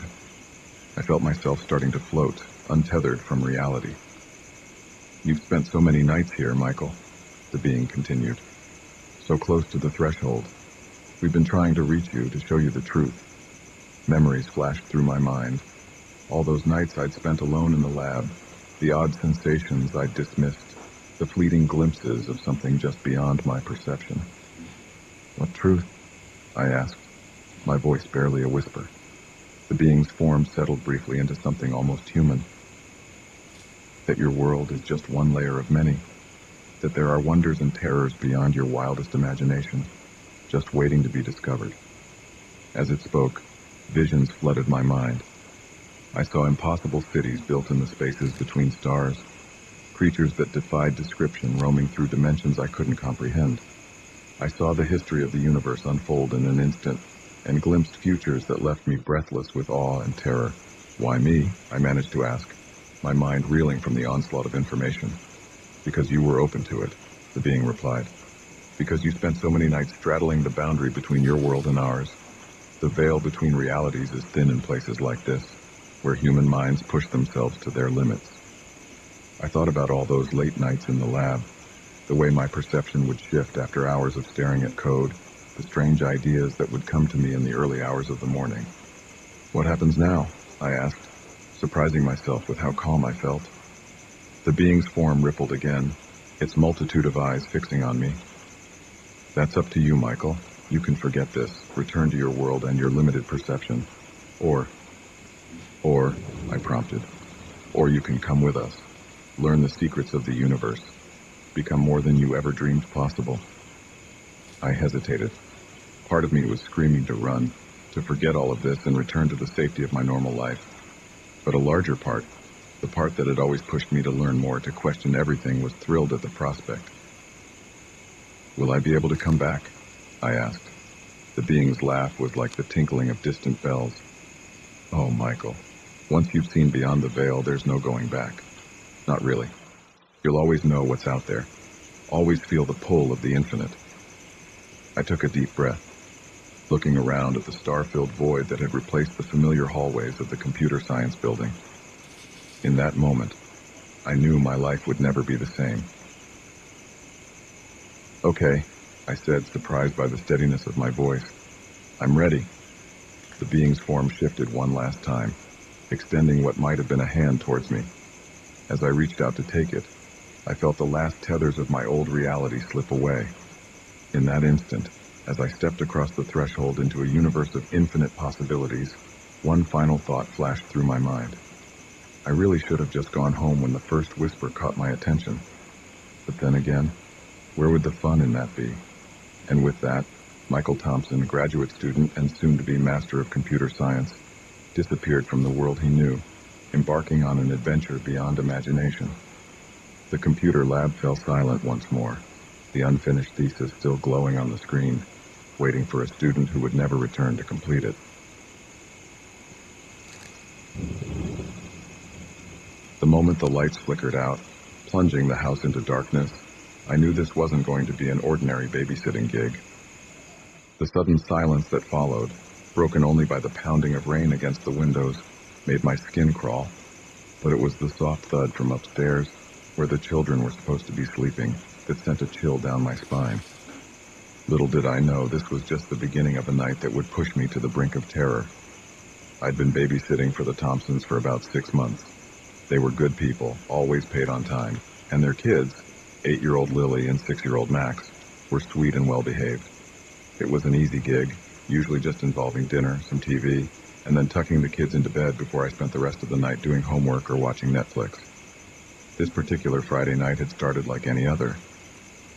I felt myself starting to float, untethered from reality. "You've spent so many nights here, Michael," the being continued. "So close to the threshold. We've been trying to reach you, to show you the truth." Memories flashed through my mind. All those nights I'd spent alone in the lab, the odd sensations I'd dismissed, the fleeting glimpses of something just beyond my perception. "What truth?" I asked, my voice barely a whisper. The being's form settled briefly into something almost human. "That your world is just one layer of many. That there are wonders and terrors beyond your wildest imagination, just waiting to be discovered." As it spoke, visions flooded my mind. I saw impossible cities built in the spaces between stars, creatures that defied description roaming through dimensions I couldn't comprehend. I saw the history of the universe unfold in an instant, and glimpsed futures that left me breathless with awe and terror. "Why me?" I managed to ask, my mind reeling from the onslaught of information. "Because you were open to it," the being replied. "Because you spent so many nights straddling the boundary between your world and ours. The veil between realities is thin in places like this, where human minds push themselves to their limits." I thought about all those late nights in the lab, the way my perception would shift after hours of staring at code, the strange ideas that would come to me in the early hours of the morning. "What happens now?" I asked, surprising myself with how calm I felt. The being's form rippled again, its multitude of eyes fixing on me. "That's up to you, Michael. You can forget this, return to your world and your limited perception. Or, I prompted, or you can come with us, learn the secrets of the universe, become more than you ever dreamed possible." I hesitated. Part of me was screaming to run, to forget all of this and return to the safety of my normal life. But a larger part, the part that had always pushed me to learn more, to question everything, was thrilled at the prospect. "Will I be able to come back?" I asked. The being's laugh was like the tinkling of distant bells. "Oh, Michael, once you've seen beyond the veil, there's no going back. Not really. You'll always know what's out there, always feel the pull of the infinite." I took a deep breath, looking around at the star-filled void that had replaced the familiar hallways of the computer science building. In that moment, I knew my life would never be the same. "Okay," I said, surprised by the steadiness of my voice. "I'm ready." The being's form shifted one last time, extending what might have been a hand towards me. As I reached out to take it, I felt the last tethers of my old reality slip away. In that instant, as I stepped across the threshold into a universe of infinite possibilities, one final thought flashed through my mind. I really should have just gone home when the first whisper caught my attention. But then again, where would the fun in that be? And with that, Michael Thompson, graduate student and soon-to-be master of computer science, disappeared from the world he knew, embarking on an adventure beyond imagination. The computer lab fell silent once more, the unfinished thesis still glowing on the screen, waiting for a student who would never return to complete it. The moment the lights flickered out, plunging the house into darkness, I knew this wasn't going to be an ordinary babysitting gig. The sudden silence that followed, broken only by the pounding of rain against the windows, made my skin crawl, but it was the soft thud from upstairs, where the children were supposed to be sleeping. that sent a chill down my spine. Little did I know this was just the beginning of a night that would push me to the brink of terror. I'd been babysitting for the Thompsons for about 6 months. They were good people, always paid on time, and their kids, 8-year-old Lily and 6-year-old Max, were sweet and well-behaved. It was an easy gig, usually just involving dinner, some TV, and then tucking the kids into bed before I spent the rest of the night doing homework or watching Netflix. This particular Friday night had started like any other.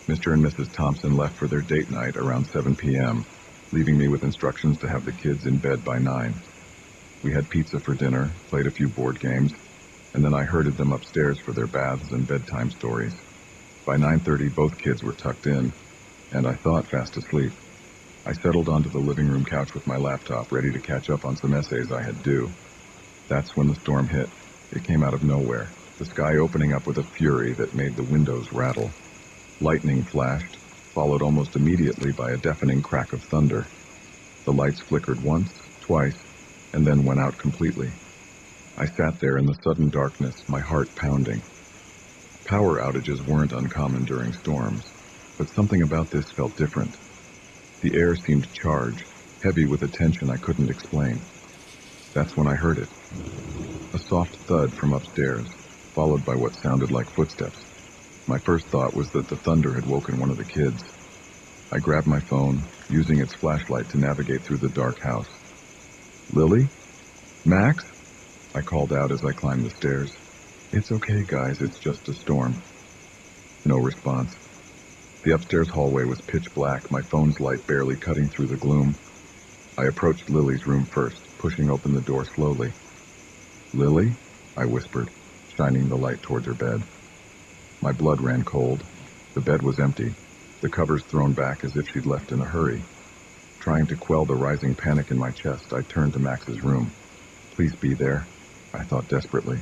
Mr. and Mrs. Thompson left for their date night around 7 p.m., leaving me with instructions to have the kids in bed by 9. We had pizza for dinner, played a few board games, and then I herded them upstairs for their baths and bedtime stories. By 9:30, both kids were tucked in, and I thought fast asleep. I settled onto the living room couch with my laptop, ready to catch up on some essays I had due. That's when the storm hit. It came out of nowhere, the sky opening up with a fury that made the windows rattle. Lightning flashed, followed almost immediately by a deafening crack of thunder. The lights flickered once, twice, and then went out completely. I sat there in the sudden darkness, my heart pounding. Power outages weren't uncommon during storms, but something about this felt different. The air seemed charged, heavy with a tension I couldn't explain. That's when I heard it. A soft thud from upstairs, followed by what sounded like footsteps. My first thought was that the thunder had woken one of the kids. I grabbed my phone, using its flashlight to navigate through the dark house. "Lily? Max?" I called out as I climbed the stairs. "It's okay, guys, it's just a storm." No response. The upstairs hallway was pitch black, my phone's light barely cutting through the gloom. I approached Lily's room first, pushing open the door slowly. "Lily?" I whispered, shining the light towards her bed. My blood ran cold. The bed was empty, the covers thrown back as if she'd left in a hurry. Trying to quell the rising panic in my chest, I turned to Max's room. "Please be there," I thought desperately.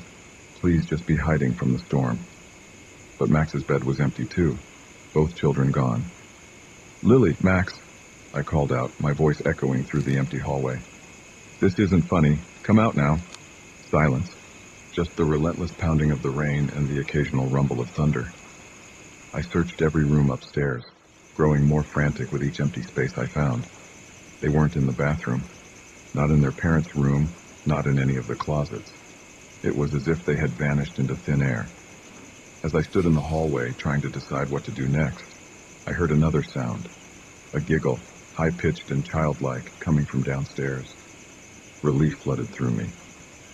"Please just be hiding from the storm." But Max's bed was empty too, both children gone. "Lily, Max," I called out, my voice echoing through the empty hallway. "This isn't funny. Come out now." Silence. Just the relentless pounding of the rain and the occasional rumble of thunder. I searched every room upstairs, growing more frantic with each empty space I found. They weren't in the bathroom, not in their parents' room, not in any of the closets. It was as if they had vanished into thin air. As I stood in the hallway, trying to decide what to do next, I heard another sound, a giggle, high-pitched and childlike, coming from downstairs. Relief flooded through me.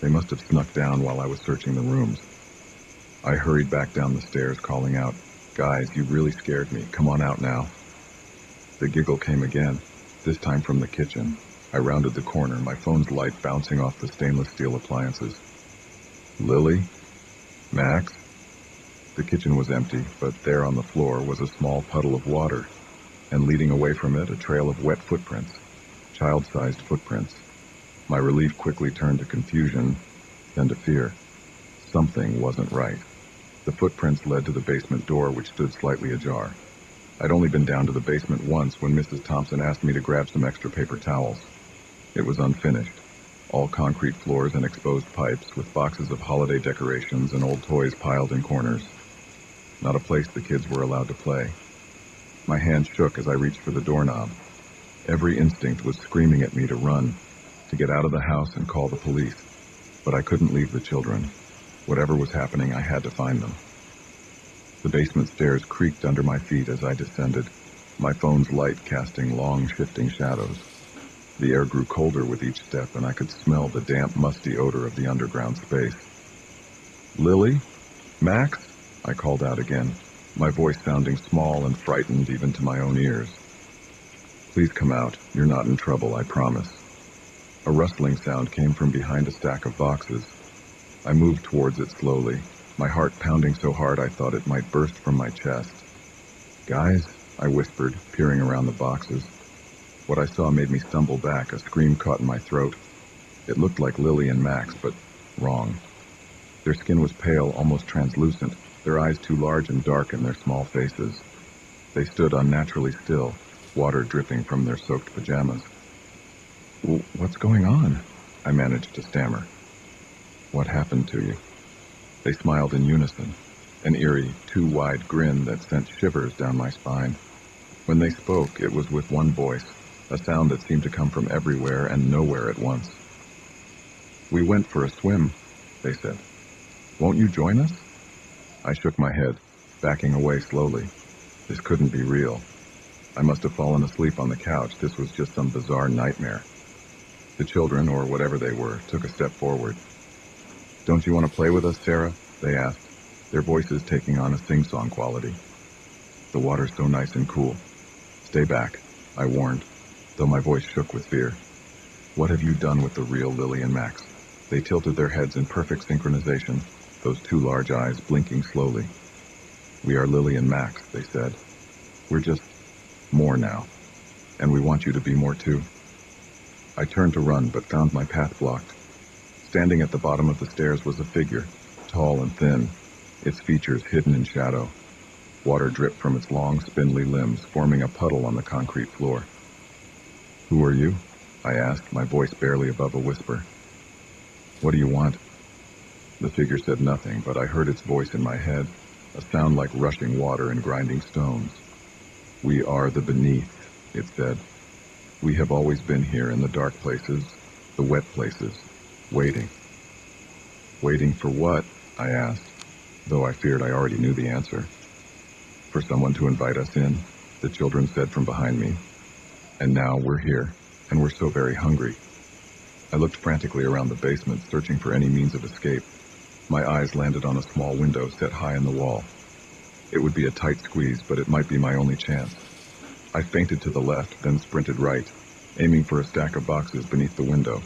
They must have snuck down while I was searching the rooms. I hurried back down the stairs, calling out, "Guys, you really scared me. Come on out now." The giggle came again, this time from the kitchen. I rounded the corner, my phone's light bouncing off the stainless steel appliances. "Lily? Max?" The kitchen was empty, but there on the floor was a small puddle of water, and leading away from it, a trail of wet footprints, child-sized footprints. My relief quickly turned to confusion, then to fear. Something wasn't right. The footprints led to the basement door, which stood slightly ajar. I'd only been down to the basement once when Mrs. Thompson asked me to grab some extra paper towels. It was unfinished, all concrete floors and exposed pipes, with boxes of holiday decorations and old toys piled in corners. Not a place the kids were allowed to play. My hand shook as I reached for the doorknob. Every instinct was screaming at me to run, to get out of the house and call the police. But I couldn't leave the children. Whatever was happening, I had to find them. The basement stairs creaked under my feet as I descended, my phone's light casting long, shifting shadows. The air grew colder with each step, and I could smell the damp, musty odor of the underground space. "Lily? Max?" I called out again, my voice sounding small and frightened even to my own ears. "Please come out. You're not in trouble, I promise." A rustling sound came from behind a stack of boxes. I moved towards it slowly, my heart pounding so hard I thought it might burst from my chest. "Guys," I whispered, peering around the boxes. What I saw made me stumble back, a scream caught in my throat. It looked like Lily and Max, but wrong. Their skin was pale, almost translucent, their eyes too large and dark in their small faces. They stood unnaturally still, water dripping from their soaked pajamas. "What's going on?" I managed to stammer. "What happened to you?" They smiled in unison. an eerie, too-wide grin that sent shivers down my spine. When they spoke, it was with one voice, a sound that seemed to come from everywhere and nowhere at once. "We went for a swim," they said. "Won't you join us?" I shook my head, backing away slowly. This couldn't be real. I must have fallen asleep on the couch. This was just some bizarre nightmare. The children, or whatever they were, took a step forward. "Don't you want to play with us, Sarah?" they asked, their voices taking on a sing-song quality. "The water's so nice and cool." "Stay back," I warned, though my voice shook with fear. "What have you done with the real Lily and Max?" They tilted their heads in perfect synchronization, those two large eyes blinking slowly. "We are Lily and Max," they said. "We're just more now, and we want you to be more too." I turned to run, but found my path blocked. Standing at the bottom of the stairs was a figure, tall and thin, its features hidden in shadow. Water dripped from its long, spindly limbs, forming a puddle on the concrete floor. "Who are you?" I asked, my voice barely above a whisper. "What do you want?" The figure said nothing, but I heard its voice in my head, a sound like rushing water and grinding stones. "We are the Beneath," it said. "We have always been here in the dark places, the wet places, waiting." "Waiting for what?" I asked, though I feared I already knew the answer. "For someone to invite us in," the children said from behind me. "And now we're here, and we're so very hungry." I looked frantically around the basement, searching for any means of escape. My eyes landed on a small window set high in the wall. It would be a tight squeeze, but it might be my only chance. I feinted to the left, then sprinted right, aiming for a stack of boxes beneath the window.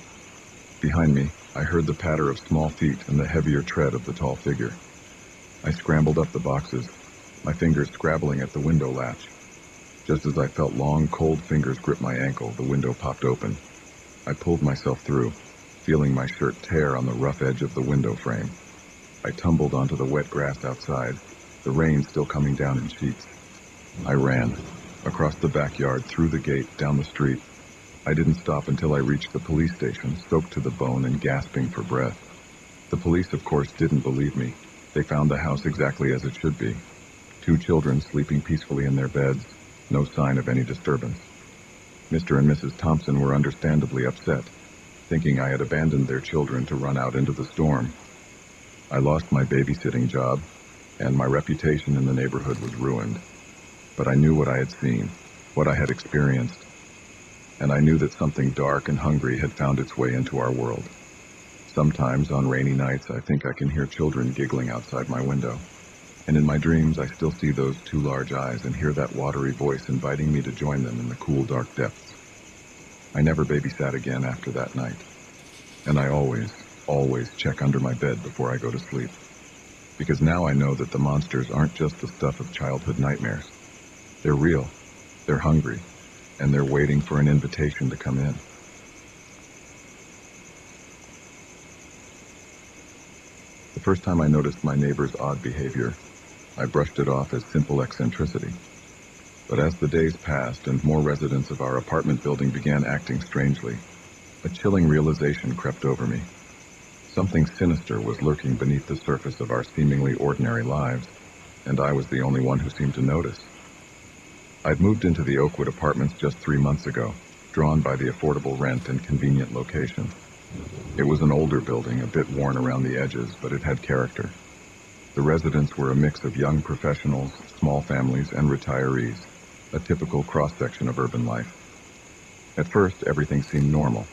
Behind me, I heard the patter of small feet and the heavier tread of the tall figure. I scrambled up the boxes, my fingers scrabbling at the window latch. Just as I felt long, cold fingers grip my ankle, the window popped open. I pulled myself through, feeling my shirt tear on the rough edge of the window frame. I tumbled onto the wet grass outside, the rain still coming down in sheets. I ran, across the backyard, through the gate, down the street. I didn't stop until I reached the police station, soaked to the bone and gasping for breath. The police, of course, didn't believe me. They found the house exactly as it should be. 2 children sleeping peacefully in their beds, no sign of any disturbance. Mr. and Mrs. Thompson were understandably upset, thinking I had abandoned their children to run out into the storm. I lost my babysitting job, and my reputation in the neighborhood was ruined. But I knew what I had seen, what I had experienced, and I knew that something dark and hungry had found its way into our world. Sometimes, on rainy nights, I think I can hear children giggling outside my window. And in my dreams, I still see those 2 large eyes and hear that watery voice inviting me to join them in the cool, dark depths. I never babysat again after that night. And I always check under my bed before I go to sleep. Because now I know that the monsters aren't just the stuff of childhood nightmares. They're real, they're hungry, and they're waiting for an invitation to come in. The first time I noticed my neighbor's odd behavior, I brushed it off as simple eccentricity. But as the days passed and more residents of our apartment building began acting strangely, a chilling realization crept over me. Something sinister was lurking beneath the surface of our seemingly ordinary lives, and I was the only one who seemed to notice. I'd moved into the Oakwood Apartments just 3 months ago, drawn by the affordable rent and convenient location. It was an older building, a bit worn around the edges, but it had character. The residents were a mix of young professionals, small families, and retirees, a typical cross-section of urban life. At first, everything seemed normal.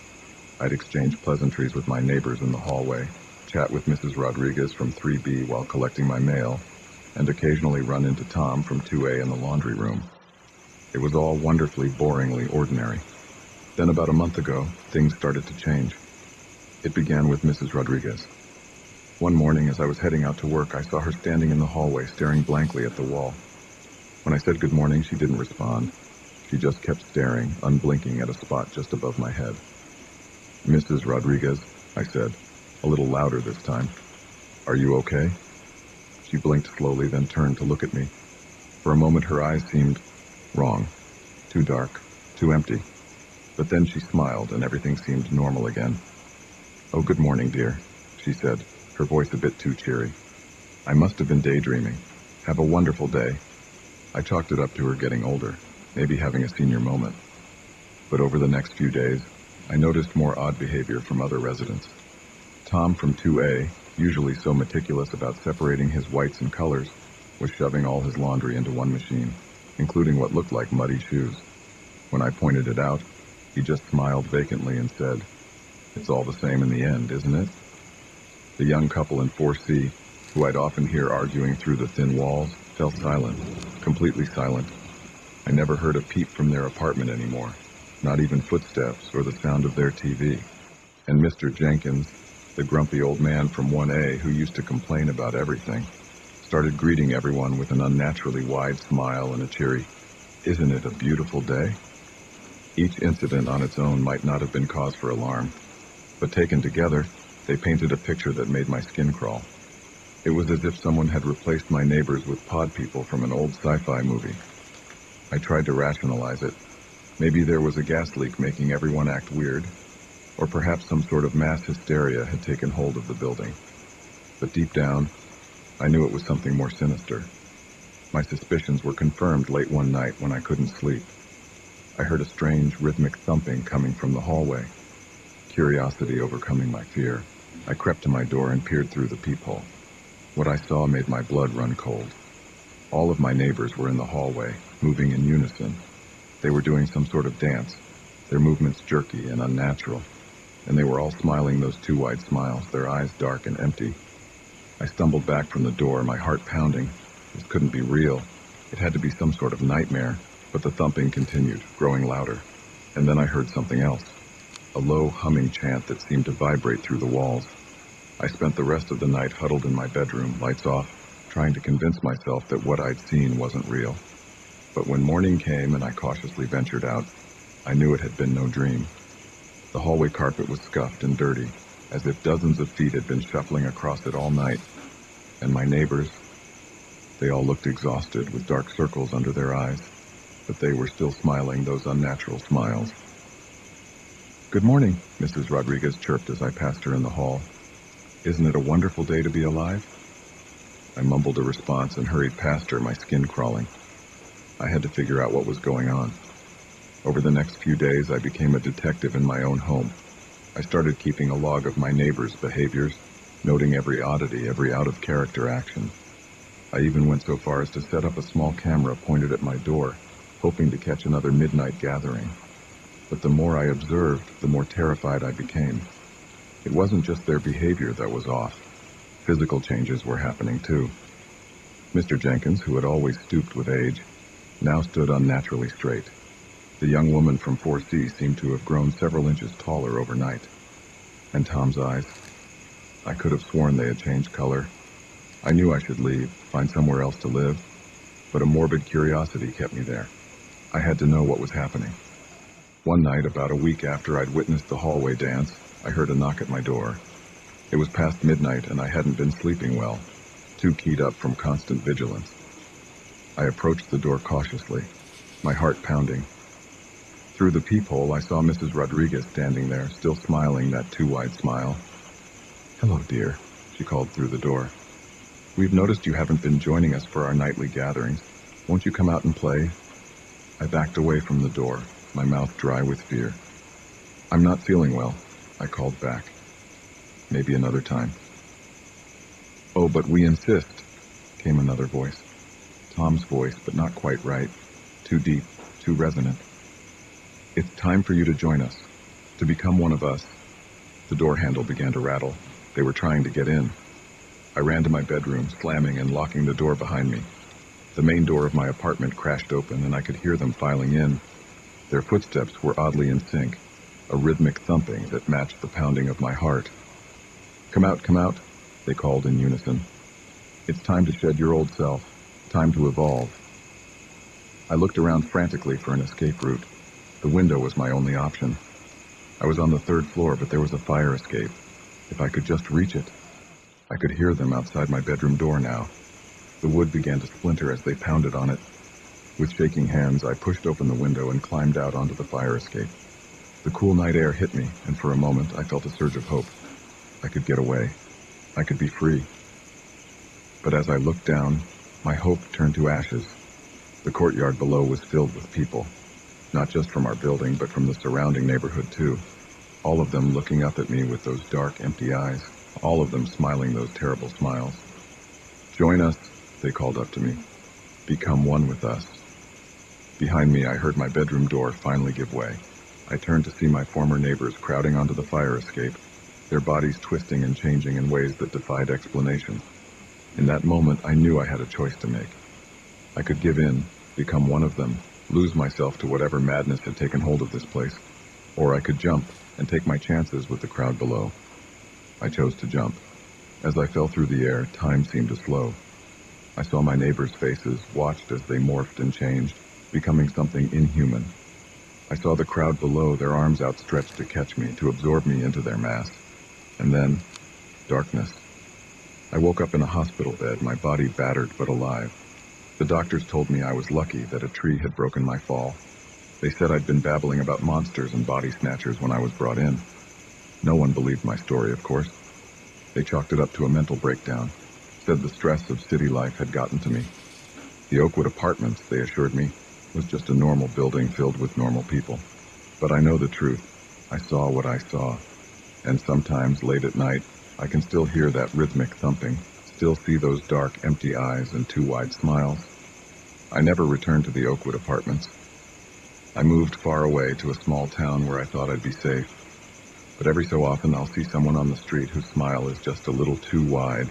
I'd exchange pleasantries with my neighbors in the hallway, chat with Mrs. Rodriguez from 3B while collecting my mail, and occasionally run into Tom from 2A in the laundry room. It was all wonderfully, boringly ordinary. Then about a month ago, things started to change. It began with Mrs. Rodriguez. One morning, as I was heading out to work, I saw her standing in the hallway, staring blankly at the wall. When I said good morning, she didn't respond. She just kept staring, unblinking at a spot just above my head. "Mrs. Rodriguez," I said, a little louder this time. "Are you okay?" She blinked slowly, then turned to look at me. For a moment, her eyes seemed wrong, too dark, too empty. But then she smiled, and everything seemed normal again. "Oh, good morning, dear," she said, her voice a bit too cheery. I must have been daydreaming. Have a wonderful day. I chalked it up to her getting older, maybe having a senior moment. But over the next few days, I noticed more odd behavior from other residents. Tom from 2A, usually so meticulous about separating his whites and colors, was shoving all his laundry into one machine, including what looked like muddy shoes. When I pointed it out, he just smiled vacantly and said, "It's all the same in the end, isn't it?" The young couple in 4C, who I'd often hear arguing through the thin walls, fell silent, completely silent. I never heard a peep from their apartment anymore, not even footsteps or the sound of their TV. And Mr. Jenkins, the grumpy old man from 1A who used to complain about everything, started greeting everyone with an unnaturally wide smile and a cheery, "Isn't it a beautiful day?" Each incident on its own might not have been cause for alarm, but taken together, they painted a picture that made my skin crawl. It was as if someone had replaced my neighbors with pod people from an old sci-fi movie. I tried to rationalize it. Maybe there was a gas leak making everyone act weird, or perhaps some sort of mass hysteria had taken hold of the building. But deep down, I knew it was something more sinister. My suspicions were confirmed late one night when I couldn't sleep. I heard a strange, rhythmic thumping coming from the hallway. Curiosity overcoming my fear, I crept to my door and peered through the peephole. What I saw made my blood run cold. All of my neighbors were in the hallway, moving in unison. They were doing some sort of dance, their movements jerky and unnatural, and they were all smiling those two wide smiles, their eyes dark and empty. I stumbled back from the door, my heart pounding. This couldn't be real. It had to be some sort of nightmare, but the thumping continued, growing louder. And then I heard something else, a low humming chant that seemed to vibrate through the walls. I spent the rest of the night huddled in my bedroom, lights off, trying to convince myself that what I'd seen wasn't real. But when morning came and I cautiously ventured out, I knew it had been no dream. The hallway carpet was scuffed and dirty, as if dozens of feet had been shuffling across it all night. And my neighbors, they all looked exhausted with dark circles under their eyes, but they were still smiling those unnatural smiles. "Good morning," Mrs. Rodriguez chirped as I passed her in the hall. "Isn't it a wonderful day to be alive?" I mumbled a response and hurried past her, my skin crawling. I had to figure out what was going on. Over the next few days, I became a detective in my own home. I started keeping a log of my neighbors' behaviors, noting every oddity, every out-of-character action. I even went so far as to set up a small camera pointed at my door, hoping to catch another midnight gathering. But the more I observed, the more terrified I became. It wasn't just their behavior that was off. Physical changes were happening too. Mr. Jenkins, who had always stooped with age, now stood unnaturally straight. The young woman from 4C seemed to have grown several inches taller overnight. And Tom's eyes, I could have sworn they had changed color. I knew I should leave, find somewhere else to live, but a morbid curiosity kept me there. I had to know what was happening. One night, about a week after I'd witnessed the hallway dance, I heard a knock at my door. It was past midnight and I hadn't been sleeping well, too keyed up from constant vigilance. I approached the door cautiously, my heart pounding. Through the peephole, I saw Mrs. Rodriguez standing there, still smiling that too-wide smile. "Hello, dear," she called through the door. "We've noticed you haven't been joining us for our nightly gatherings. Won't you come out and play?" I backed away from the door, my mouth dry with fear. "I'm not feeling well," I called back. "Maybe another time." "Oh, but we insist," came another voice. Tom's voice, but not quite right. Too deep, too resonant. "It's time for you to join us, to become one of us." The door handle began to rattle. They were trying to get in. I ran to my bedroom, slamming and locking the door behind me. The main door of my apartment crashed open, and I could hear them filing in. Their footsteps were oddly in sync, a rhythmic thumping that matched the pounding of my heart. Come out," they called in unison. "It's time to shed your old self, time to evolve." I looked around frantically for an escape route. The window was my only option. I was on the 3rd floor, but there was a fire escape. If I could just reach it. I could hear them outside my bedroom door now. The wood began to splinter as they pounded on it. With shaking hands, I pushed open the window and climbed out onto the fire escape. The cool night air hit me, and for a moment I felt a surge of hope. I could get away. I could be free. But as I looked down, my hope turned to ashes. The courtyard below was filled with people, not just from our building, but from the surrounding neighborhood too. All of them looking up at me with those dark, empty eyes, all of them smiling those terrible smiles. "Join us," they called up to me. "Become one with us." Behind me, I heard my bedroom door finally give way. I turned to see my former neighbors crowding onto the fire escape, their bodies twisting and changing in ways that defied explanation. In that moment, I knew I had a choice to make. I could give in, become one of them, lose myself to whatever madness had taken hold of this place, or I could jump and take my chances with the crowd below. I chose to jump. As I fell through the air, time seemed to slow. I saw my neighbors' faces, watched as they morphed and changed, becoming something inhuman. I saw the crowd below, their arms outstretched to catch me, to absorb me into their mass. And then, darkness. I woke up in a hospital bed, my body battered but alive. The doctors told me I was lucky that a tree had broken my fall. They said I'd been babbling about monsters and body snatchers when I was brought in. No one believed my story, of course. They chalked it up to a mental breakdown, said the stress of city life had gotten to me. The Oakwood Apartments, they assured me, was just a normal building filled with normal people. But I know the truth. I saw what I saw. And sometimes, late at night, I can still hear that rhythmic thumping, still see those dark, empty eyes and two wide smiles. I never returned to the Oakwood Apartments. I moved far away to a small town where I thought I'd be safe. But every so often I'll see someone on the street whose smile is just a little too wide,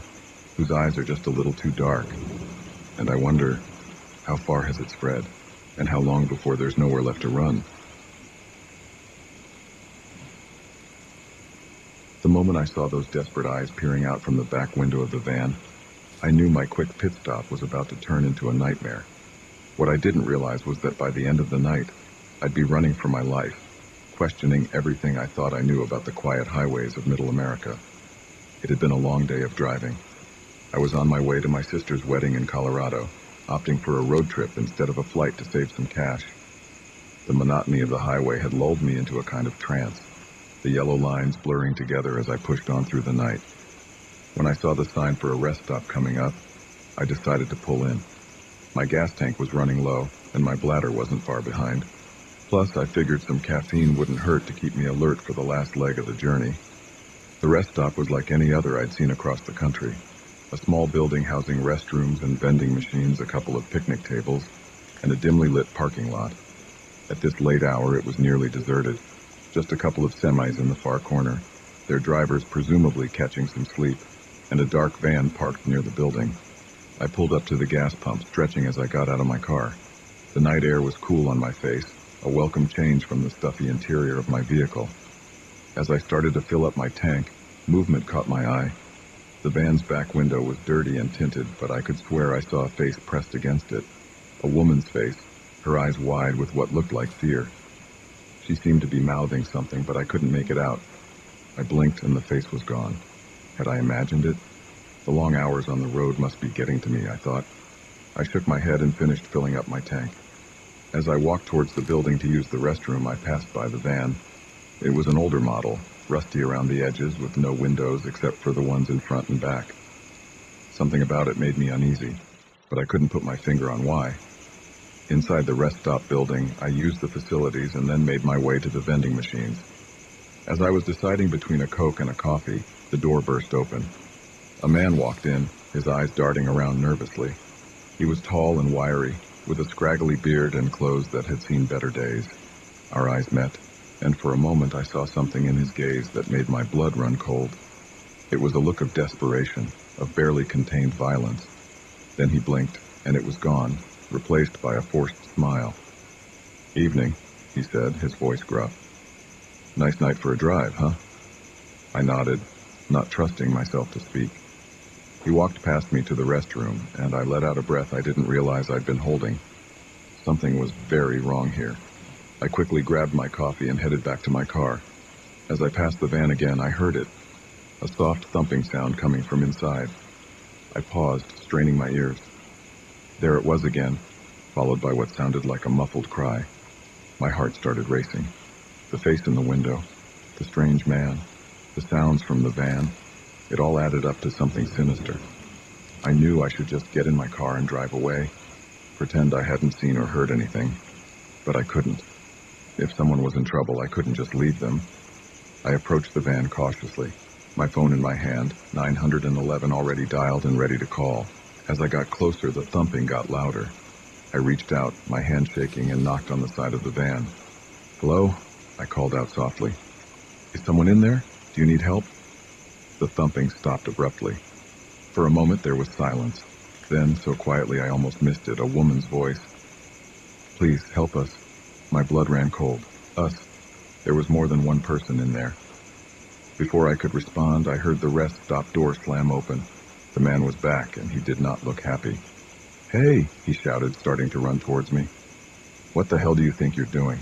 whose eyes are just a little too dark. And I wonder, how far has it spread? And how long before there's nowhere left to run? The moment I saw those desperate eyes peering out from the back window of the van, I knew my quick pit stop was about to turn into a nightmare. What I didn't realize was that by the end of the night, I'd be running for my life, questioning everything I thought I knew about the quiet highways of Middle America. It had been a long day of driving. I was on my way to my sister's wedding in Colorado, opting for a road trip instead of a flight to save some cash. The monotony of the highway had lulled me into a kind of trance, the yellow lines blurring together as I pushed on through the night. When I saw the sign for a rest stop coming up, I decided to pull in. My gas tank was running low, and my bladder wasn't far behind. Plus, I figured some caffeine wouldn't hurt to keep me alert for the last leg of the journey. The rest stop was like any other I'd seen across the country. A small building housing restrooms and vending machines, a couple of picnic tables, and a dimly lit parking lot. At this late hour, it was nearly deserted. Just a couple of semis in the far corner, their drivers presumably catching some sleep, and a dark van parked near the building. I pulled up to the gas pump, stretching as I got out of my car. The night air was cool on my face, a welcome change from the stuffy interior of my vehicle. As I started to fill up my tank, movement caught my eye. The van's back window was dirty and tinted, but I could swear I saw a face pressed against it. A woman's face, her eyes wide with what looked like fear. She seemed to be mouthing something, but I couldn't make it out. I blinked and the face was gone. Had I imagined it? The long hours on the road must be getting to me, I thought. I shook my head and finished filling up my tank. As I walked towards the building to use the restroom, I passed by the van. It was an older model, rusty around the edges with no windows except for the ones in front and back. Something about it made me uneasy, but I couldn't put my finger on why. Inside the rest stop building, I used the facilities and then made my way to the vending machines. As I was deciding between a Coke and a coffee, the door burst open. A man walked in, his eyes darting around nervously. He was tall and wiry, with a scraggly beard and clothes that had seen better days. Our eyes met, and for a moment I saw something in his gaze that made my blood run cold. It was a look of desperation, of barely contained violence. Then he blinked, and it was gone, replaced by a forced smile. "Evening," he said, his voice gruff. "Nice night for a drive, huh?" I nodded, not trusting myself to speak. He walked past me to the restroom, and I let out a breath I didn't realize I'd been holding. Something was very wrong here. I quickly grabbed my coffee and headed back to my car. As I passed the van again, I heard it, a soft thumping sound coming from inside. I paused, straining my ears. There it was again, followed by what sounded like a muffled cry. My heart started racing. The face in the window, the strange man, the sounds from the van, it all added up to something sinister. I knew I should just get in my car and drive away, pretend I hadn't seen or heard anything, but I couldn't. If someone was in trouble, I couldn't just leave them. I approached the van cautiously, my phone in my hand, 911 already dialed and ready to call. As I got closer, the thumping got louder. I reached out, my hand shaking, and knocked on the side of the van. "Hello?" I called out softly. "Is someone in there? Do you need help?" The thumping stopped abruptly. For a moment there was silence. Then, so quietly I almost missed it, a woman's voice. "Please, help us." My blood ran cold. Us. There was more than one person in there. Before I could respond, I heard the rest stop door slam open. The man was back, and he did not look happy. "Hey!" he shouted, starting to run towards me. "What the hell do you think you're doing?"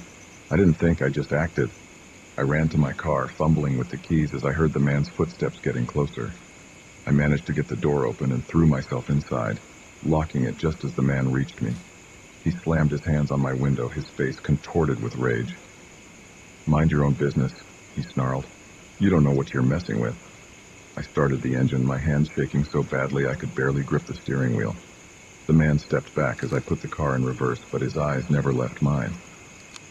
"I didn't think, I just acted." I ran to my car, fumbling with the keys as I heard the man's footsteps getting closer. I managed to get the door open and threw myself inside, locking it just as the man reached me. He slammed his hands on my window, his face contorted with rage. "Mind your own business," he snarled. "You don't know what you're messing with." I started the engine, my hands shaking so badly I could barely grip the steering wheel. The man stepped back as I put the car in reverse, but his eyes never left mine.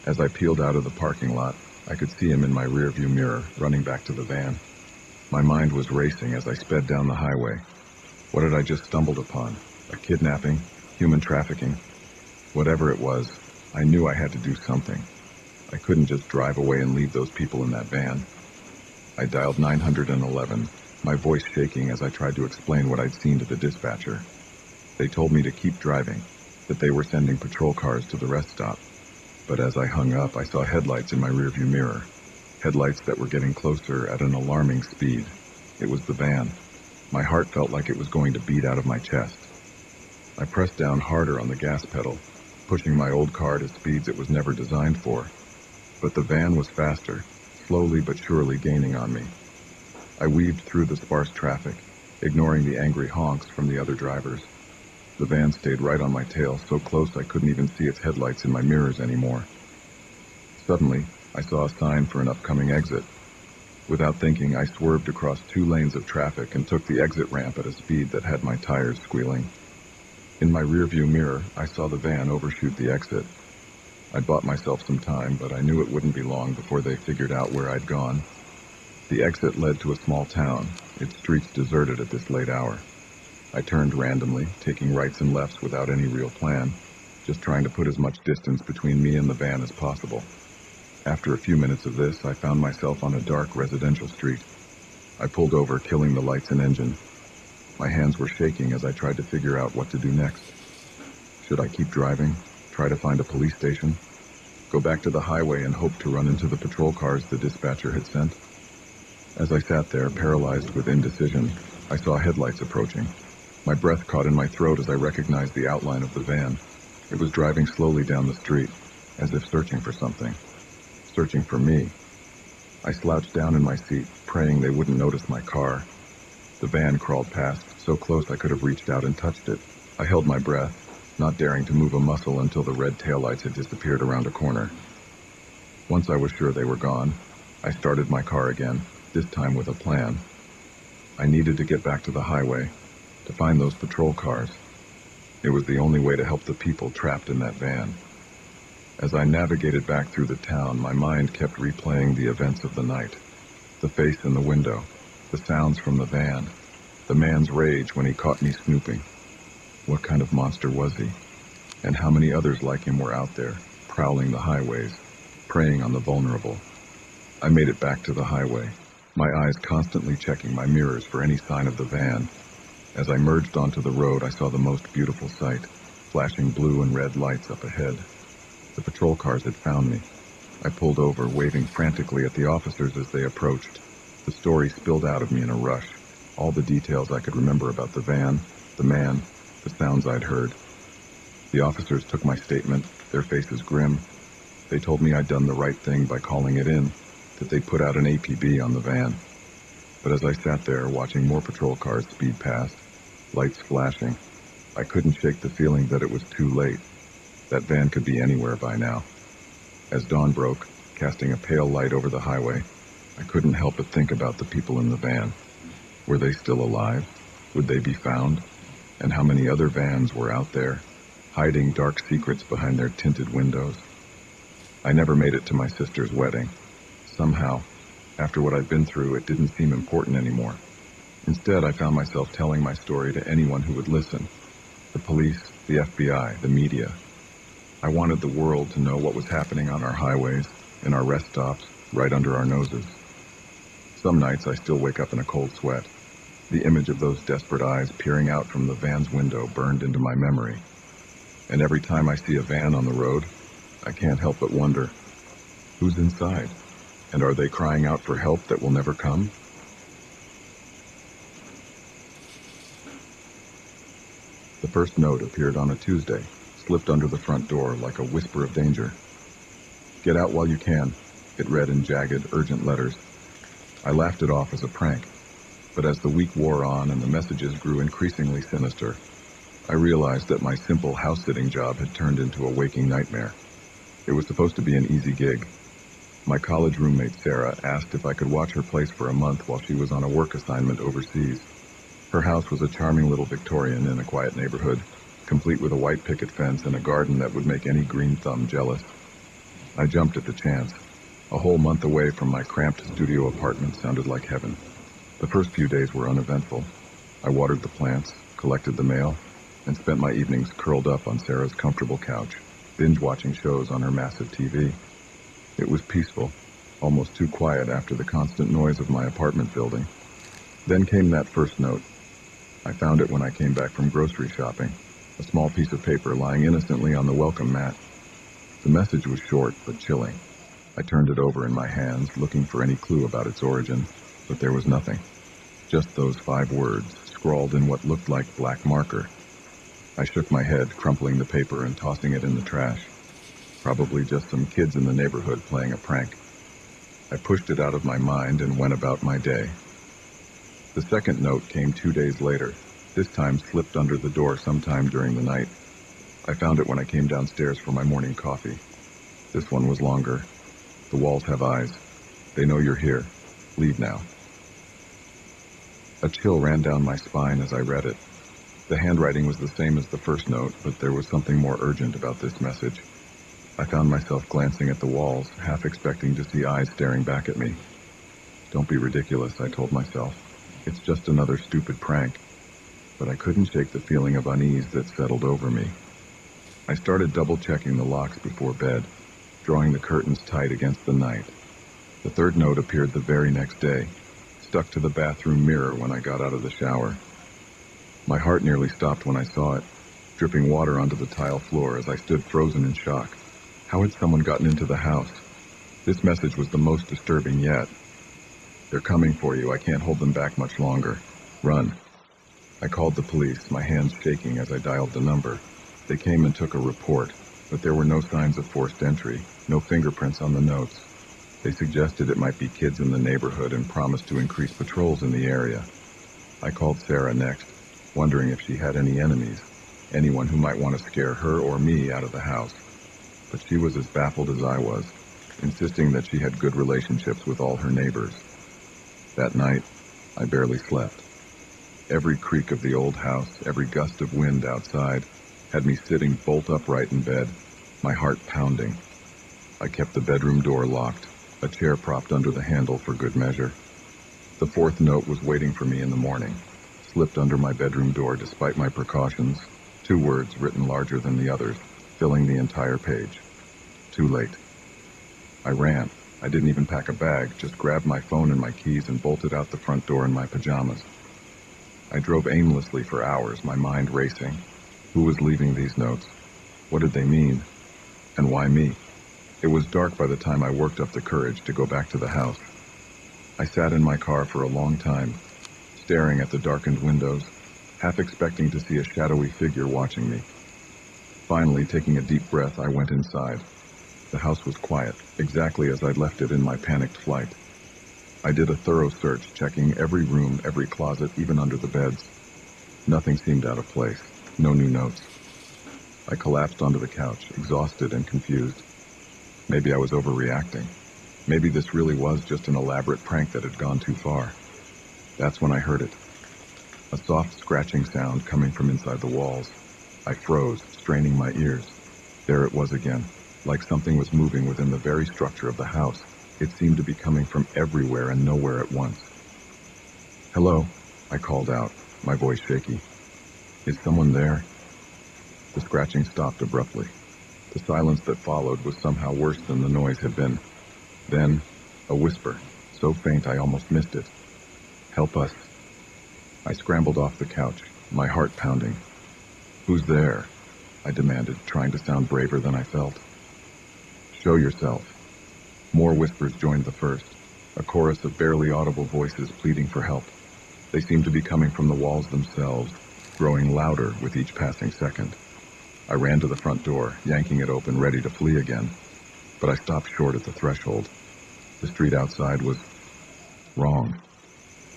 As I peeled out of the parking lot, I could see him in my rearview mirror, running back to the van. My mind was racing as I sped down the highway. What had I just stumbled upon? A kidnapping? Human trafficking? Whatever it was, I knew I had to do something. I couldn't just drive away and leave those people in that van. I dialed 911, my voice shaking as I tried to explain what I'd seen to the dispatcher. They told me to keep driving, that they were sending patrol cars to the rest stop. But as I hung up, I saw headlights in my rearview mirror. Headlights that were getting closer at an alarming speed. It was the van. My heart felt like it was going to beat out of my chest. I pressed down harder on the gas pedal, pushing my old car to speeds it was never designed for. But the van was faster, slowly but surely gaining on me. I weaved through the sparse traffic, ignoring the angry honks from the other drivers. The van stayed right on my tail, so close I couldn't even see its headlights in my mirrors anymore. Suddenly, I saw a sign for an upcoming exit. Without thinking, I swerved across 2 lanes of traffic and took the exit ramp at a speed that had my tires squealing. In my rearview mirror, I saw the van overshoot the exit. I'd bought myself some time, but I knew it wouldn't be long before they figured out where I'd gone. The exit led to a small town, its streets deserted at this late hour. I turned randomly, taking rights and lefts without any real plan, just trying to put as much distance between me and the van as possible. After a few minutes of this, I found myself on a dark residential street. I pulled over, killing the lights and engine. My hands were shaking as I tried to figure out what to do next. Should I keep driving? Try to find a police station? Go back to the highway and hope to run into the patrol cars the dispatcher had sent? As I sat there, paralyzed with indecision, I saw headlights approaching. My breath caught in my throat as I recognized the outline of the van. It was driving slowly down the street, as if searching for something. Searching for me. I slouched down in my seat, praying they wouldn't notice my car. The van crawled past, so close I could have reached out and touched it. I held my breath, not daring to move a muscle until the red taillights had disappeared around a corner. Once I was sure they were gone, I started my car again, this time with a plan. I needed to get back to the highway, to find those patrol cars. It was the only way to help the people trapped in that van. As I navigated back through the town, my mind kept replaying the events of the night. The face in the window, the sounds from the van, the man's rage when he caught me snooping. What kind of monster was he? And how many others like him were out there, prowling the highways, preying on the vulnerable? I made it back to the highway, my eyes constantly checking my mirrors for any sign of the van. As I merged onto the road, I saw the most beautiful sight, flashing blue and red lights up ahead. The patrol cars had found me. I pulled over, waving frantically at the officers as they approached. The story spilled out of me in a rush, all the details I could remember about the van, the man, the sounds I'd heard. The officers took my statement, their faces grim. They told me I'd done the right thing by calling it in, that they'd put out an APB on the van. But as I sat there, watching more patrol cars speed past, lights flashing, I couldn't shake the feeling that it was too late. That van could be anywhere by now. As dawn broke, casting a pale light over the highway, I couldn't help but think about the people in the van. Were they still alive? Would they be found? and how many other vans were out there, hiding dark secrets behind their tinted windows. I never made it to my sister's wedding. Somehow, after what I'd been through, it didn't seem important anymore. Instead, I found myself telling my story to anyone who would listen. The police, the FBI, the media. I wanted the world to know what was happening on our highways, in our rest stops, right under our noses. Some nights I still wake up in a cold sweat. The image of those desperate eyes peering out from the van's window burned into my memory. And every time I see a van on the road, I can't help but wonder, who's inside? And are they crying out for help that will never come? The first note appeared on a Tuesday, slipped under the front door like a whisper of danger. "Get out while you can," it read in jagged, urgent letters. I laughed it off as a prank, but as the week wore on and the messages grew increasingly sinister, I realized that my simple house-sitting job had turned into a waking nightmare. It was supposed to be an easy gig. My college roommate Sarah asked if I could watch her place for a month while she was on a work assignment overseas. Her house was a charming little Victorian in a quiet neighborhood, complete with a white picket fence and a garden that would make any green thumb jealous. I jumped at the chance. A whole month away from my cramped studio apartment sounded like heaven. The first few days were uneventful. I watered the plants, collected the mail, and spent my evenings curled up on Sarah's comfortable couch, binge-watching shows on her massive TV. It was peaceful, almost too quiet after the constant noise of my apartment building. Then came that first note. I found it when I came back from grocery shopping, a small piece of paper lying innocently on the welcome mat. The message was short but chilling. I turned it over in my hands, looking for any clue about its origin, but there was nothing. Just those 5 words, scrawled in what looked like black marker. I shook my head, crumpling the paper and tossing it in the trash. Probably just some kids in the neighborhood playing a prank. I pushed it out of my mind and went about my day. The second note came 2 days later, this time slipped under the door sometime during the night. I found it when I came downstairs for my morning coffee. This one was longer. "The walls have eyes. They know you're here. Leave now." A chill ran down my spine as I read it. The handwriting was the same as the first note, but there was something more urgent about this message. I found myself glancing at the walls, half expecting to see eyes staring back at me. Don't be ridiculous, I told myself. It's just another stupid prank. But I couldn't shake the feeling of unease that settled over me. I started double-checking the locks before bed, drawing the curtains tight against the night. The third note appeared the very next day, stuck to the bathroom mirror when I got out of the shower. My heart nearly stopped when I saw it, dripping water onto the tile floor as I stood frozen in shock. How had someone gotten into the house? This message was the most disturbing yet. "They're coming for you. I can't hold them back much longer. Run." I called the police, my hands shaking as I dialed the number. They came and took a report, but there were no signs of forced entry, no fingerprints on the notes. They suggested it might be kids in the neighborhood and promised to increase patrols in the area. I called Sarah next, wondering if she had any enemies, anyone who might want to scare her or me out of the house. But she was as baffled as I was, insisting that she had good relationships with all her neighbors. That night, I barely slept. Every creak of the old house, every gust of wind outside, had me sitting bolt upright in bed, my heart pounding. I kept the bedroom door locked, a chair propped under the handle for good measure. The fourth note was waiting for me in the morning, slipped under my bedroom door despite my precautions, 2 words written larger than the others, filling the entire page. Too late. I ran. I didn't even pack a bag, just grabbed my phone and my keys and bolted out the front door in my pajamas. I drove aimlessly for hours, my mind racing. Who was leaving these notes? What did they mean? And why me? It was dark by the time I worked up the courage to go back to the house. I sat in my car for a long time, staring at the darkened windows, half expecting to see a shadowy figure watching me. Finally, taking a deep breath, I went inside. The house was quiet, exactly as I'd left it in my panicked flight. I did a thorough search, checking every room, every closet, even under the beds. Nothing seemed out of place. No new notes. I collapsed onto the couch, exhausted and confused. Maybe I was overreacting. Maybe this really was just an elaborate prank that had gone too far. That's when I heard it. a soft scratching sound coming from inside the walls. I froze, straining my ears. There it was again, like something was moving within the very structure of the house. It seemed to be coming from everywhere and nowhere at once. "Hello," I called out, my voice shaky. "Is someone there?" The scratching stopped abruptly. The silence that followed was somehow worse than the noise had been. Then, a whisper, so faint I almost missed it. "Help us." I scrambled off the couch, my heart pounding. "Who's there?" I demanded, trying to sound braver than I felt. "Show yourself." More whispers joined the first, a chorus of barely audible voices pleading for help. They seemed to be coming from the walls themselves, growing louder with each passing second. I ran to the front door, yanking it open, ready to flee again. But I stopped short at the threshold. The street outside was wrong.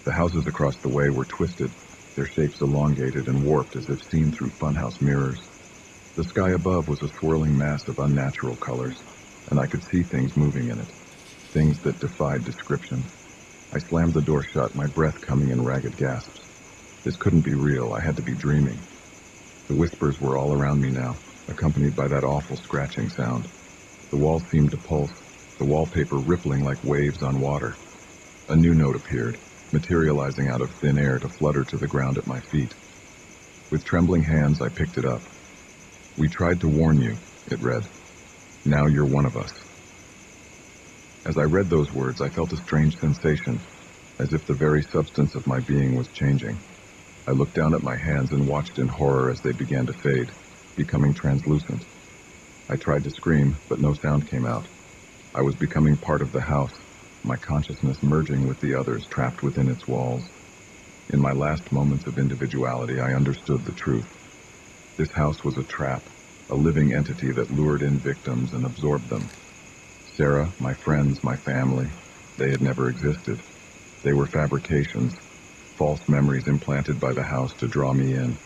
The houses across the way were twisted, their shapes elongated and warped as if seen through funhouse mirrors. The sky above was a swirling mass of unnatural colors, and I could see things moving in it, things that defied description. I slammed the door shut, my breath coming in ragged gasps. This couldn't be real, I had to be dreaming. The whispers were all around me now, accompanied by that awful scratching sound. The walls seemed to pulse, the wallpaper rippling like waves on water. A new note appeared, materializing out of thin air to flutter to the ground at my feet. With trembling hands, I picked it up. "We tried to warn you," it read. "Now you're one of us." As I read those words, I felt a strange sensation, as if the very substance of my being was changing. I looked down at my hands and watched in horror as they began to fade, becoming translucent. I tried to scream, but no sound came out. I was becoming part of the house, my consciousness merging with the others trapped within its walls. In my last moments of individuality, I understood the truth. This house was a trap, a living entity that lured in victims and absorbed them. Sarah, my friends, my family, they had never existed. They were fabrications, false memories implanted by the house to draw me in.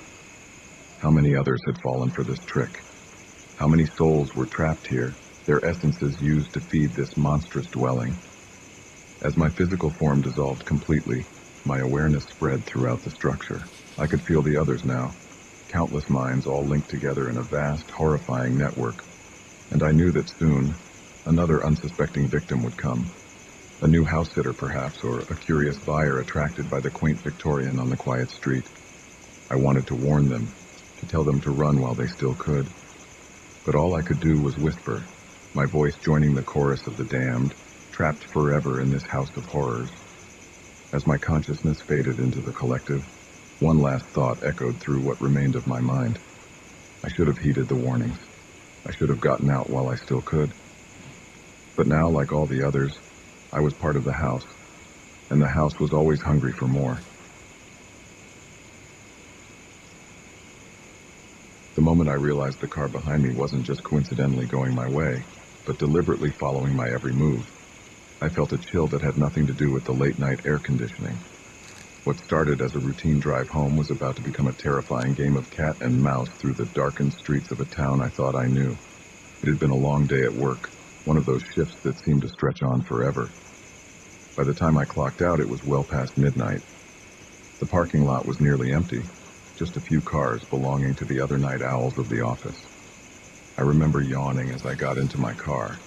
How many others had fallen for this trick? How many souls were trapped here, their essences used to feed this monstrous dwelling? As my physical form dissolved completely, my awareness spread throughout the structure. I could feel the others now, countless minds all linked together in a vast, horrifying network. And I knew that soon, another unsuspecting victim would come. A new house sitter, perhaps, or a curious buyer attracted by the quaint Victorian on the quiet street. I wanted to warn them, to tell them to run while they still could. But all I could do was whisper, my voice joining the chorus of the damned, trapped forever in this house of horrors. As my consciousness faded into the collective, one last thought echoed through what remained of my mind. I should have heeded the warnings. I should have gotten out while I still could. But now, like all the others, I was part of the house, and the house was always hungry for more. The moment I realized the car behind me wasn't just coincidentally going my way, but deliberately following my every move, I felt a chill that had nothing to do with the late-night air conditioning. What started as a routine drive home was about to become a terrifying game of cat and mouse through the darkened streets of a town I thought I knew. It had been a long day at work, one of those shifts that seemed to stretch on forever. By the time I clocked out, it was well past midnight. The parking lot was nearly empty, just a few cars belonging to the other night owls of the office. I remember yawning as I got into my car,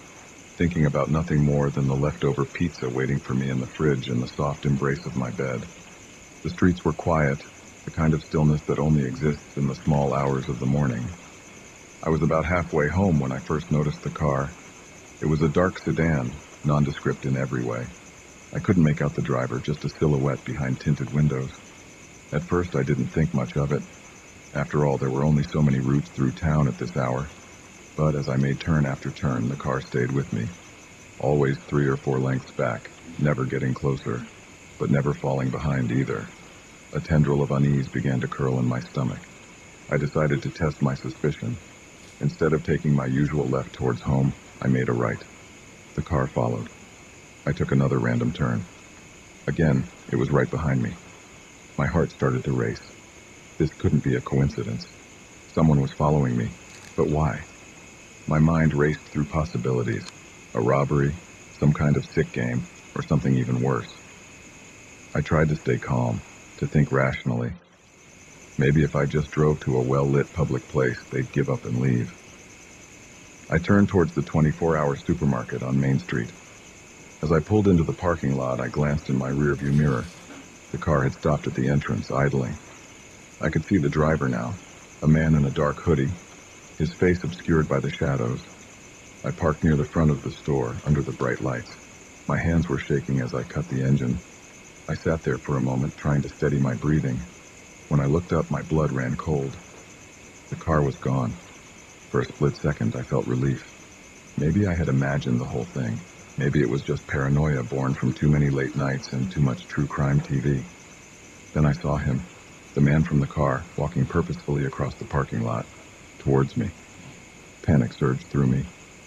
thinking about nothing more than the leftover pizza waiting for me in the fridge and the soft embrace of my bed. The streets were quiet, the kind of stillness that only exists in the small hours of the morning. I was about halfway home when I first noticed the car. It was a dark sedan, nondescript in every way. I couldn't make out the driver, just a silhouette behind tinted windows. At first, I didn't think much of it. After all, there were only so many routes through town at this hour. But as I made turn after turn, the car stayed with me. Always 3 or 4 lengths back, never getting closer, but never falling behind either. A tendril of unease began to curl in my stomach. I decided to test my suspicion. Instead of taking my usual left towards home, I made a right. The car followed. I took another random turn. Again, it was right behind me. My heart started to race. This couldn't be a coincidence. Someone was following me. But why? My mind raced through possibilities. A robbery, some kind of sick game, or something even worse. I tried to stay calm, to think rationally, Maybe if I just drove to a well-lit public place, they'd give up and leave. I turned towards the 24-hour supermarket on Main Street. As I pulled into the parking lot, I glanced in my rearview mirror. The car had stopped at the entrance, idling. I could see the driver now, a man in a dark hoodie, his face obscured by the shadows. I parked near the front of the store, under the bright lights. My hands were shaking as I cut the engine. I sat there for a moment, trying to steady my breathing. When I looked up, my blood ran cold. The car was gone. For a split second, I felt relief. Maybe I had imagined the whole thing. Maybe it was just paranoia born from too many late nights and too much true crime TV. Then I saw him, the man from the car, walking purposefully across the parking lot, towards me. Panic surged through me.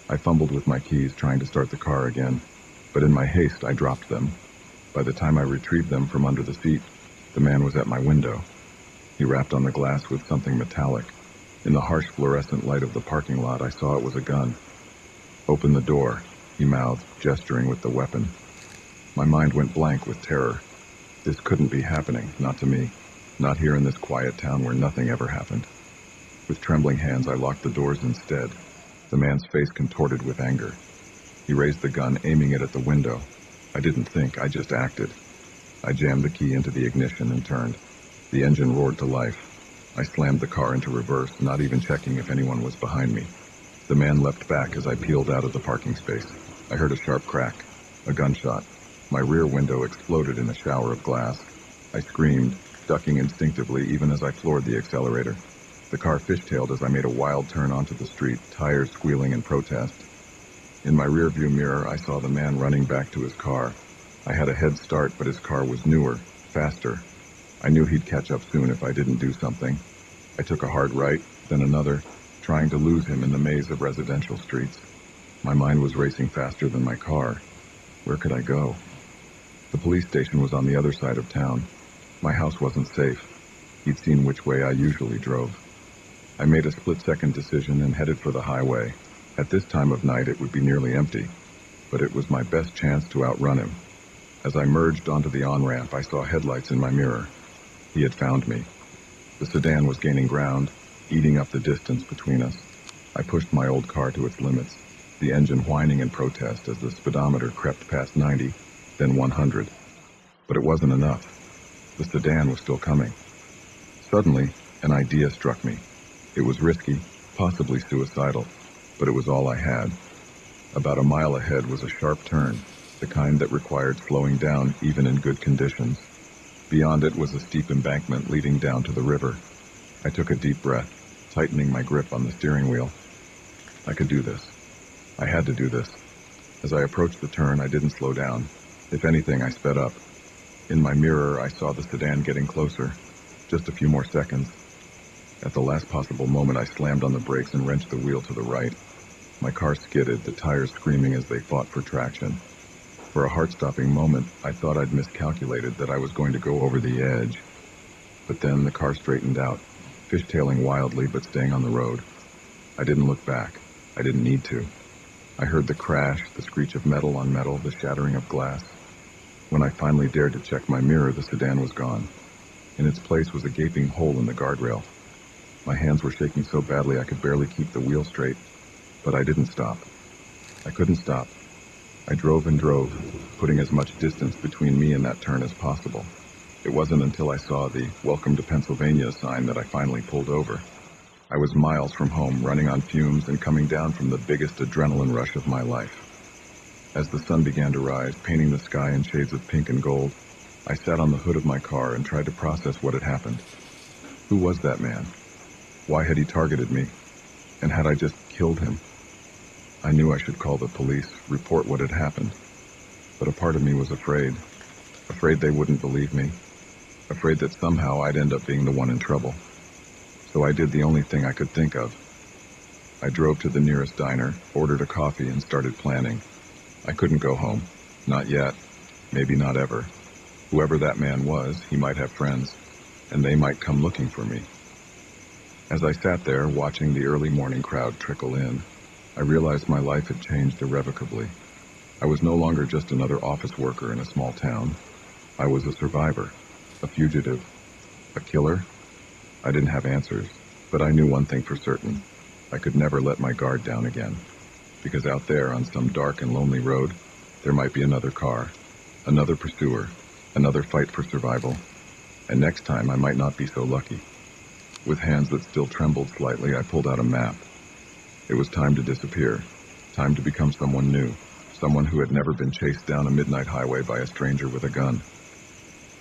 I fumbled with my keys, trying to start the car again, but in my haste, I dropped them. By the time I retrieved them from under the seat, the man was at my window. He rapped on the glass with something metallic. In the harsh fluorescent light of the parking lot, I saw it was a gun. "Open the door," he mouthed, gesturing with the weapon. My mind went blank with terror. This couldn't be happening, not to me, not here in this quiet town where nothing ever happened. With trembling hands, I locked the doors instead. The man's face contorted with anger. He raised the gun, aiming it at the window. I didn't think, I just acted. I jammed the key into the ignition and turned. The engine roared to life. I slammed the car into reverse, not even checking if anyone was behind me. The man leapt back as I peeled out of the parking space. I heard a sharp crack, a gunshot. My rear window exploded in a shower of glass. I screamed, ducking instinctively even as I floored the accelerator. The car fishtailed as I made a wild turn onto the street, tires squealing in protest. In my rearview mirror, I saw the man running back to his car. I had a head start, but his car was newer, faster. I knew he'd catch up soon if I didn't do something. I took a hard right, then another, trying to lose him in the maze of residential streets. My mind was racing faster than my car. Where could I go? The police station was on the other side of town. My house wasn't safe. He'd seen which way I usually drove. I made a split-second decision and headed for the highway. At this time of night, it would be nearly empty, but it was my best chance to outrun him. As I merged onto the on-ramp, I saw headlights in my mirror. He had found me. The sedan was gaining ground, eating up the distance between us. I pushed my old car to its limits, the engine whining in protest as the speedometer crept past 90, then 100. But it wasn't enough. The sedan was still coming. Suddenly, an idea struck me. It was risky, possibly suicidal, but it was all I had. About a mile ahead was a sharp turn, the kind that required slowing down even in good conditions. Beyond it was a steep embankment leading down to the river. I took a deep breath, tightening my grip on the steering wheel. I could do this. I had to do this. As I approached the turn, I didn't slow down. If anything, I sped up. In my mirror, I saw the sedan getting closer. Just a few more seconds. At the last possible moment, I slammed on the brakes and wrenched the wheel to the right. My car skidded, the tires screaming as they fought for traction. For a heart-stopping moment, I thought I'd miscalculated, that I was going to go over the edge. But then the car straightened out, fishtailing wildly but staying on the road. I didn't look back. I didn't need to. I heard the crash, the screech of metal on metal, the shattering of glass. When I finally dared to check my mirror, the sedan was gone. In its place was a gaping hole in the guardrail. My hands were shaking so badly I could barely keep the wheel straight. But I didn't stop. I couldn't stop. I drove and drove, putting as much distance between me and that turn as possible. It wasn't until I saw the "Welcome to Pennsylvania" sign that I finally pulled over. I was miles from home, running on fumes and coming down from the biggest adrenaline rush of my life. As the sun began to rise, painting the sky in shades of pink and gold, I sat on the hood of my car and tried to process what had happened. Who was that man? Why had he targeted me? And had I just killed him? I knew I should call the police, report what had happened. But a part of me was afraid. Afraid they wouldn't believe me. Afraid that somehow I'd end up being the one in trouble. So I did the only thing I could think of. I drove to the nearest diner, ordered a coffee, and started planning. I couldn't go home. Not yet. Maybe not ever. Whoever that man was, he might have friends, and they might come looking for me. As I sat there, watching the early morning crowd trickle in, I realized my life had changed irrevocably. I was no longer just another office worker in a small town. I was a survivor, a fugitive, a killer. I didn't have answers, but I knew one thing for certain. I could never let my guard down again, because out there on some dark and lonely road, there might be another car, another pursuer, another fight for survival, and next time I might not be so lucky. With hands that still trembled slightly, I pulled out a map. It was time to disappear, time to become someone new, someone who had never been chased down a midnight highway by a stranger with a gun.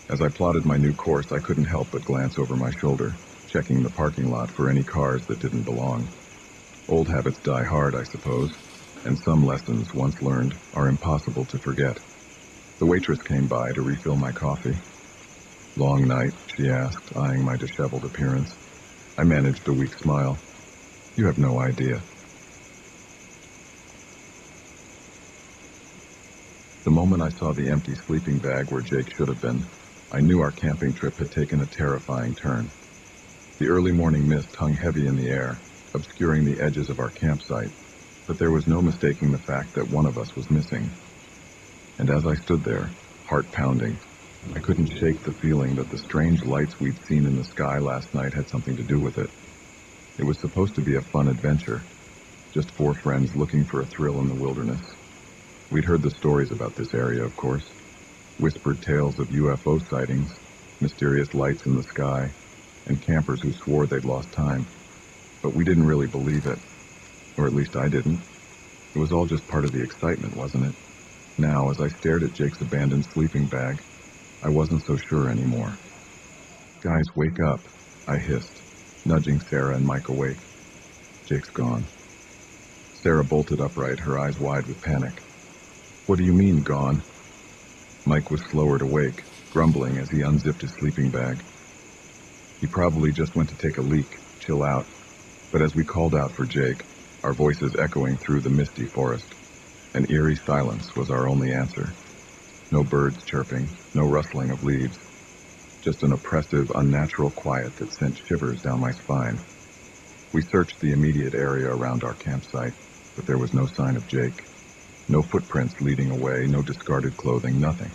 As I plotted my new course, I couldn't help but glance over my shoulder, checking the parking lot for any cars that didn't belong. Old habits die hard, I suppose, and some lessons once learned are impossible to forget. The waitress came by to refill my coffee. "Long night?" she asked, eyeing my disheveled appearance. I managed a weak smile. "You have no idea." The moment I saw the empty sleeping bag where Jake should have been, I knew our camping trip had taken a terrifying turn. The early morning mist hung heavy in the air, obscuring the edges of our campsite, but there was no mistaking the fact that one of us was missing. And as I stood there, heart pounding, I couldn't shake the feeling that the strange lights we'd seen in the sky last night had something to do with it. It was supposed to be a fun adventure, just four friends looking for a thrill in the wilderness. We'd heard the stories about this area, of course. Whispered tales of UFO sightings, mysterious lights in the sky, and campers who swore they'd lost time. But we didn't really believe it. Or at least I didn't. It was all just part of the excitement, wasn't it? Now, as I stared at Jake's abandoned sleeping bag, I wasn't so sure anymore. "Guys, wake up," I hissed, nudging Sarah and Mike awake. "Jake's gone." Sarah bolted upright, her eyes wide with panic. "What do you mean, gone?" Mike was slower to wake, grumbling as he unzipped his sleeping bag. "He probably just went to take a leak. Chill out." But as we called out for Jake, our voices echoing through the misty forest, an eerie silence was our only answer. No birds chirping, no rustling of leaves, just an oppressive, unnatural quiet that sent shivers down my spine. We searched the immediate area around our campsite, but there was no sign of Jake. No footprints leading away, no discarded clothing, nothing.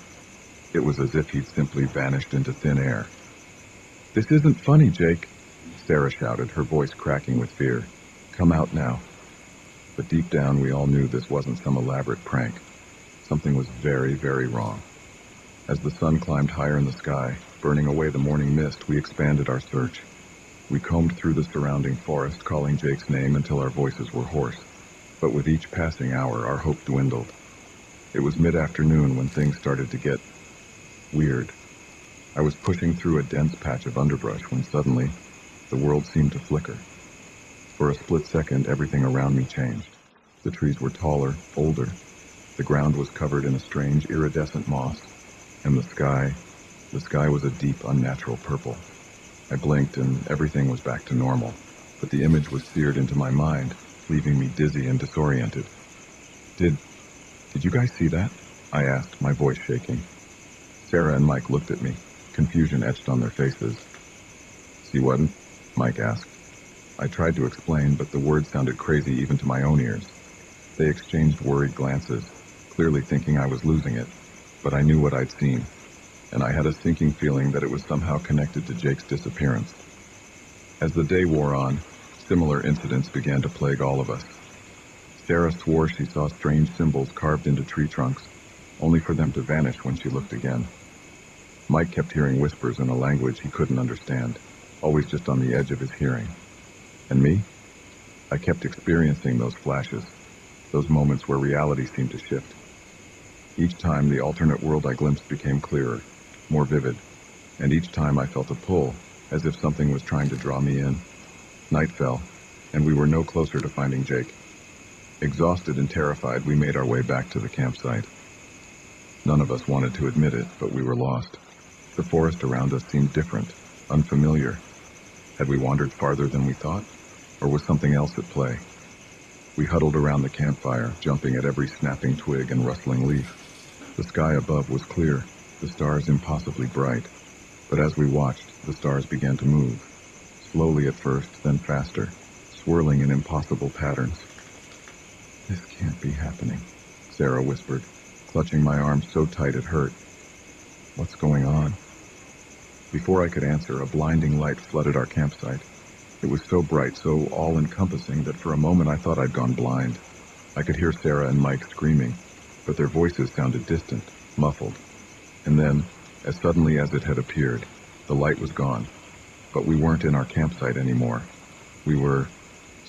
It was as if he'd simply vanished into thin air. "This isn't funny, Jake," Sarah shouted, her voice cracking with fear. "Come out now." But deep down, we all knew this wasn't some elaborate prank. Something was very, very wrong. As the sun climbed higher in the sky, burning away the morning mist, we expanded our search. We combed through the surrounding forest, calling Jake's name until our voices were hoarse. But with each passing hour, our hope dwindled. It was mid-afternoon when things started to get weird. I was pushing through a dense patch of underbrush when suddenly, the world seemed to flicker. For a split second, everything around me changed. The trees were taller, older. The ground was covered in a strange, iridescent moss. And the sky was a deep, unnatural purple. I blinked and everything was back to normal. But the image was seared into my mind, leaving me dizzy and disoriented. Did you guys see that?" I asked, my voice shaking. Sarah and Mike looked at me, confusion etched on their faces. "See what?" Mike asked. I tried to explain, but the words sounded crazy even to my own ears. They exchanged worried glances, clearly thinking I was losing it, but I knew what I'd seen, and I had a sinking feeling that it was somehow connected to Jake's disappearance. As the day wore on, similar incidents began to plague all of us. Sarah swore she saw strange symbols carved into tree trunks, only for them to vanish when she looked again. Mike kept hearing whispers in a language he couldn't understand, always just on the edge of his hearing. And me? I kept experiencing those flashes, those moments where reality seemed to shift. Each time the alternate world I glimpsed became clearer, more vivid, and each time I felt a pull, as if something was trying to draw me in. Night fell, and we were no closer to finding Jake. Exhausted and terrified, we made our way back to the campsite. None of us wanted to admit it, but we were lost. The forest around us seemed different, unfamiliar. Had we wandered farther than we thought, or was something else at play? We huddled around the campfire, jumping at every snapping twig and rustling leaf. The sky above was clear, the stars impossibly bright. But as we watched, the stars began to move. Slowly at first, then faster, swirling in impossible patterns. "This can't be happening," Sarah whispered, clutching my arm so tight it hurt. "What's going on?" Before I could answer, a blinding light flooded our campsite. It was so bright, so all-encompassing that for a moment I thought I'd gone blind. I could hear Sarah and Mike screaming, but their voices sounded distant, muffled. And then, as suddenly as it had appeared, the light was gone. But we weren't in our campsite anymore. We were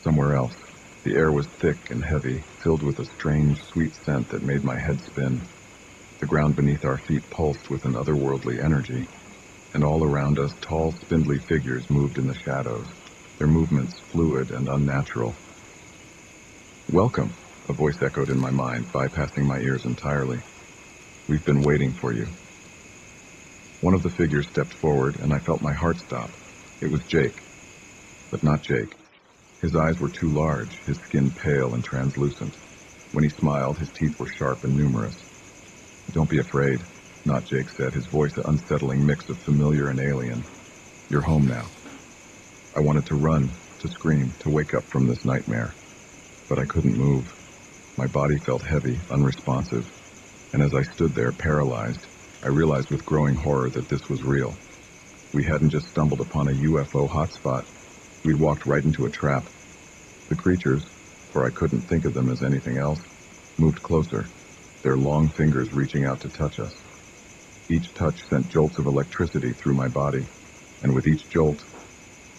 somewhere else. The air was thick and heavy, filled with a strange, sweet scent that made my head spin. The ground beneath our feet pulsed with an otherworldly energy, and all around us tall, spindly figures moved in the shadows, their movements fluid and unnatural. "Welcome," a voice echoed in my mind, bypassing my ears entirely. "We've been waiting for you." One of the figures stepped forward, and I felt my heart stop. It was Jake. But not Jake. His eyes were too large, his skin pale and translucent. When he smiled, his teeth were sharp and numerous. "Don't be afraid," Not Jake said, his voice an unsettling mix of familiar and alien. "You're home now." I wanted to run, to scream, to wake up from this nightmare. But I couldn't move. My body felt heavy, unresponsive. And as I stood there, paralyzed, I realized with growing horror that this was real. We hadn't just stumbled upon a UFO hotspot. We'd walked right into a trap. The creatures, for I couldn't think of them as anything else, moved closer, their long fingers reaching out to touch us. Each touch sent jolts of electricity through my body, and with each jolt,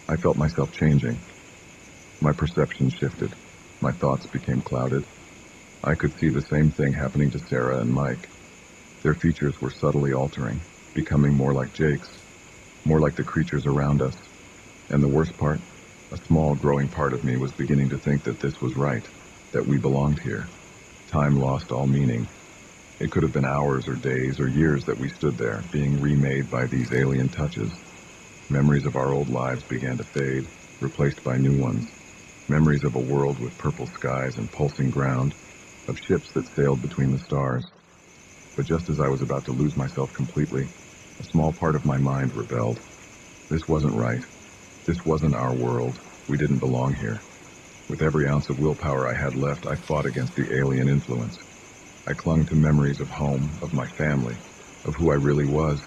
I felt myself changing. My perception shifted. My thoughts became clouded. I could see the same thing happening to Sarah and Mike. Their features were subtly altering, becoming more like Jake's, more like the creatures around us. And the worst part, a small growing part of me was beginning to think that this was right, that we belonged here. Time lost all meaning. It could have been hours or days or years that we stood there, being remade by these alien touches. Memories of our old lives began to fade, replaced by new ones. Memories of a world with purple skies and pulsing ground, of ships that sailed between the stars. But just as I was about to lose myself completely, a small part of my mind rebelled. This wasn't right. This wasn't our world. We didn't belong here. With every ounce of willpower I had left, I fought against the alien influence. I clung to memories of home, of my family, of who I really was.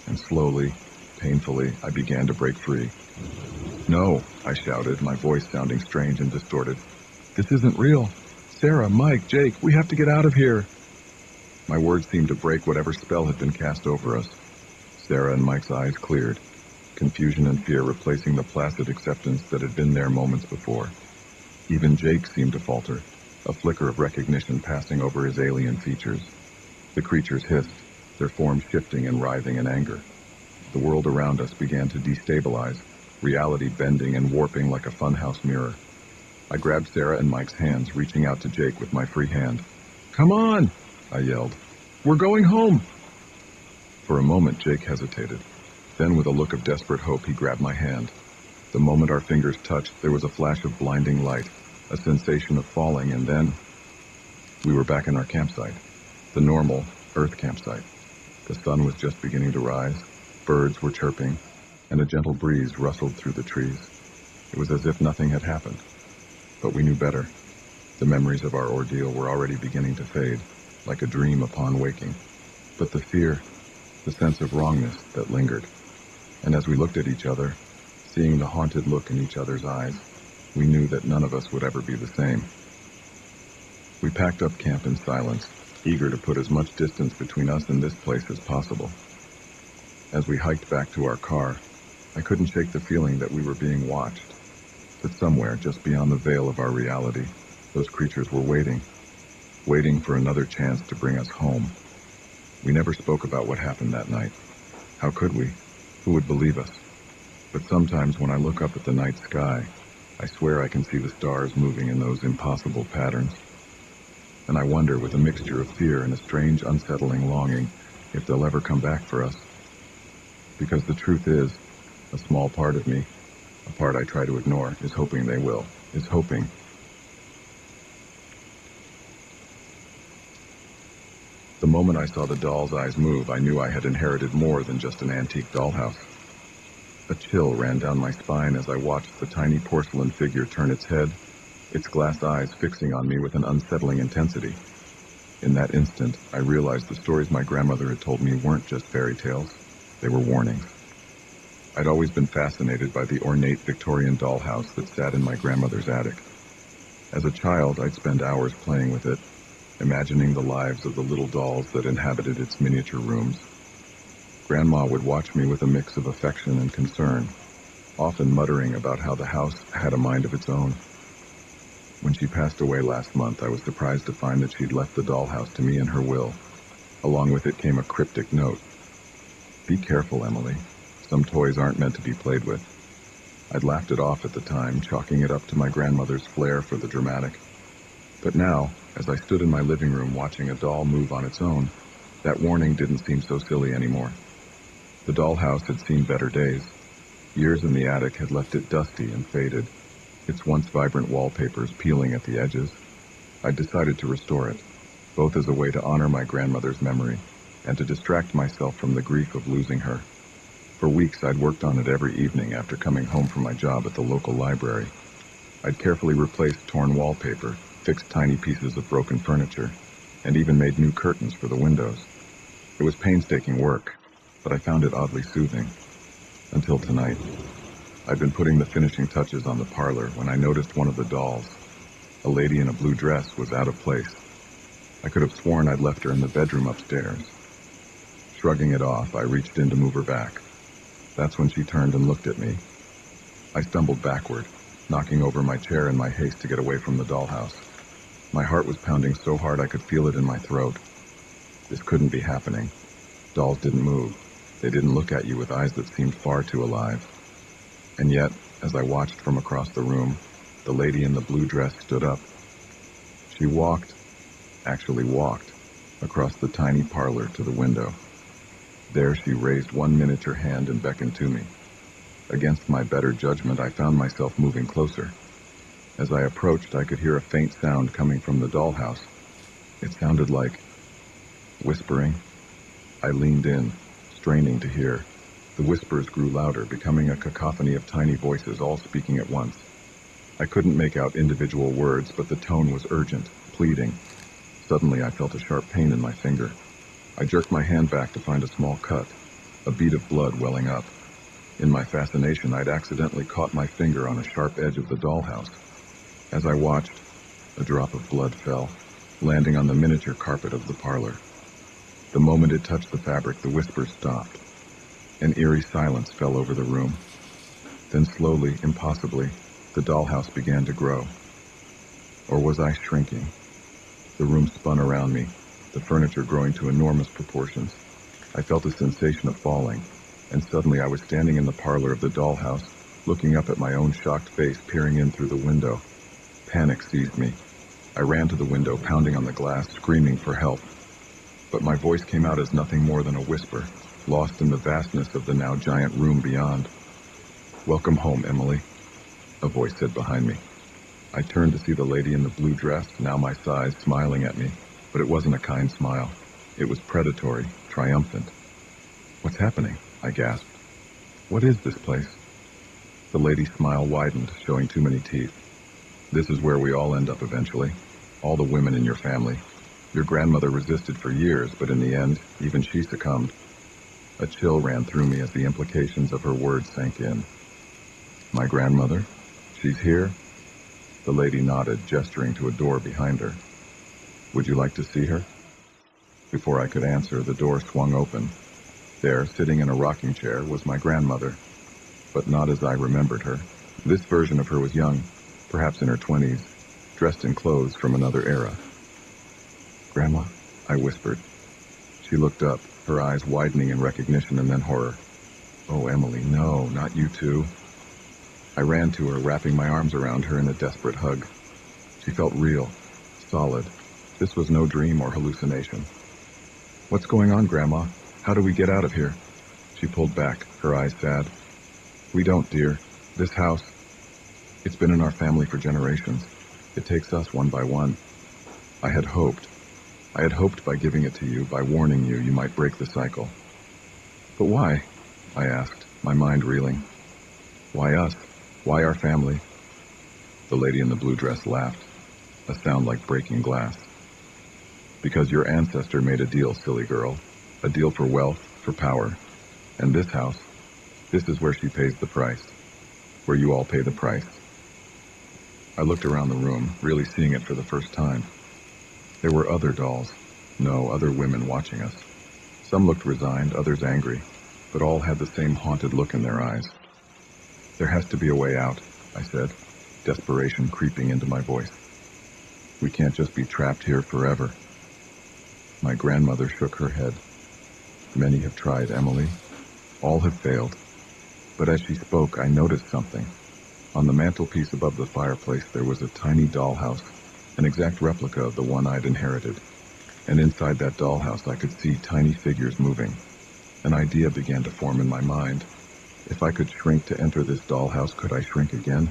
And slowly, painfully, I began to break free. "No," I shouted, my voice sounding strange and distorted. "This isn't real. Sarah, Mike, Jake, we have to get out of here." My words seemed to break whatever spell had been cast over us. Sarah and Mike's eyes cleared, confusion and fear replacing the placid acceptance that had been there moments before. Even Jake seemed to falter, a flicker of recognition passing over his alien features. The creatures hissed, their forms shifting and writhing in anger. The world around us began to destabilize, reality bending and warping like a funhouse mirror. I grabbed Sarah and Mike's hands, reaching out to Jake with my free hand. "Come on!" I yelled. "We're going home!" For a moment, Jake hesitated. Then, with a look of desperate hope, he grabbed my hand. The moment our fingers touched, there was a flash of blinding light, a sensation of falling, and then we were back in our campsite, the normal Earth campsite. The sun was just beginning to rise, birds were chirping, and a gentle breeze rustled through the trees. It was as if nothing had happened. But we knew better. The memories of our ordeal were already beginning to fade, like a dream upon waking. But the fear, the sense of wrongness that lingered. And as we looked at each other, seeing the haunted look in each other's eyes, we knew that none of us would ever be the same. We packed up camp in silence, eager to put as much distance between us and this place as possible. As we hiked back to our car, I couldn't shake the feeling that we were being watched, that somewhere just beyond the veil of our reality, those creatures were waiting for another chance to bring us home. We never spoke about what happened that night. How could we? Who would believe us? But sometimes when I look up at the night sky, I swear I can see the stars moving in those impossible patterns. And I wonder, with a mixture of fear and a strange, unsettling longing, if they'll ever come back for us. Because the truth is, a small part of me, a part I try to ignore, is hoping they will, is hoping. The moment I saw the doll's eyes move, I knew I had inherited more than just an antique dollhouse. A chill ran down my spine as I watched the tiny porcelain figure turn its head, its glass eyes fixing on me with an unsettling intensity. In that instant, I realized the stories my grandmother had told me weren't just fairy tales, they were warnings. I'd always been fascinated by the ornate Victorian dollhouse that sat in my grandmother's attic. As a child, I'd spend hours playing with it, imagining the lives of the little dolls that inhabited its miniature rooms. Grandma would watch me with a mix of affection and concern, often muttering about how the house had a mind of its own. When she passed away last month, I was surprised to find that she'd left the dollhouse to me in her will. Along with it came a cryptic note. "Be careful, Emily. Some toys aren't meant to be played with." I'd laughed it off at the time, chalking it up to my grandmother's flair for the dramatic. But now, as I stood in my living room watching a doll move on its own, that warning didn't seem so silly anymore. The dollhouse had seen better days. Years in the attic had left it dusty and faded, its once vibrant wallpapers peeling at the edges. I decided to restore it, both as a way to honor my grandmother's memory and to distract myself from the grief of losing her. For weeks, I'd worked on it every evening after coming home from my job at the local library. I'd carefully replaced torn wallpaper, fixed tiny pieces of broken furniture, and even made new curtains for the windows. It was painstaking work, but I found it oddly soothing. Until tonight. I'd been putting the finishing touches on the parlor when I noticed one of the dolls. A lady in a blue dress was out of place. I could have sworn I'd left her in the bedroom upstairs. Shrugging it off, I reached in to move her back. That's when she turned and looked at me. I stumbled backward, knocking over my chair in my haste to get away from the dollhouse. My heart was pounding so hard I could feel it in my throat. This couldn't be happening. Dolls didn't move. They didn't look at you with eyes that seemed far too alive. And yet, as I watched from across the room, the lady in the blue dress stood up. She actually walked, across the tiny parlor to the window. There she raised one miniature hand and beckoned to me. Against my better judgment, I found myself moving closer. As I approached, I could hear a faint sound coming from the dollhouse. It sounded like whispering. I leaned in, straining to hear. The whispers grew louder, becoming a cacophony of tiny voices, all speaking at once. I couldn't make out individual words, but the tone was urgent, pleading. Suddenly, I felt a sharp pain in my finger. I jerked my hand back to find a small cut, a bead of blood welling up. In my fascination, I'd accidentally caught my finger on a sharp edge of the dollhouse. As I watched, a drop of blood fell, landing on the miniature carpet of the parlor. The moment it touched the fabric, the whispers stopped. An eerie silence fell over the room. Then slowly, impossibly, the dollhouse began to grow. Or was I shrinking? The room spun around me, the furniture growing to enormous proportions. I felt a sensation of falling, and suddenly I was standing in the parlor of the dollhouse, looking up at my own shocked face peering in through the window. Panic seized me. I ran to the window, pounding on the glass, screaming for help. But my voice came out as nothing more than a whisper, lost in the vastness of the now giant room beyond. "Welcome home, Emily," a voice said behind me. I turned to see the lady in the blue dress, now my size, smiling at me. But it wasn't a kind smile. It was predatory, triumphant. "What's happening?" I gasped. "What is this place?" The lady's smile widened, showing too many teeth. "This is where we all end up eventually. All the women in your family. Your grandmother resisted for years, but in the end, even she succumbed." A chill ran through me as the implications of her words sank in. "My grandmother? She's here?" The lady nodded, gesturing to a door behind her. "Would you like to see her?" Before I could answer, the door swung open. There, sitting in a rocking chair, was my grandmother, but not as I remembered her. This version of her was young, perhaps in her 20s, dressed in clothes from another era. "Grandma?" I whispered. She looked up, her eyes widening in recognition and then horror. "Oh, Emily, no, not you too." I ran to her, wrapping my arms around her in a desperate hug. She felt real, solid. This was no dream or hallucination. "What's going on, Grandma? How do we get out of here?" She pulled back, her eyes sad. "We don't, dear. This house, it's been in our family for generations. It takes us one by one. I had hoped by giving it to you, by warning you, you might break the cycle." "But why?" I asked, my mind reeling. "Why us? Why our family?" The lady in the blue dress laughed, a sound like breaking glass. "Because your ancestor made a deal, silly girl. A deal for wealth, for power. And this house, This is where she pays the price, where you all pay the price. I looked around the room, really seeing it for the first time. There were other dolls. No, other women watching us. Some looked resigned, others angry, but all had the same haunted look in their eyes. There has to be a way out, I said, desperation creeping into my voice. We can't just be trapped here forever. My grandmother shook her head. Many have tried, Emily. All have failed. But as she spoke, I noticed something. On the mantelpiece above the fireplace, there was a tiny dollhouse, an exact replica of the one I'd inherited. And inside that dollhouse, I could see tiny figures moving. An idea began to form in my mind. If I could shrink to enter this dollhouse, could I shrink again?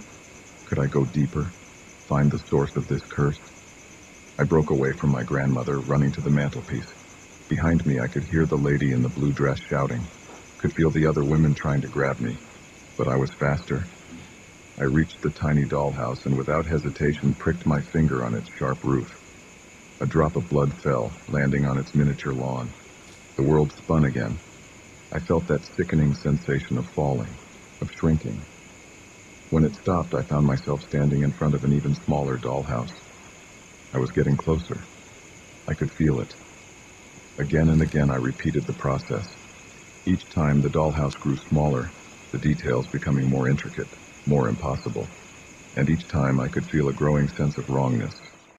Could I go deeper, find the source of this curse? I broke away from my grandmother, running to the mantelpiece. Behind me, I could hear the lady in the blue dress shouting, could feel the other women trying to grab me, but I was faster. I reached the tiny dollhouse and without hesitation pricked my finger on its sharp roof. A drop of blood fell, landing on its miniature lawn. The world spun again. I felt that sickening sensation of falling, of shrinking. When it stopped, I found myself standing in front of an even smaller dollhouse. I was getting closer. I could feel it. Again and again, I repeated the process. Each time, the dollhouse grew smaller, the details becoming more intricate, more impossible. And each time, I could feel a growing sense of wrongness,